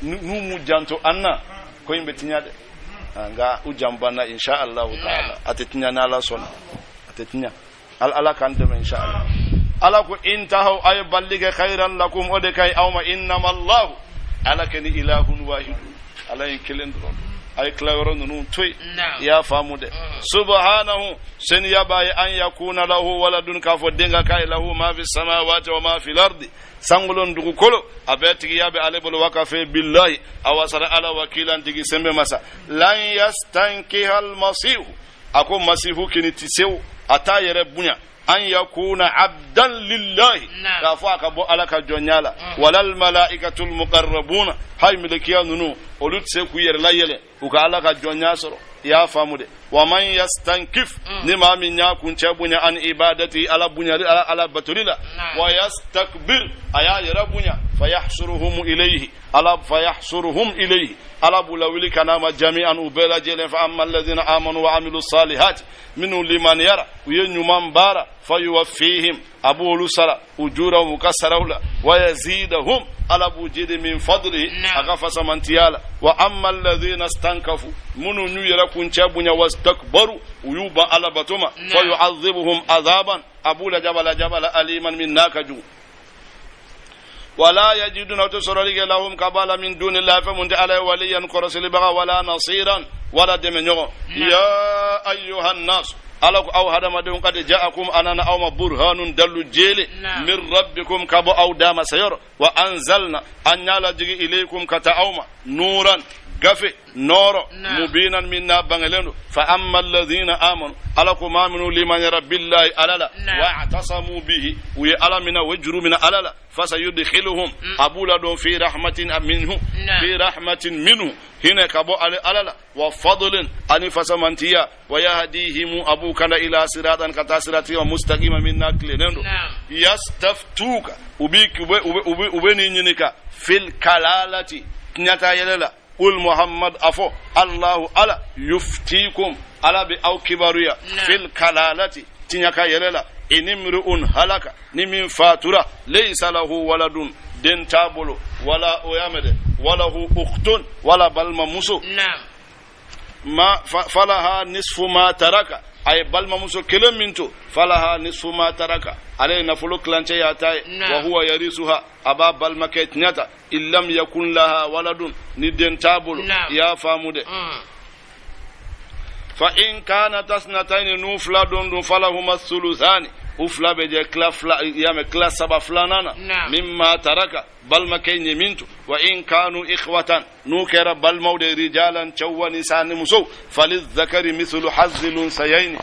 Speaker 1: mu janto anna ko yimbe tinyade nga ujambana insha Allah taala atetinya na la son atetinya ala kan dem insha Allah ala ko intahu ay balliga khairan lakum ode kay awma innamallahu alakani ilahun wahid ala yakilendro ay klawron nun toy ya famude subhanahu sen yabaye an yakuna lahu waladun ka fo denga kay lahu ma fi samawati wa ma fi al-ardi sangulon dugu kolo abeti yabe alebul wakafe billahi awasara ala wakilan digi sembe masa lan yastankiha al-masih ako masihu kinitisew atayere bunya an yakuna abdan lillahi ka fa ka bo alaka jonyala walal malaikatul muqarrabuna hay milikiya nunu olut se ku yer layele uka alaka jonyasoro ya famude wa man yastankif nima min yakun chabunya an ibadati ala bunya ala batulila wa yastakbir aya yarabunya fayahsuruhum ilayhi ala fayahsuruhum ilayhi ala bulawili kanama jami'an ubela jelen fa amma alladhina amanu wa amilus salihati minu liman yara uyenyuman bara fayuwaffihim abulu sara ujura mukassarula wa yazidahum ala bujidi min fadlihi agafasa mantiyala wa amma alladhina stankafu munu nyira kunchabunya wastakbaru uyuba ala batuma fayu'adhibuhum adhaban abula jabala aliman min nakaju ولا يجدون تسرلك لهم قبل من دون الله فمن عليه وليا قرسل بغا ولا نصيرا ولا دمنيو يا ايها الناس alako aw hadama de qad ja'akum anana aw burhanun dallu jeli min rabbikum kabo aw dama sayor wa anzalna anyala jigi ilaykum kata'awma nuran gafe noro mubinan minna bangalenu fa amma alladhina amanu alako maminu liman rabbillahi alala wa atasamu bihi wa alamina wajru min alala fasayudkhiluhum abula don fi rahmatin minhu hina kabo alala wa fadlin ani fasamantiya wa yahdihim abukana ila siratan katasirati wa mustaqima minna klenendo yastaftuka ubeni nyinika fil kalalati nyata yelala ul muhammad afo allah ala yuftikum ala bi aw kibaruya fil kalalati tinyaka yelela inimruun halaka ni min fatura laysa lahu waladun den tabulu wala oyamede wala hu ukhtun wala balma muso ma falaha nisfu ma taraka ay balma muso kilominto falaha nisfu ma taraka alay nafulu klanche yatay wa huwa yarisuha aba balma ketnyata illam yakun laha waladun ni den tabulu ya famude fa in kana tasnatayn nufla dun falahuma thuluthani ufla be je kla fla yame kla saba flanana mimma taraka bal makayni mintu wa in kanu ikhwatan nukera bal mawde rijalan chawani san muso falizakari mithlu hazzil sayayn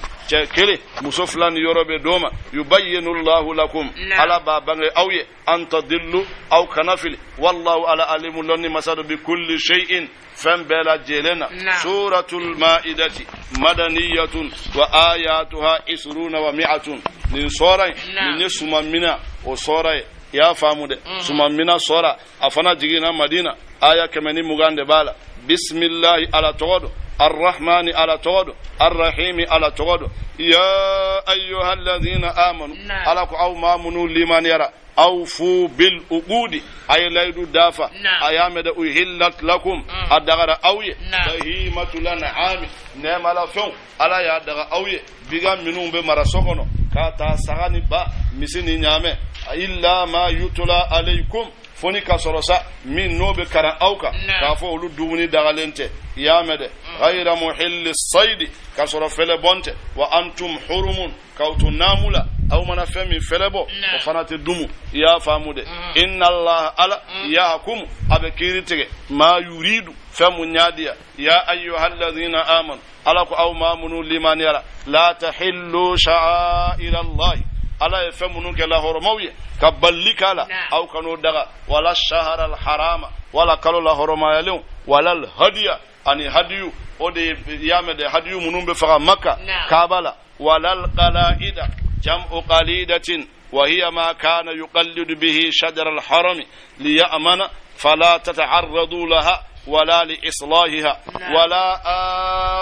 Speaker 1: kele muso flan yorobe doma yubayyinu Allah lakum ala babange awye an tadillu aw kanafil wallahu ala alimun lani masadu bi kulli shay'in فنبلا جيلنا سورة المائدة مدنية وآياتها 20 و100 من سورة من سممنا وسورة يا فامود سممنا سورة أفنا جينا مدينة آية كمني مغاند بالا بسم الله على تغدو الرحمن على تغدو الرحيم على تغدو يا أيها الذين آمنوا على أو مامنوا لمن يرى أوفوا بالعقود أي لا يدافع أيام ده أهلت لكم أدغر أوي بهيمة الأنعام نعم على فون على يدغر أوي بيغا منهم بمرسوكنا كاتا سغاني با مسيني نعمة إلا ما يتلى عليكم foni kasorosa min nobe karan auka ka fo olu dumuni dagalente yamede ghayra muhillis sayd kasoro fele bonte wa antum hurumun kautu namula aw mana fami felebo o fanate dumu ya famude inna allah ala yahkum abakiritige ma yuridu famu nyadiya ya ayyuhalladhina amanu ala ko aw mamunu liman yara la tahillu sha'air allah ala yafhamunu kala horomawiya kaballika la aw kanu daga wala shahara al harama wala kala la horoma yalun wala al hadiya ani hadiyu ode yamede hadiyu munumbe faga makka kabala wala al qalaida jam'u qalidatin wa hiya ma kana yuqallid bihi shajar al haram liya'mana fala tata'arradu laha wala li islahiha wala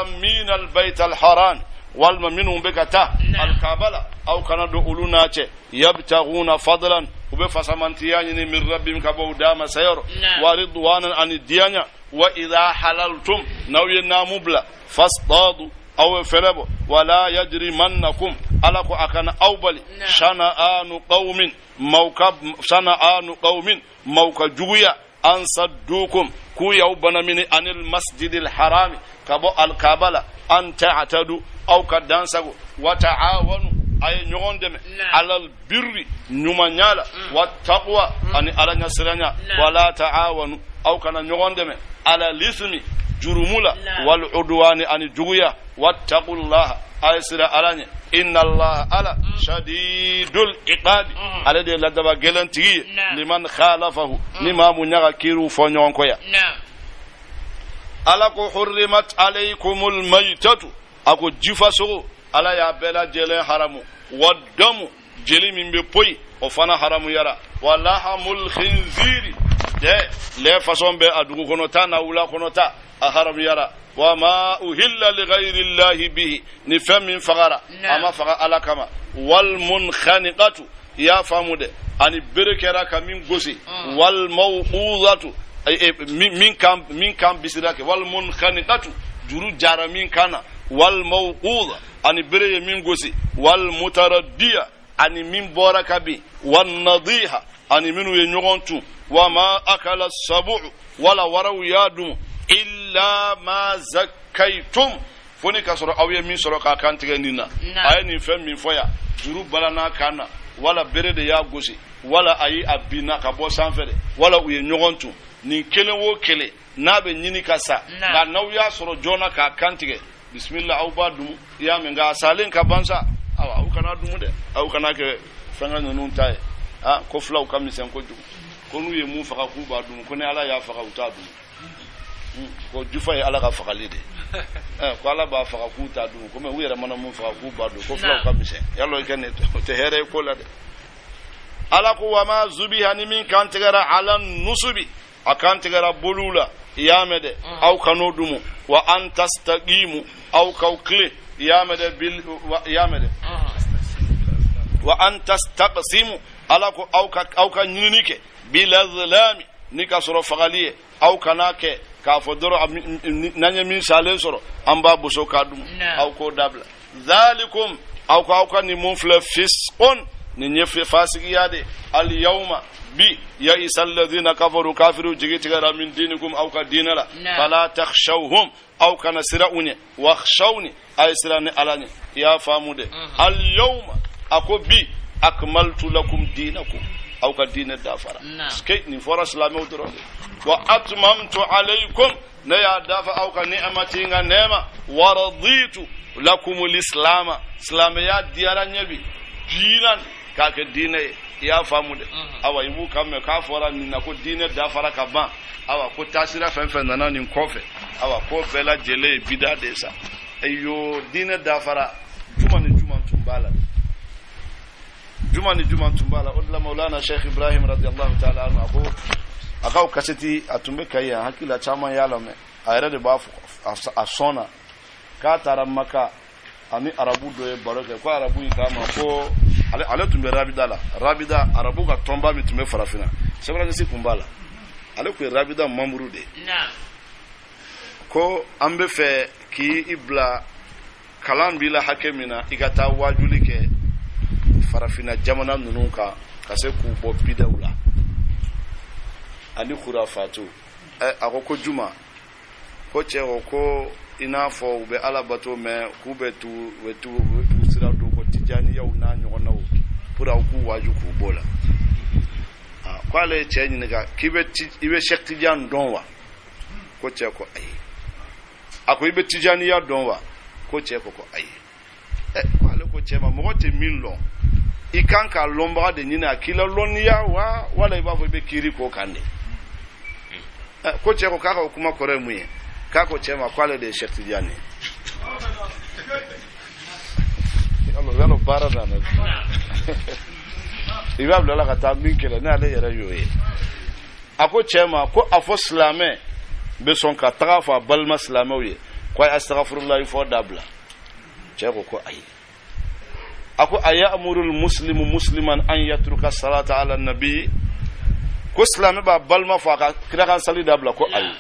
Speaker 1: amin al bayt al haram والما منهم بكتا الكابلا أو كانوا أولونا يبتغون فضلا وبفسمانتيان من ربهم كبو دام سير ورضوانا عن الديانة وإذا حللتم نوي نامبلا فاصطادوا أو فربوا ولا يجري منكم ألكو أكان أوبل شنآن قوم موكب جويا أن صدوكم كو يوبنا من عن المسجد الحرام كبو الكابلا أن تعتدوا أو كدانسو وتعاونوا أي نيوندم على البر نيومانيالا والتقوى أن على نسرانيا ولا تعاونوا أو كان نيوندم على الإثم جرمولا والعدوان أن جويا واتقوا الله أي سر على إن الله على شديد العقاب على دي لدبا جلنتي لمن خالفه لما منيا كيرو فنيونكويا ألكو حرمت عليكم الميتة أكو جفاسو على يا بلا جلين حرامو والدم جلي من بيبوي وفنا حرامو يرى ولحم الخنزير ده لا فصون بأدو كنوتا نولا كنوتا حرام يرى وما أهل لغير الله به نفهم من فقرة أما فقرة على كما والمنخنقة يا فامود أن بركرا كمين غوسي والموقوذة min kam bisirake wal munkhaniqatu juru jara min kana wal mawquda ani bereye min gosi wal mutaraddiya ani min boraka bi wan nadiha ani minu ye nyogontu wa ma akala sabu wala waraw yadum illa ma zakkaytum foni kasoro awye min soro ka kantige nina ayni fem min foya juru balana kana wala berede ya gosi wala ayi abina ka bo sanfere wala uye nyogontu ni kele wo kele na be nyini kasa na naw ya soro jona ka kantige bismillah aw ba dum ya me nga salen ka bansa aw kana dum de aw kana ke fanga nonu tay ko flaw kam sen ko dum ko nu ye mu faka ku ba dum ko ne ala ya faka uta dum ko jufa ya ala ka faka lede ko ala ba faka ku ta dum ko me wira mana mu faka ku ba dum ko flaw kam sen yallo ken te here ko la de ala ko wa ma zubiha ni min kan tigara ala nusubi akan tigara bulula yamede aw kanodumu wa an tastaqimu aw kawkle yamede bil yamede wa an tastaqsimu alako aw ka nyinike bil azlami nika soro fagaliye aw kanake ka fodoro nanya min sale soro amba buso kadum aw ko dabla zalikum aw ka ni munfla fisqun ni nyefe fasigiyade al yawma bi ya isalladhina kafaru kafiru jigitiga min dinikum aw ka dinala fala takhshawhum aw kana sirauni wakhshawni ay sirani alani ya famude al yawma ako bi akmaltu lakum dinakum aw ka dina dafara skate ni fora islamo doro wa atmamtu alaykum na ya dafa aw ka ni'mati nga nema wa raditu lakum alislam islam ya diara nyabi dinan ka ke dina ya famude awa ibu kamme ka fora ni na ko dina dafara ka ban awa ko tasira fenfen nana ni kofe awa ko fela jele bida desa ayo dina dafara juma ni juma tumbala odla maulana sheikh ibrahim radiyallahu ta'ala anhu akaw kaseti atumbe kaya hakila chama yalame ayre de bafu asona ka taramaka ani arabu do e baraka ko arabu kama ko ale tumbe rabida arabu ka tomba mi tumbe farafina sebra ngisi kumbala ale ko rabida mamuru de ko ambe fe ki ibla kalan bila hakemina igata wajuli ke farafina jamana nununka kase ku bo bidawla ani khurafatu akoko juma ko chero ko inafo ube alabato me kubetu wetu sira do ko tijani yaw na nyona wo pura ku waju ku bola kwale chenyi nika kibeti ibe Sheikh Tidiane donwa ko cheko ayi ako ibe Tijani ya donwa ko cheko ko ayi kwale ko chema mo te millo ikanka lomba de nyina kila lonia wala ibafo be kiri ko kande ko cheko kaka kuma kore muye kako chema kwale de Sheikh Tidiane yalo barada na ibabla la kata minkela na le yara yoye ako chema ko afo islame be son ka trafa balma islamawiye ko astaghfirullah fo dabla cheko ko ayi ako ayamurul muslimu musliman an yatruka salata ala nabi ko islame ba balma fa ka kira kan sali dabla ko ayi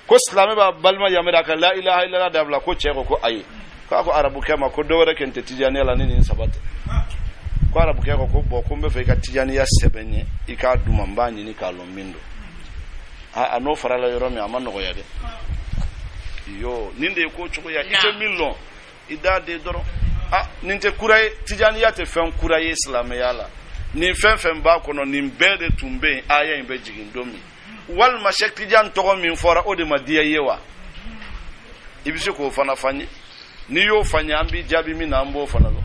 Speaker 1: ko islame ba balma yamira ka la ilaha illallah dabla ko cheko ko ayi ko arabu kema ko dowre kente Tijani la nini sabate ko arabu keko ko bo ko be fe ka Tijani ya sebenye ika duma mbanyi ni ka lomindo ano farala yoromi amano ko yade yo ninde ko chuko ya ite millo idade doro ninte kuraye Tijani ya te fen kuraye islam yala ni fen ba kono ni mbede tumbe aya imbe jigindomi wal mashek Tijani to min fora ode madiya yewa ibise ko fana fanyi ni yo fanya ambi jabi mi na ambo fana lo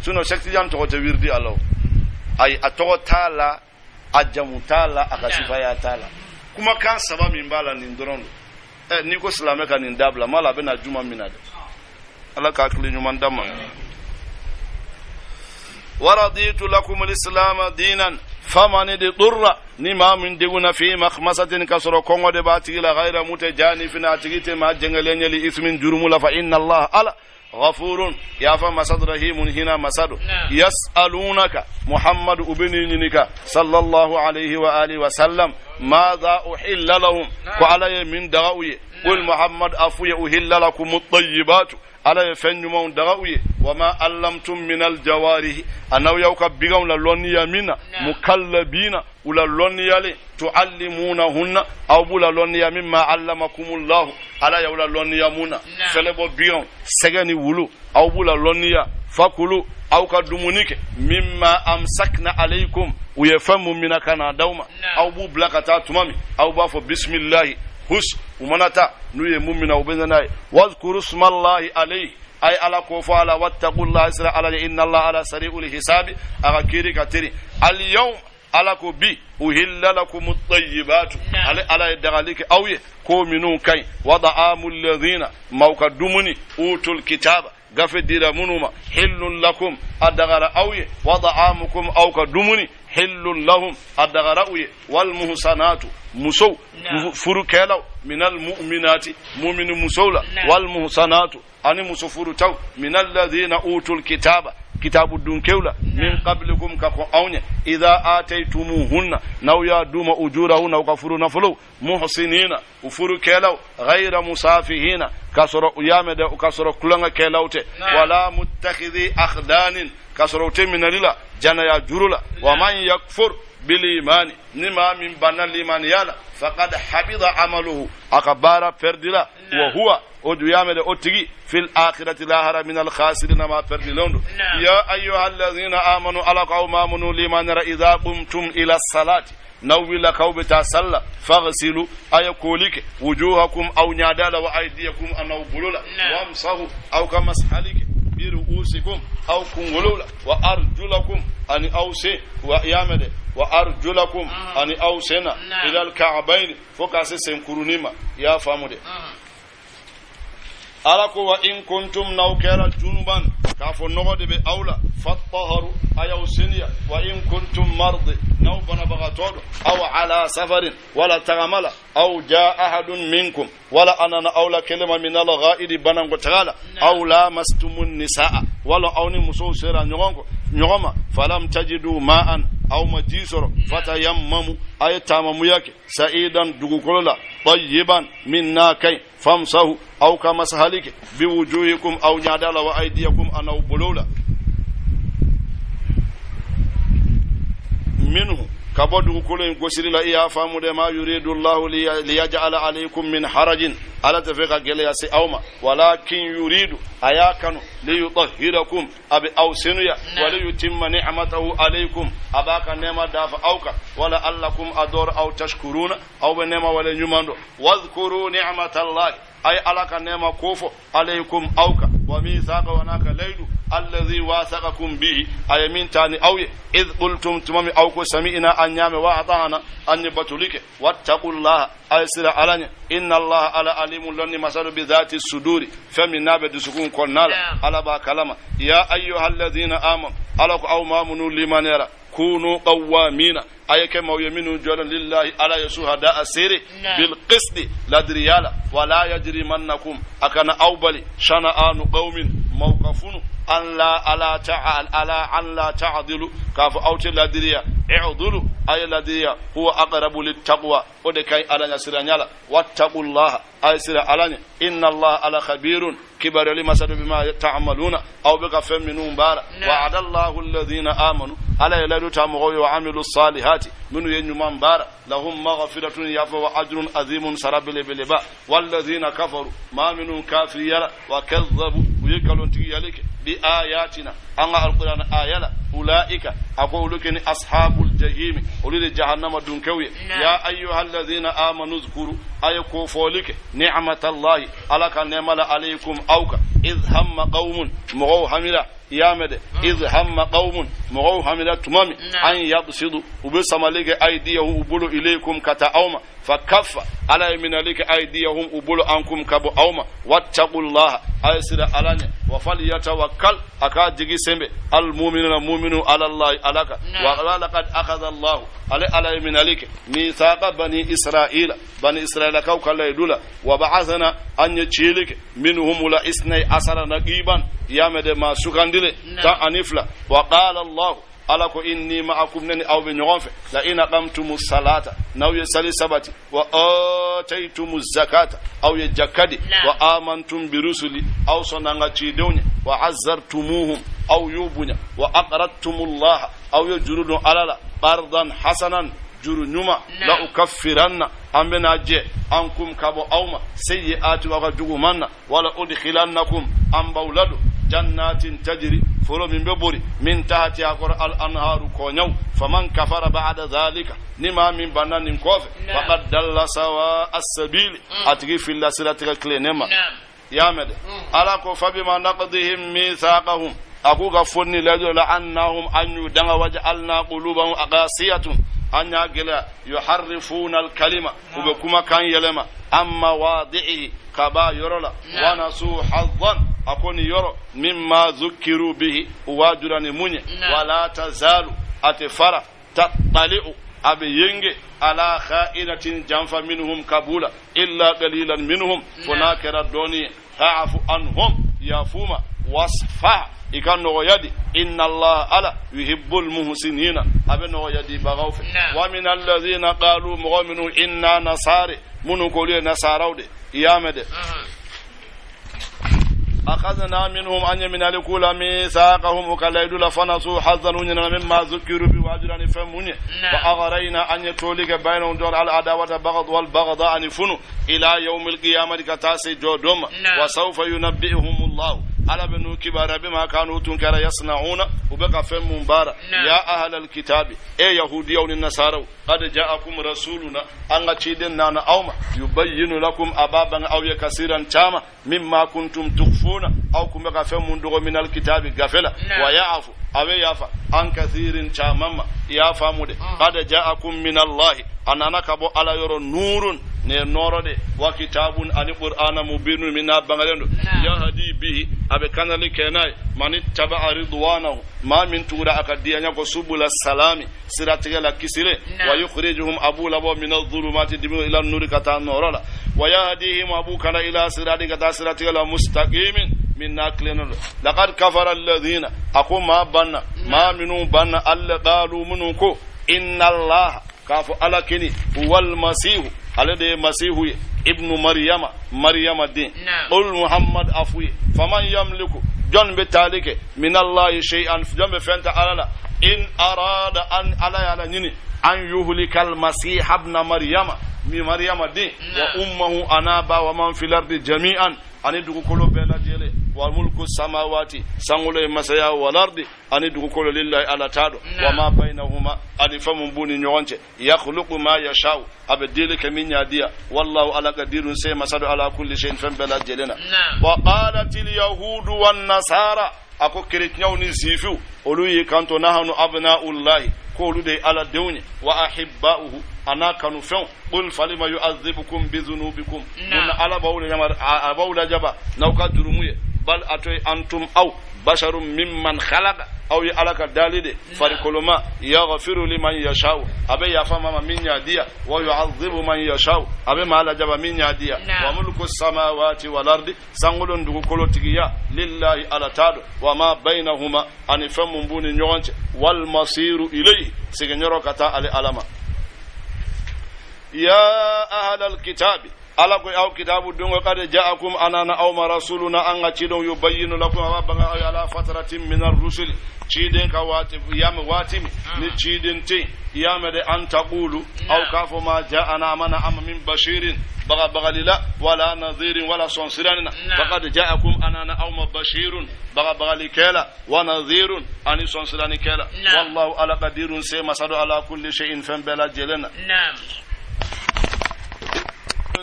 Speaker 1: suno Sheikh Tidiane to te wirdi alaw ay ato tala ajamu tala akasifa ya tala kuma kan saba min bala ni ndorondo ni ko islame kan ni dabla mala bena juma minade ala ka akli nyuma ndama waraditu lakum alislam dinan faman durra nima min diguna fi makhmasatin kasro kongo de batila ghayra mutajanifin atigite ma jengalenye li ismin jurumula fa inna allah ala غفور يا فما صد رحيم هنا مسد يسألونك محمد ابنينك صلى الله عليه وآله وسلم ماذا أحل لهم وعلى من دغوي قل محمد أفوي أحل لكم الطيبات على فنجمون دغوي وما علمتم من الجوارح أنه يوكبغون للونيا من مكلبين ولا لونيا لي تعلمونهن أو بلا لونيا مما علمكم الله على يولا لونيا منا فلبو بيون سغني ولو أو بلا لونيا فكلوا أو كدمونيك مما أمسكنا عليكم ويفهم من كان دوما أو بو بلاكتا تمامي أو بافو بسم الله hus umanata nuye mu'mina ubenzanai wazkuru smallahi alayhi ay ala kofa ala wattaqullaha isra ala inna allaha ala sari'ul hisabi agakiri katiri al yawm ala ko bi uhilla lakum at-tayyibat ala dagalike awye ko minun kai wada'amul ladhina mawkadumuni utul kitaba gafe dira munuma hillun lakum adagara awye wada'amukum awkadumuni hillun lahum adagara awye wal muhsanatu musaw furukelaw minal mu'minati mu'minu musawla wal muhsanatu ani musufuru taw minal ladhina utul kitaba kitabu dunkewla min qablikum ka ko awnya إذا آتيتموهن نو يا دوم أجورهن وكفروا نفلو محسنين وفروا كيلو غير مسافهين كسر يامد وكسر كلنا كيلوت ولا متخذي أخدان كسر من للا جنا يا جرلا ومن يكفر بالإيمان نما من بنا الإيمان يالا فقد حبط عمله أكبر فردلا وهو وديامد أتجي في الآخرة لاهرة من الخاسرين ما فردلون يا أيها الذين آمنوا على قوم آمنوا لمن إذا قمتم إلى الصلاة نوي لكو بتاسلا فاغسلوا أيكوليك وجوهكم أو نادال وأيديكم أنو بلولا وامسحوا أو كمسحلك برؤوسكم أو كنغلولا وأرجلكم أن أوسي ويامد وأرجلكم أن أوسنا إلى الكعبين فكاسي سنكرونيما يا فامودي ألاكو وإن كنتم نوكيرا جنوبا كافو نغد بأولا فالطهروا أيو سنيا وإن كنتم مرضي نوبنا بغطور أو على سفر ولا تغمل أو جاء أحد منكم ولا أنا أولا كلمة من الغائد بنانكو تغالا أو لامستم النساء ولا أوني مسو سيرا نغم فلم تجدوا ماء أو مجيسر فتيمموا أي تامميك سعيدا دغوكولا طيبا من ناكي فامسحوا أو كمسحلك بوجوهكم أو نادال وأيديكم أنو بلولا منه كبدو كل غسل لا يا فامود ما يريد الله ليجعل عليكم من حرج على تفقا جليس اوما ولكن يريد اياكن ليطهركم ابي اوسنيا وليتم نعمته عليكم اباك نعمه دافع اوك ولا لكم ادور او تشكرون او بنعمه ولا نيماندو واذكروا نعمه الله اي علىك نعمه كوفو عليكم اوك وميثاق وناك ليل الذي واثقكم به اي من تاني او اذ قلتم تمام او سمعنا ان يام واطعنا ان يبتلك واتقوا الله ايسر علاني ان الله على عليم لن مسل بذات الصدور فمن بدسكون كنال على با كلام يا ايها الذين امنوا علىك او مامنوا لمن يرى كونوا قوامين أي كما يمين جل لله على يشهداء السير بالقسط لا دريالا ولا يجرمنكم أكن أوبلي شنآن قوم موقفون أن لا تعدلوا كاف أوت لا دريا اعدلوا أي لا دريا هو أقرب للتقوى ودكاي على نسرانيالا واتقوا الله أي سر علاني إن الله على خبير كبر لمسد بما تعملون أو بغفر منهم بارا وعد الله الذين آمنوا على يلدوا تامغوا وعملوا الصالحات من ينمان بارا لهم مغفرة يافا وأجر عظيم سرابل بلبا والذين كفروا ما منهم كافر وكذبوا ويقولون تيالك بآياتنا أنا القرآن آيالا أولئك أقول لك أصحاب الجحيم أولئك جهنم دونكوي يا أيها الذين آمنوا اذكروا أيكو فولك نعمة الله على كنعمة عليكم أوك إذ هم قوم مغو حملا يامد إذ هم قوم مغو حملا تمامي أن يبصدوا وبسمالك أيديهم وبلوا إليكم كتأوما فكف على من لك أيديهم وبلوا أنكم كبو أوما واتقوا الله أيسر علاني وفليتوكل أكاد جيجي سمبي المؤمنون على الله عليك ولقد أخذ الله على من لك ميثاق بني إسرائيل كوكا لا يدولا وبعثنا أن يتشيلك منهم لا 12 نقيبا يامد ما سكندل تأنفلا وقال الله ألاكو إني معكم نني أو بنيوف لئن أقمتم الصلاة نو يسالي سبتي وآتيتم الزكاة أو يجكدي وآمنتم برسلي أو صنعا تشيدوني وعزرتموهم أو يوبوني وأقرضتم الله أو يجرون على قرضا حسنا جرنما لا أكفرن أمنا جي أنكم كابو أوما سيئات وغجومنا ولا أدخلنكم أم بولدو جنات تجري فلو من ببوري من تحت يقر الأنهار كونيو فمن كفر بعد ذلك نما من بنان كوف فقد دل سواء السبيل أتغي في الله سلاتك كلينما يا مد ألاكو فبما نقضهم ميثاقهم أكو غفوني لعنهم أن يدن وجعلنا قلوبهم أقاسية أن يقول يحرفون الكلمة وبكما كان يلما أما واضعه كبا يرلا ونسوا حظا أكون يرى مما ذكروا به واجران مني ولا تزال أتفرى تطلع أبي ينجي على خائنة جنف منهم كبولا إلا قليلا منهم فناكر الدوني فاعف عنهم يفوما واصفح ikano yadi inna Allah ala yuhibbul muhsinina abeno yadi bagawfe wa min alladhina qalu mu'minu inna nasari munu ko le nasarawde iyamede أخذنا منهم أن يمنع لكل ميثاقهم وكلايدول فنسوا حظنون مما ذكروا بواجران فهموني فأغرينا أن يتولك بينهم دون العداوة بغض والبغض أن يفنوا إلى يوم القيامة كتاسي جودهم وسوف ينبئهم الله على بنو كبار بما كانوا تنكر يصنعون وبقى فهم مبارا يا أهل الكتاب أي يهودي أو النصارى قد جاءكم رسولنا أن تشيدنا أوما يبين لكم أبابا أو يكسيرا تاما مما كنتم تخفون أو كم فهم من الكتاب غفلا ويعفو أو يعفى عن كثير تامما يعفى مده قد جاءكم من الله أننا كبو على يرو نور نور de wa kitabun ani qur'ana mubinun min abangalendo yahdi bihi abe kanali kenai mani taba ridwanahu ma min tura akadiya nyako subula salami siratiga la kisile wa yukhrijuhum abu labo min adh-dhulumati dimu ila an-nur kata norola wa yahdihim abu kana ila siratika kata siratiga la mustaqimin min naklin laqad kafara alladhina aquma banna ma minu banna alla qalu munko inna allaha kafu alakini huwal masihu alade masihu ibnu maryama din qul muhammad afwi faman yamliku jon be talike min allah shay'an jon be fenta alala in arada an ala ala nini an yuhlikal masih ibn maryama din wa ummuhu anaba wa man fil ardi jami'an ani dugu kolo bela jele wa mulku samawati sangule masaya wal ardi ani dugu kolo lillahi ala tado wa ma bainahuma alifamu buni nyonche yakhluqu ma yashau abdil kamin yadiya wallahu ala qadirun say masadu ala kulli shay'in fam bela jelena wa qalatil yahud wan nasara ako kiritnyawni zifu oluyi kanto nahanu abnaullahi ko lude ala dewni wa ahibbauhu ana kanu fen qul falima yu'adhibukum bi dhunubikum mun ala bawla jamar bawla jaba nawka durumuye bal atoy antum aw basharum mimman khalaqa aw alaka dalide farikoloma yaghfiru liman yashau abe yafama min yadiya wa yu'adhibu man yashau abe mala jaba min yadiya wa mulku samawati wal ardi sangulon dugu kolotigiya lillahi ala tado wa ma bainahuma anifam mbuni nyonche wal masiru ilayhi sigenyoro kata ali alama ya ahlal kitabi ala ko aw kitabu dungo qad ja'akum anana aw rasuluna an cidon yubayyinu lakum abanga ala fatratin min ar-rusul ciden ka wati yam watim ni ciden te yamade an taqulu aw kafu ma ja'ana mana am min bashirin bagalila wala nadhirin wala sonsiranina faqad ja'akum anana aw bashirun bagalikala wa nadhirun ani sonsilanikala wallahu ala qadirun say masadu ala kulli shay'in fam bala jelena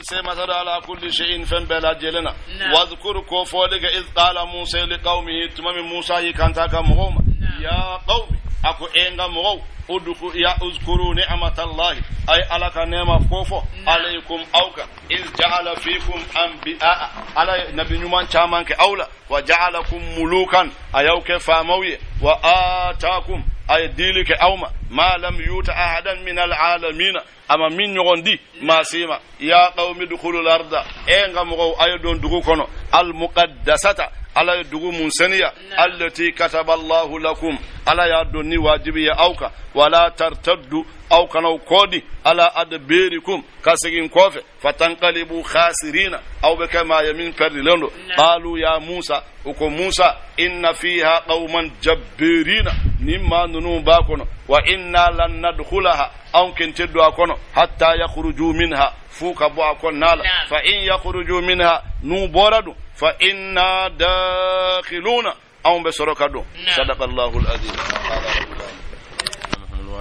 Speaker 1: سي مثلا على كل شيء فن بلا جلنا واذكر كوفولك إذ قال موسى لقومه تمام موسى كانتا كمغوم يا قوم أكو إنغا مغو ادخلوا يا اذكروا نعمة الله أي على نعمة فوفو عليكم أوكا إذ جعل فيكم أنبياء على نبي نمان شامانك أولا وجعلكم ملوكا أيوك فاموي وآتاكم أي ديلك أوما ما لم يوت أحدا من العالمين أما من يغندي ما سيما يا قوم ادخلوا الأرض إنغا مغو أيضون دخوكونا المقدسة على يدغو منسنية التي كتب الله لكم على يدني واجبية أوكا ولا ترتدوا أوكا نوكودي على أدبيركم كاسقين كوفي فتنقلبوا خاسرين أو بكما يمين فردلون قالوا يا موسى وكو موسى إن فيها قوما جبيرين نما ننو باكونا وإنا لن ندخلها أو كنتدوا أكونا حتى يخرجوا منها فوق بواكونا نالا فإن يخرجوا منها نوبوردوا فإنا داخلون أو بسرقة صدق الله العظيم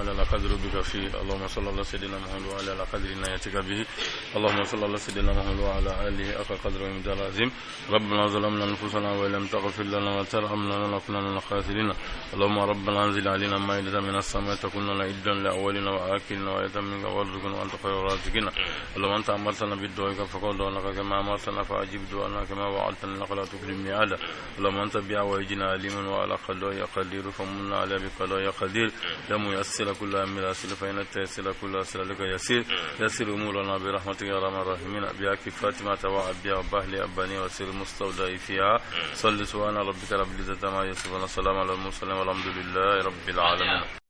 Speaker 2: وعلى قدر بك فيه اللهم صل على سيدنا محمد وعلى قدر عنايتك به اللهم صل على سيدنا محمد وعلى آله أقى قدر ومقدار العظيم ربنا ظلمنا أنفسنا وإن لم تغفر لنا وترحمنا لنكونن من الخاسرين اللهم ربنا أنزل علينا مائدة من السماء تكون لنا عيدا لأولنا وآخرنا وآية منك وارزقنا وأنت خير الرازقين اللهم أنت أمرتنا بالدعاء فقل دعاءك كما أمرتنا فأجب دعاءنا كما وعدتنا إنك لا تخلف الميعاد اللهم أنت بأعواجنا عليم وعلى قضاء قدير فمن على بقضاء قدير يا ميسر كل أمر أسل فإن التيسير كل أسل لك يسير أمورنا برحمتك يا رحمن الراحمين بياك فاطمة وأبيها وبهل أباني وسير المستودع فيها صل سبحان ربك رب العزة ما يصفون السلام على المرسلين والحمد لله رب العالمين.